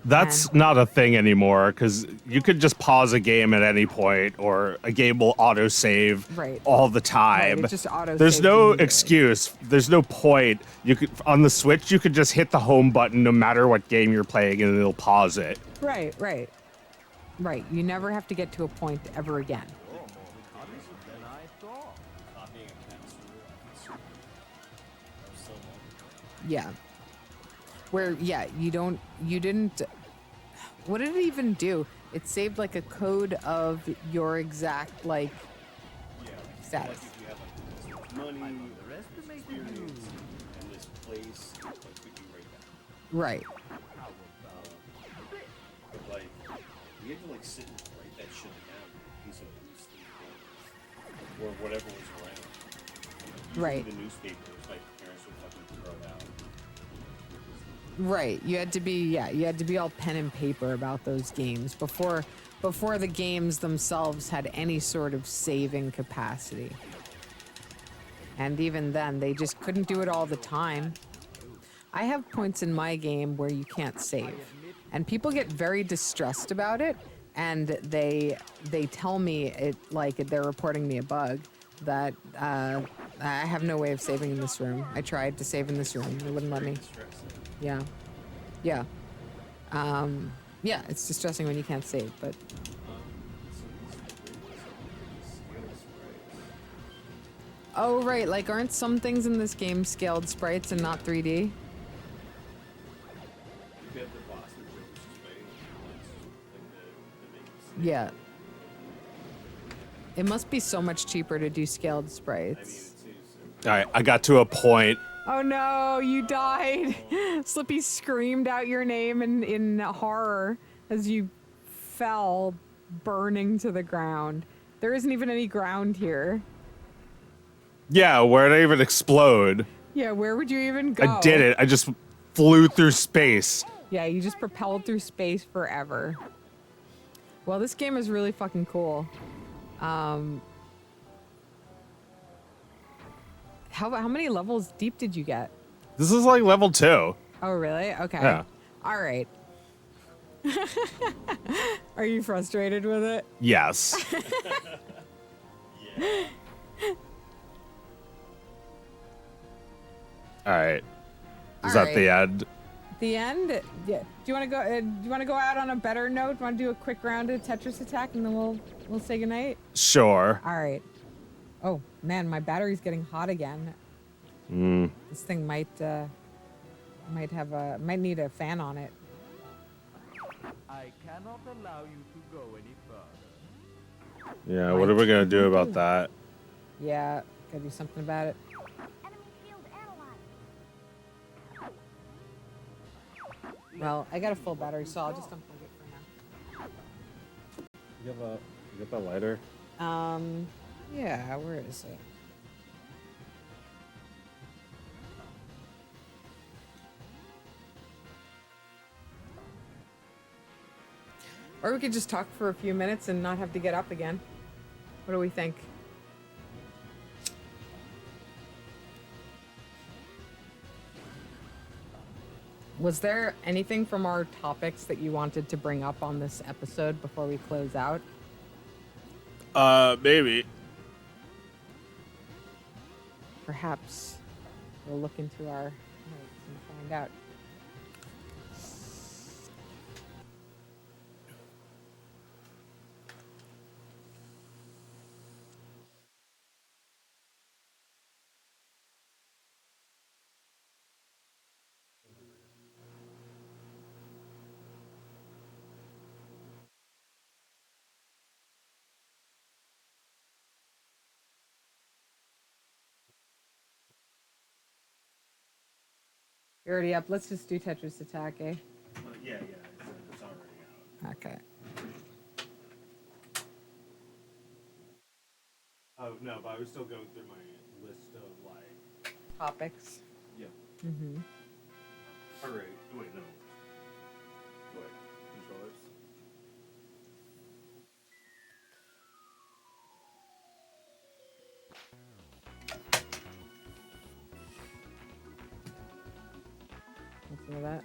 A: That's
B: And-
A: not a thing anymore, because you could just pause a game at any point, or a game will autosave
B: Right.
A: all the time.
B: Right, it just autosaves
A: There's no
B: immediately.
A: excuse. There's no point. You could on the Switch, you could just hit the home button no matter what game you're playing, and it'll pause it.
B: Right. You never have to get to a point ever again.
C: Copying a password. So long.
B: Yeah. Where, yeah, you didn't, what did it even do? It saved like a code of your exact, like,
C: Yeah.
B: status.
C: Like if you have like this much money, this experience, and this place, like could be right back.
B: Right.
C: But like we had to like sit and write that shit down on a piece of loose leaf paper or whatever was around. Usually
B: Right.
C: The newspapers, my parents would fucking throw it out.
B: Right. You had to be all pen and paper about those games before the games themselves had any sort of saving capacity. And even then, they just couldn't do it all the time. I have points in my game where you can't save. And people get very distressed about it, and they tell me it like they're reporting me a bug that I have no way of saving in this room. I tried to save in this room, they wouldn't let me. Yeah. Yeah. Yeah, it's distressing when you can't save, but oh right, like aren't some things in this game scaled sprites and not 3D?
C: You have the Boston Jones spray, like
B: Yeah. It must be so much cheaper to do scaled sprites.
C: it's
A: All right, I got to a point.
B: Oh no, you died. Slippy screamed out your name in horror as you fell, burning to the ground. There isn't even any ground here.
A: Yeah, where'd I even explode?
B: Yeah, where would you even go?
A: I did it. I just flew through space.
B: Yeah, you just propelled through space forever. Well, this game is really fucking cool. How many levels deep did you get?
A: This is like level 2.
B: Oh, really? Okay.
A: Yeah.
B: All right. Are you frustrated with it?
A: Yes. All right. Is
B: All
A: that the end?
B: The end? Yeah. Do you want to go? Do you want to go out on a better note? Want to do a quick round of Tetris attack, and then we'll say goodnight?
A: Sure.
B: All right. Oh man, my battery's getting hot again. This thing might need a fan on it.
E: I cannot allow you to go any further.
A: Yeah, what are we going to do about that?
B: Yeah, gotta do something about it.
F: Enemy field analyzed.
B: Well, I got a full battery, so I'll just unplug it for
A: You got that lighter?
B: now. Yeah, where is it? Or we could just talk for a few minutes and not have to get up again. What do we think? Was there anything from our topics that you wanted to bring up on this episode before we close out?
A: Maybe.
B: Perhaps we'll look into our notes and find out. You're already up. Let's just do Tetris Attack, eh?
A: Yeah, it's already out.
B: Okay.
A: Oh, no, but I was still going through my list of, like...
B: Topics.
A: Yeah.
B: Mm-hmm.
A: All right. Wait, no. Wait. Controllers?
B: Want some of that?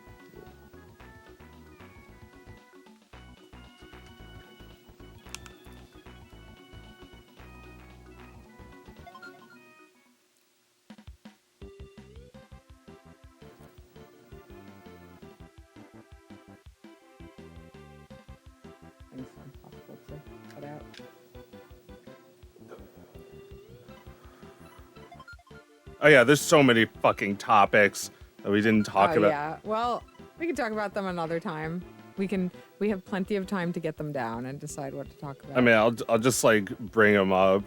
B: Things impossible to cut out.
A: Oh, yeah, there's so many fucking topics that we didn't talk about.
B: Yeah. Well, we can talk about them another time. We have plenty of time to get them down and decide what to talk about.
A: I mean, I'll just, like, bring them up.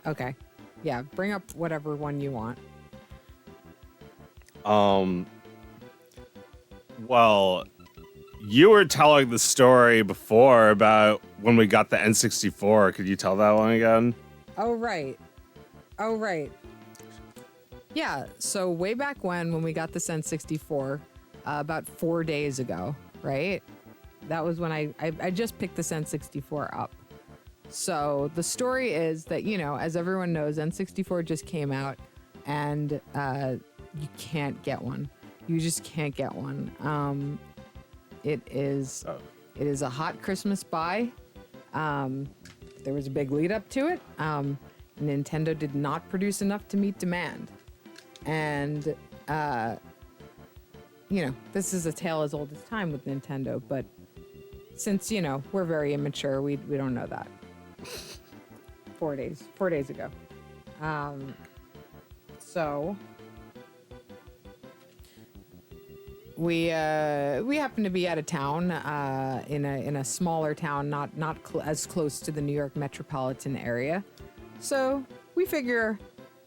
B: Okay. Yeah, bring up whatever one you want.
A: Well, you were telling the story before about when we got the N64. Could you tell that one again?
B: Oh, right. Yeah, so way back when we got this N64, about 4 days ago, right? That was when I just picked this N64 up. So the story is that, you know, as everyone knows, N64 just came out and you can't get one. You just can't get one. It is a hot Christmas buy. There was a big lead up to it. Nintendo did not produce enough to meet demand. And, you know, this is a tale as old as time with Nintendo, but since, you know, we're very immature, we don't know that. 4 days ago. So we happen to be out of town, in a smaller town, not as close to the New York metropolitan area. So we figure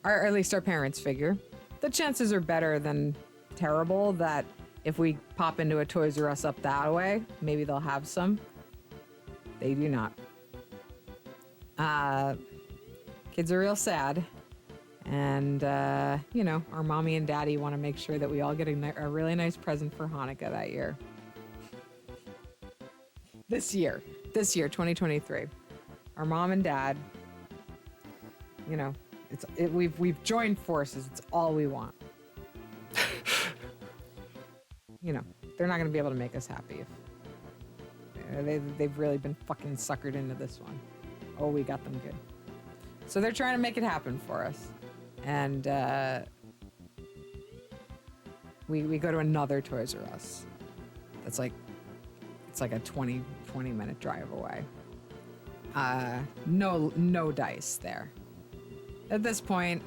B: or at least our parents figure, the chances are better than terrible that if we pop into a Toys R Us up that way, maybe they'll have some. They do not. Kids are real sad. And, our mommy and daddy want to make sure that we all get a really nice present for Hanukkah that year. This year, 2023. Our mom and dad, we've joined forces. It's all we want. They're not going to be able to make us happy if they've really been fucking suckered into this one. Oh, we got them good. So they're trying to make it happen for us. And we go to another Toys R Us. It's like a 20 minute drive away. No dice there. At this point,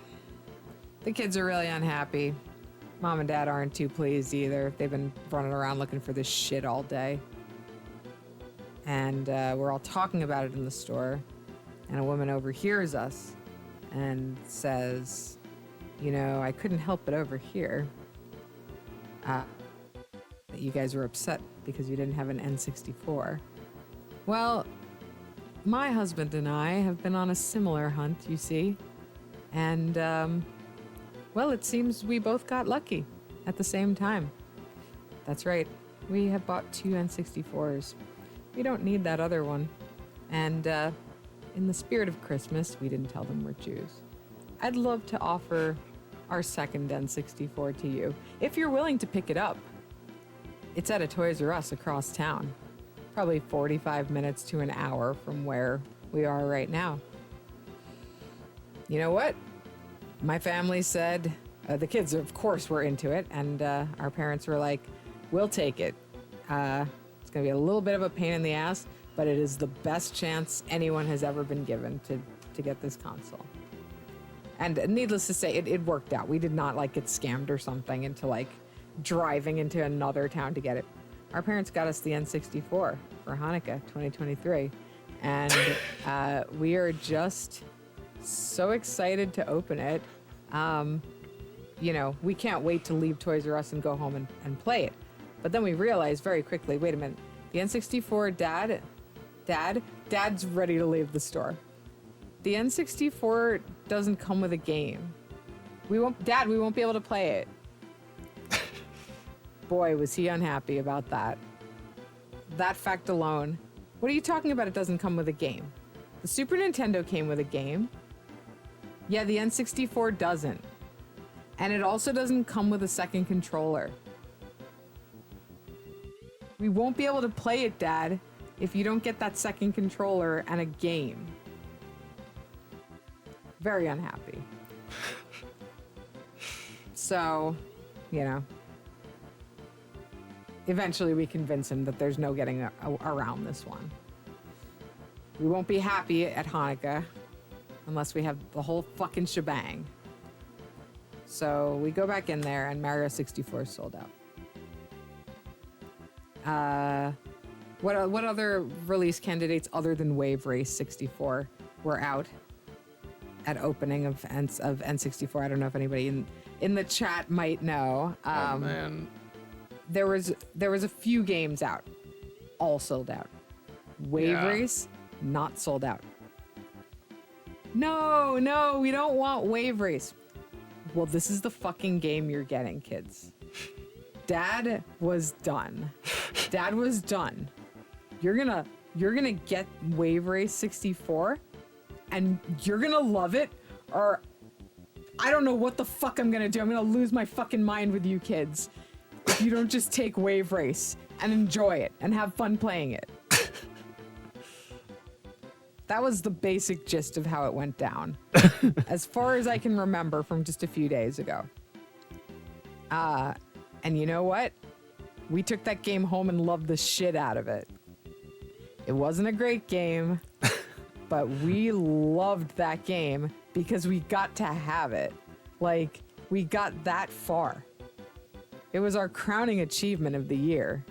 B: the kids are really unhappy. Mom and dad aren't too pleased either. They've been running around looking for this shit all day. And we're all talking about it in the store. And a woman overhears us and says, I couldn't help but overhear that you guys were upset because you didn't have an N64. Well, my husband and I have been on a similar hunt, you see. And, it seems we both got lucky at the same time. That's right. We have bought 2 N64s. We don't need that other one. And, in the spirit of Christmas, we didn't tell them we're Jews. I'd love to offer our second N64 to you, if you're willing to pick it up. It's at a Toys R Us across town, probably 45 minutes to an hour from where we are right now. You know what? My family said, the kids, of course, were into it, and our parents were like, we'll take it. It's going to be a little bit of a pain in the ass, but it is the best chance anyone has ever been given to get this console. And needless to say, it worked out. We did not get scammed or something into driving into another town to get it. Our parents got us the N64 for Hanukkah 2023. And we are just so excited to open it. We can't wait to leave Toys R Us and go home and play it. But then we realized very quickly, wait a minute, the N64, Dad's ready to leave the store. The N64 doesn't come with a game. We won't be able to play it. Boy, was he unhappy about that. That fact alone. What are you talking about? It doesn't come with a game. The Super Nintendo came with a game. Yeah, the N64 doesn't. And it also doesn't come with a second controller. We won't be able to play it, Dad, if you don't get that second controller and a game. Very unhappy. So, eventually we convince him that there's no getting around this one. We won't be happy at Hanukkah unless we have the whole fucking shebang. So we go back in there and Mario 64 is sold out. What other release candidates other than Wave Race 64 were out at opening of N64? I don't know if anybody in the chat might know.
A: Oh man.
B: There was a few games out, all sold out. Wave Race, not sold out. No, we don't want Wave Race. Well, this is the fucking game you're getting, kids. Dad was done. You're gonna get Wave Race 64, and you're gonna love it, or I don't know what the fuck I'm gonna do. I'm gonna lose my fucking mind with you kids if you don't just take Wave Race and enjoy it and have fun playing it. That was the basic gist of how it went down, as far as I can remember from just a few days ago. And you know what? We took that game home and loved the shit out of it. It wasn't a great game, but we loved that game because we got to have it. We got that far. It was our crowning achievement of the year.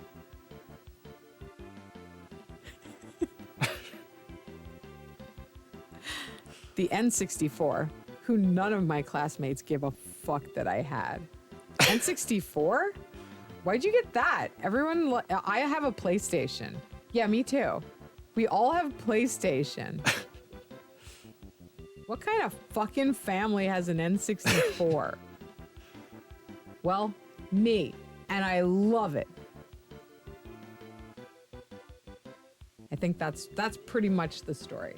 B: The N64 who none of my classmates gave a fuck that I had. N64? Why'd you get that? I have a PlayStation. Yeah, me too. We all have PlayStation. What kind of fucking family has an N64? Well, me. And I love it. I think that's pretty much the story.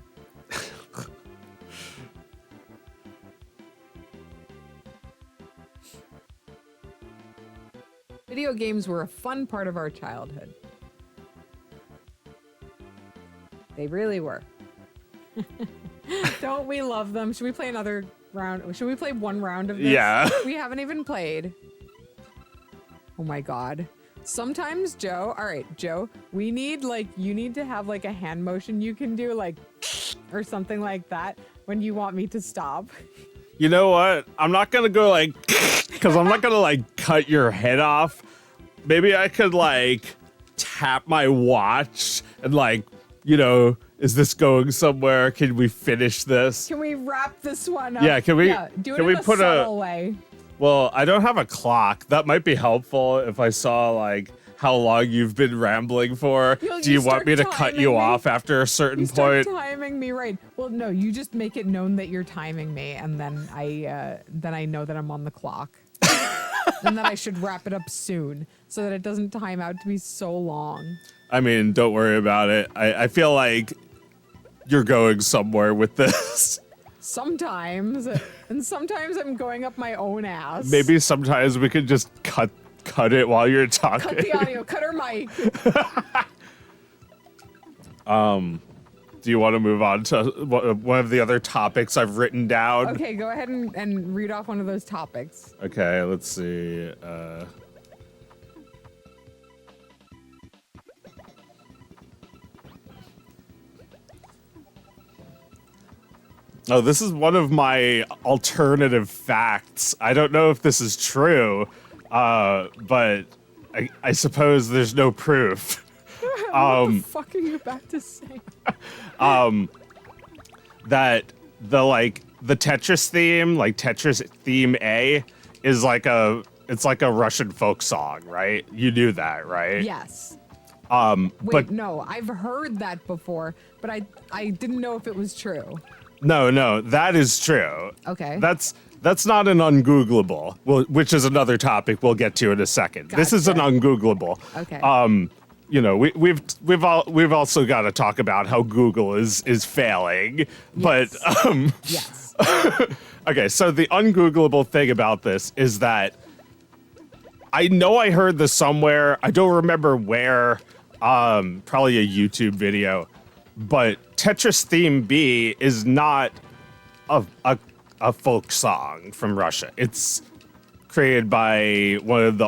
B: Video games were a fun part of our childhood. They really were. Don't we love them? Should we play another round? Should we play one round of this?
A: Yeah.
B: We haven't even played. Oh my God. Sometimes, Joe, all right, Joe, you need to have like a hand motion you can do, like, or something like that when you want me to stop.
A: You know what? I'm not gonna go like, because I'm not gonna like cut your head off. Maybe I could like tap my watch and like, you know, is this going somewhere? Can we finish this?
B: Can we wrap this one up?
A: Yeah, can we?
B: Do it
A: can
B: in
A: we
B: a
A: put
B: subtle way.
A: Well, I don't have a clock. That might be helpful if I saw like how long you've been rambling for. Do you want me to cut you off after a certain point?
B: Timing me, right? Well, no, you just make it known that you're timing me, and then I know that I'm on the clock, and that I should wrap it up soon so that it doesn't time out to be so long.
A: I mean, don't worry about it. I feel like you're going somewhere with this.
B: Sometimes, and sometimes I'm going up my own ass.
A: Maybe sometimes we could just cut it while you're talking.
B: Cut the audio, cut her mic.
A: Do you want to move on to one of the other topics I've written down?
B: Okay, go ahead and read off one of those topics.
A: Okay, let's see. Oh, this is one of my alternative facts. I don't know if this is true, but I suppose there's no proof.
B: What the fuck are you about to say?
A: That the Tetris theme, like Tetris theme A, is like a Russian folk song, right? You knew that, right?
B: Yes.
A: Wait,
B: Wait, no, I've heard that before, but I didn't know if it was true.
A: No, that is true.
B: Okay.
A: That's not an ungoogleable, which is another topic we'll get to in a second. This is an
B: Gotcha.
A: ungoogleable.
B: Okay.
A: You know, we've also got to talk about how Google is failing,
B: Yes.
A: but
B: Yes.
A: okay. So the ungoogleable thing about this is that I know I heard this somewhere. I don't remember where. Probably a YouTube video, but Tetris Theme B is not a folk song from Russia. It's created by one of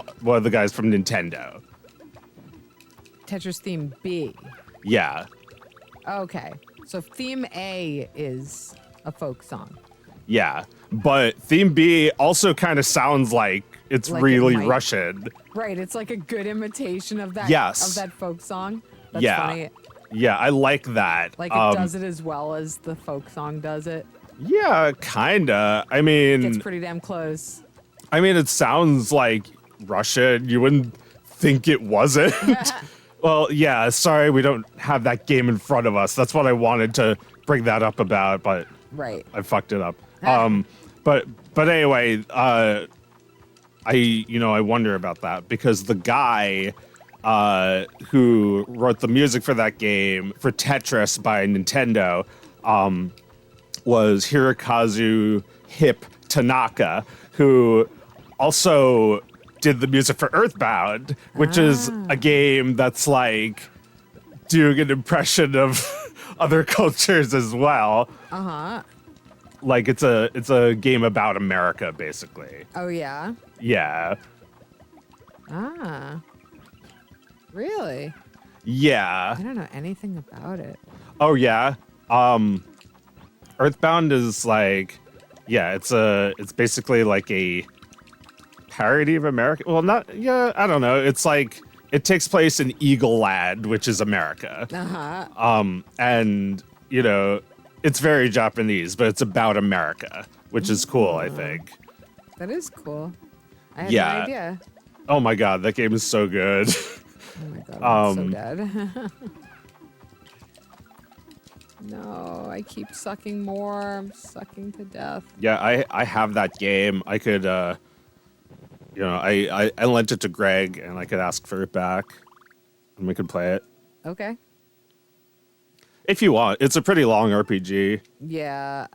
A: the guys from Nintendo.
B: Tetris theme B.
A: Yeah.
B: Okay. So theme A is a folk song.
A: Yeah. But Theme B also kind of sounds like it's
B: Like it
A: really
B: might.
A: Russian.
B: Right. It's like a good imitation of that.
A: Yes.
B: Of that folk song. That's
A: Yeah.
B: funny.
A: Yeah, I like that.
B: Like it does it as well as the folk song does it.
A: Yeah, kinda. I
B: Gets
A: mean,
B: pretty damn close.
A: it sounds like Russian. You wouldn't think it wasn't. Well, yeah, sorry we don't have that game in front of us. That's what I wanted to bring that up about, but
B: Right.
A: I fucked it up. But anyway, I wonder about that because the guy who wrote the music for that game for Tetris by Nintendo was Hirokazu Hip Tanaka, who also did the music for Earthbound, which is a game that's like doing an impression of other cultures as well.
B: Uh-huh.
A: Like it's a game about America, basically.
B: Oh yeah.
A: Yeah.
B: Ah. Really?
A: Yeah.
B: I don't know anything about it.
A: Oh yeah. Earthbound is like, yeah, it's basically like a parody of America. Well, I don't know. It's like it takes place in Eagle Land, which is America.
B: Uh-huh.
A: And you know, it's very Japanese, but it's about America, which is cool, I think.
B: That is cool. I had
A: Yeah.
B: no idea.
A: Oh my god, that game is so good.
B: Oh my god, I'm so
A: Um,
B: dead. No, I keep sucking more. I'm sucking to death.
A: Yeah, I have that game. I could, you know, I lent it to Greg, and I could ask for it back, and we could play it
B: Okay.
A: if you want. It's a pretty long RPG.
B: Yeah,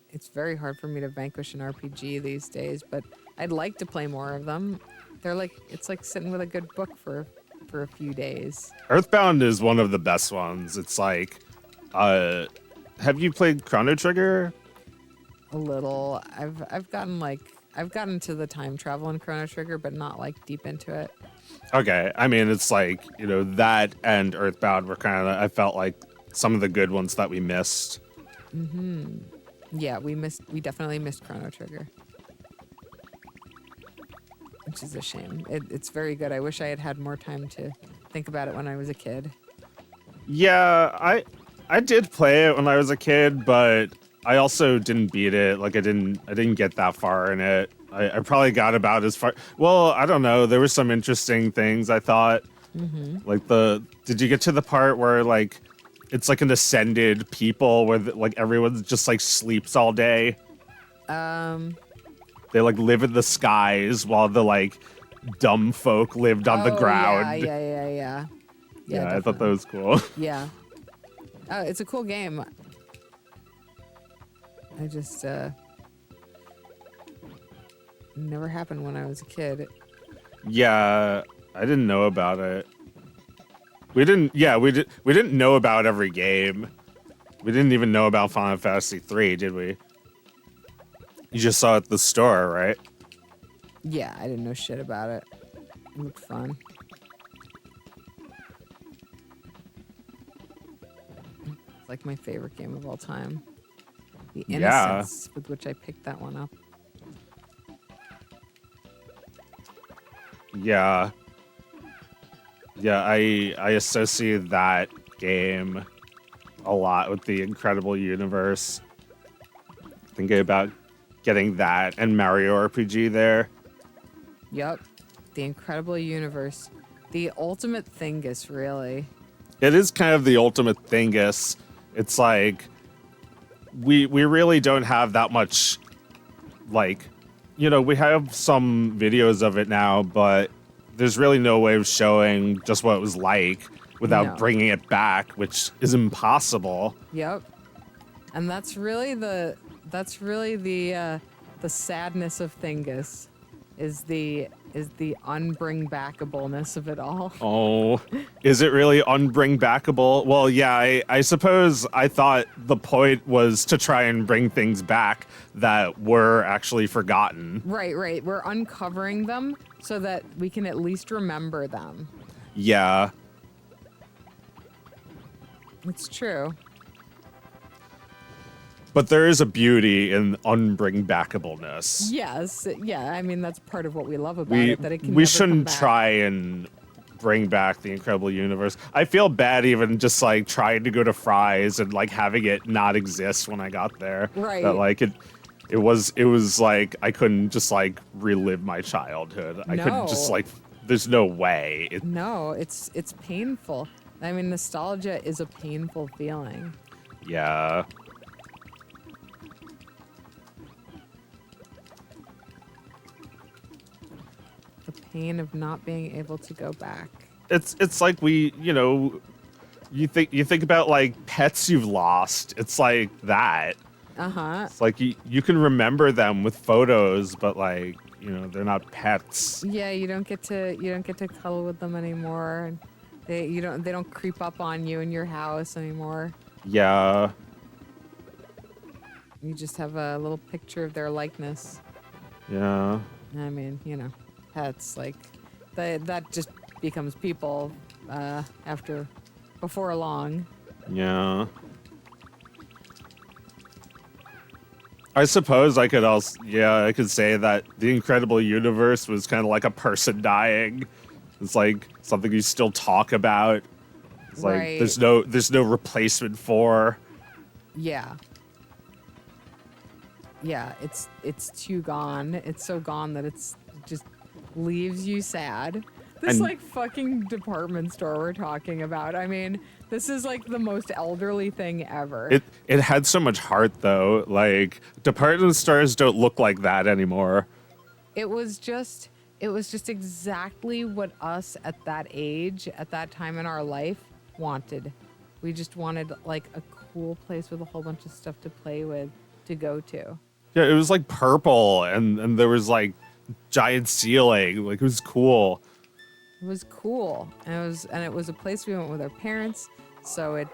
B: it's very hard for me to vanquish an RPG these days, but I'd like to play more of them. It's like sitting with a good book for a few days.
A: Earthbound is one of the best ones. It's like, have you played Chrono Trigger?
B: A little. I've gotten to the time travel in Chrono Trigger, but not like deep into it.
A: Okay, I mean, it's like, you know, that and Earthbound were kind of, I felt like some of the good ones that we missed.
B: Yeah, we definitely missed Chrono Trigger. Which is a shame. It's very good. I wish I had had more time to think about it when I was a kid.
A: Yeah, I did play it when I was a kid, but I also didn't beat it. Like I didn't get that far in it. I probably got about as far. Well, I don't know. There were some interesting things I thought. Like did you get to the part where like it's like an ascended people where like everyone just like sleeps all day? They like live in the skies while the like dumb folk lived on the ground.
B: Yeah,
A: Yeah, I thought that was cool.
B: Yeah. Oh, it's a cool game. I just never happened when I was a kid.
A: Yeah, I didn't know about it. We didn't know about every game. We didn't even know about Final Fantasy 3, did we? You just saw it at the store, right?
B: Yeah, I didn't know shit about it. It looked fun. It's like my favorite game of all time. The
A: Yeah.
B: innocence with which I picked that one up.
A: Yeah. Yeah, I associate that game a lot with the Incredible Universe. Thinking about getting that and Mario RPG there.
B: Yup. The Incredible Universe. The ultimate Thingus, really.
A: It is kind of the ultimate Thingus. It's like we really don't have that much, like, you know, we have some videos of it now, but there's really no way of showing just what it was like without
B: No.
A: bringing it back, which is impossible.
B: Yep. And that's really the sadness of Thingus is the unbringbackableness of it all.
A: Oh, is it really unbringbackable? Well, yeah, I suppose I thought the point was to try and bring things back that were actually forgotten.
B: Right. We're uncovering them so that we can at least remember them.
A: Yeah.
B: It's true.
A: But there is a beauty in unbringbackableness.
B: Yes. Yeah. I mean, that's part of what we love about it. That it can
A: We
B: never
A: shouldn't
B: come back.
A: try and bring back the Incredible Universe. I feel bad even just like trying to go to Fry's and like having it not exist when I got there.
B: Right.
A: That like it was like I couldn't just like relive my childhood. I couldn't just
B: No.
A: like there's no way.
B: No, it's painful. I mean, nostalgia is a painful feeling.
A: Yeah.
B: The pain of not being able to go back.
A: It's like we, you know, you think about like pets you've lost. It's like that.
B: Uh-huh.
A: It's like you can remember them with photos, but like, you know, they're not pets.
B: Yeah, you don't get to cuddle with them anymore. And they don't creep up on you in your house anymore.
A: Yeah.
B: You just have a little picture of their likeness.
A: Yeah.
B: I mean, you know, pets like that just becomes people before long.
A: Yeah. I suppose I could I could say that the Incredible Universe was kind of like a person dying. It's like something you still talk about. It's like
B: Right.
A: there's no replacement for.
B: Yeah. yeah, it's too gone. It's so gone that it's just leaves you sad. This
A: And-
B: like fucking department store we're talking about. I mean, this is like the most elderly thing ever.
A: It had so much heart though. Like department stores don't look like that anymore.
B: It was just exactly what us at that age, at that time in our life, wanted. We just wanted like a cool place with a whole bunch of stuff to play with, to go to.
A: Yeah, it was like purple and there was like giant ceiling. Like it was cool.
B: It was cool, and it was a place we went with our parents. So it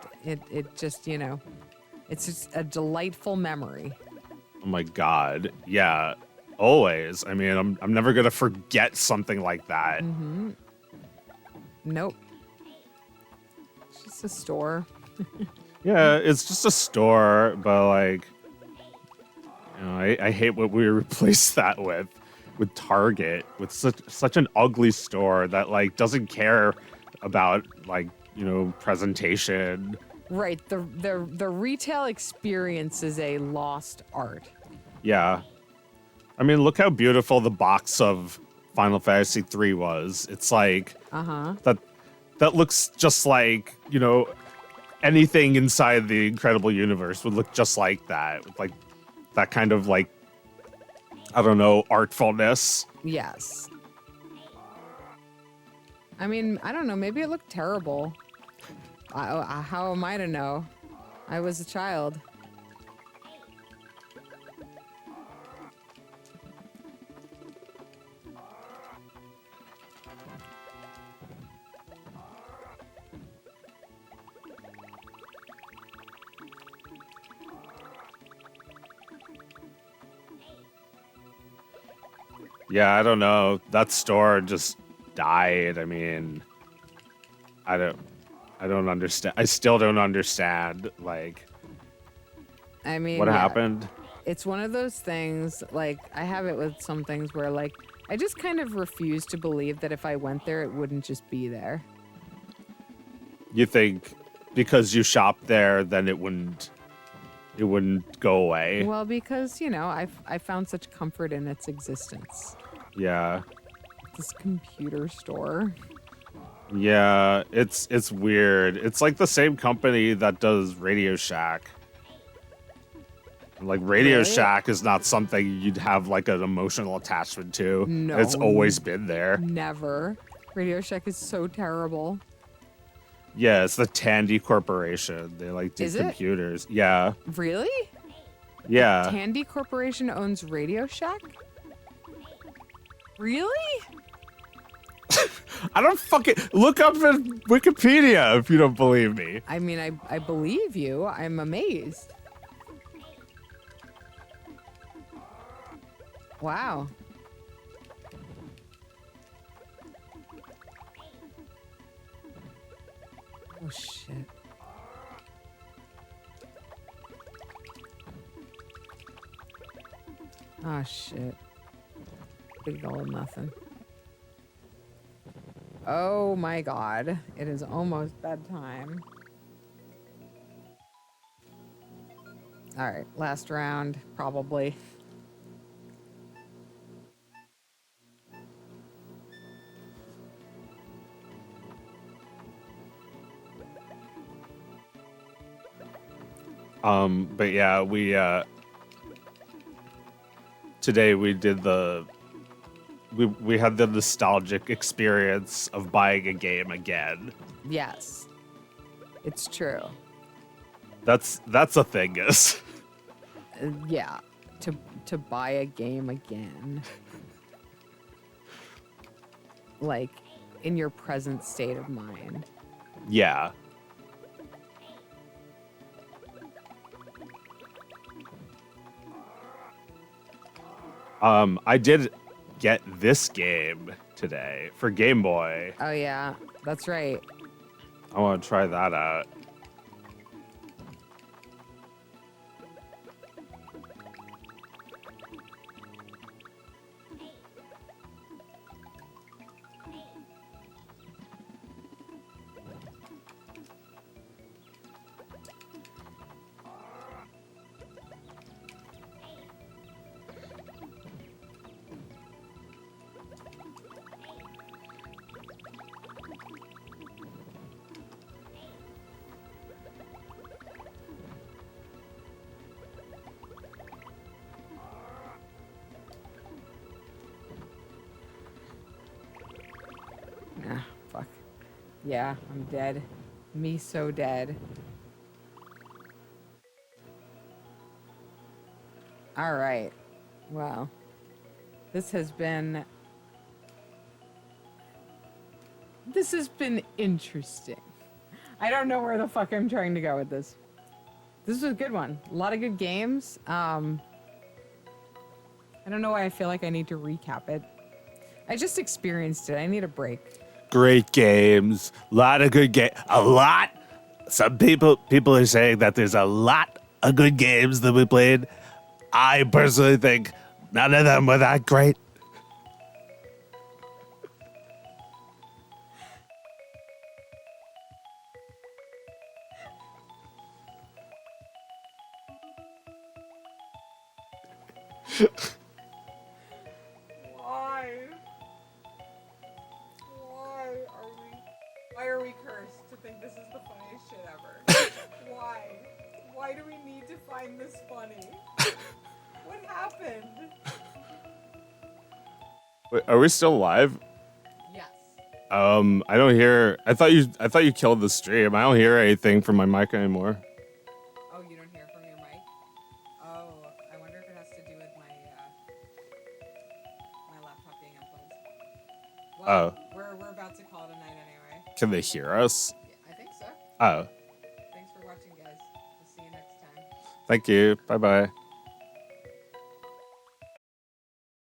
B: just, you know, it's just a delightful memory.
A: Oh my god. Yeah. Always. I mean, I'm never gonna forget something like that.
B: Nope. It's just a store.
A: Yeah, it's just a store, but like, you know, I hate what we replaced that with Target, with such an ugly store that like doesn't care about like, you know, presentation.
B: Right. The retail experience is a lost art.
A: Yeah. I mean, look how beautiful the box of Final Fantasy 3 was. It's like that looks just like, you know, anything inside the Incredible Universe would look just like that. With like that kind of like, I don't know, artfulness.
B: Yes. I mean, I don't know. Maybe it looked terrible. How am I to know? I was a child.
A: Yeah, I don't know. That store just died. I mean, I don't understand. I still don't understand like
B: I mean,
A: what
B: yeah,
A: happened.
B: it's one of those things, like, I have it with some things where, like, I just kind of refuse to believe that if I went there, it wouldn't just be there.
A: You think because you shop there, then it wouldn't go away.
B: Well, because, you know, I found such comfort in its existence.
A: Yeah.
B: This computer store.
A: Yeah, it's weird. It's like the same company that does Radio Shack. Like Radio
B: Really?
A: Shack is not something you'd have like an emotional attachment to.
B: No.
A: It's always been there.
B: Never. Radio Shack is so terrible.
A: Yeah, it's the Tandy Corporation. They like do
B: Is it?
A: computers. Yeah.
B: Really?
A: Yeah.
B: Tandy Corporation owns Radio Shack? Really?
A: I don't fucking look up in Wikipedia if you don't believe me.
B: I mean, I believe you. I'm amazed. Wow. Oh, shit. Oh, shit. Big old nothing. Oh my god. It is almost bedtime. Alright, last round, probably.
A: But yeah, today we did we had the nostalgic experience of buying a game again.
B: Yes. It's true.
A: That's a Thingus.
B: Yeah. To buy a game again. Like, in your present state of mind.
A: Yeah. I did get this game today for Game Boy.
B: Oh yeah, that's right.
A: I want to try that out.
B: Yeah, I'm dead. Me so dead. All right. Well, this has been interesting. I don't know where the fuck I'm trying to go with this. This was a good one. A lot of good games. I don't know why I feel like I need to recap it. I just experienced it. I need a break.
A: Great games. A lot of good game. A lot. Some people are saying that there's a lot of good games that we played. I personally think none of them were that great.
B: Why? Why are we cursed to think this is the funniest shit ever? Why? Why do we need to find this funny? What happened?
A: Wait, are we still live?
B: Yes.
A: I don't hear. I thought you killed the stream. I don't hear anything from my mic anymore.
B: Oh, you don't hear from your mic? Oh, I wonder if it has to do with my my laptop being unplugged. Well, we're about to call it a night anyway.
A: Can they hear us?
B: Yeah, I think so.
A: Oh,
B: Thanks for watching, guys. We'll see you next time.
A: thank you. Bye bye.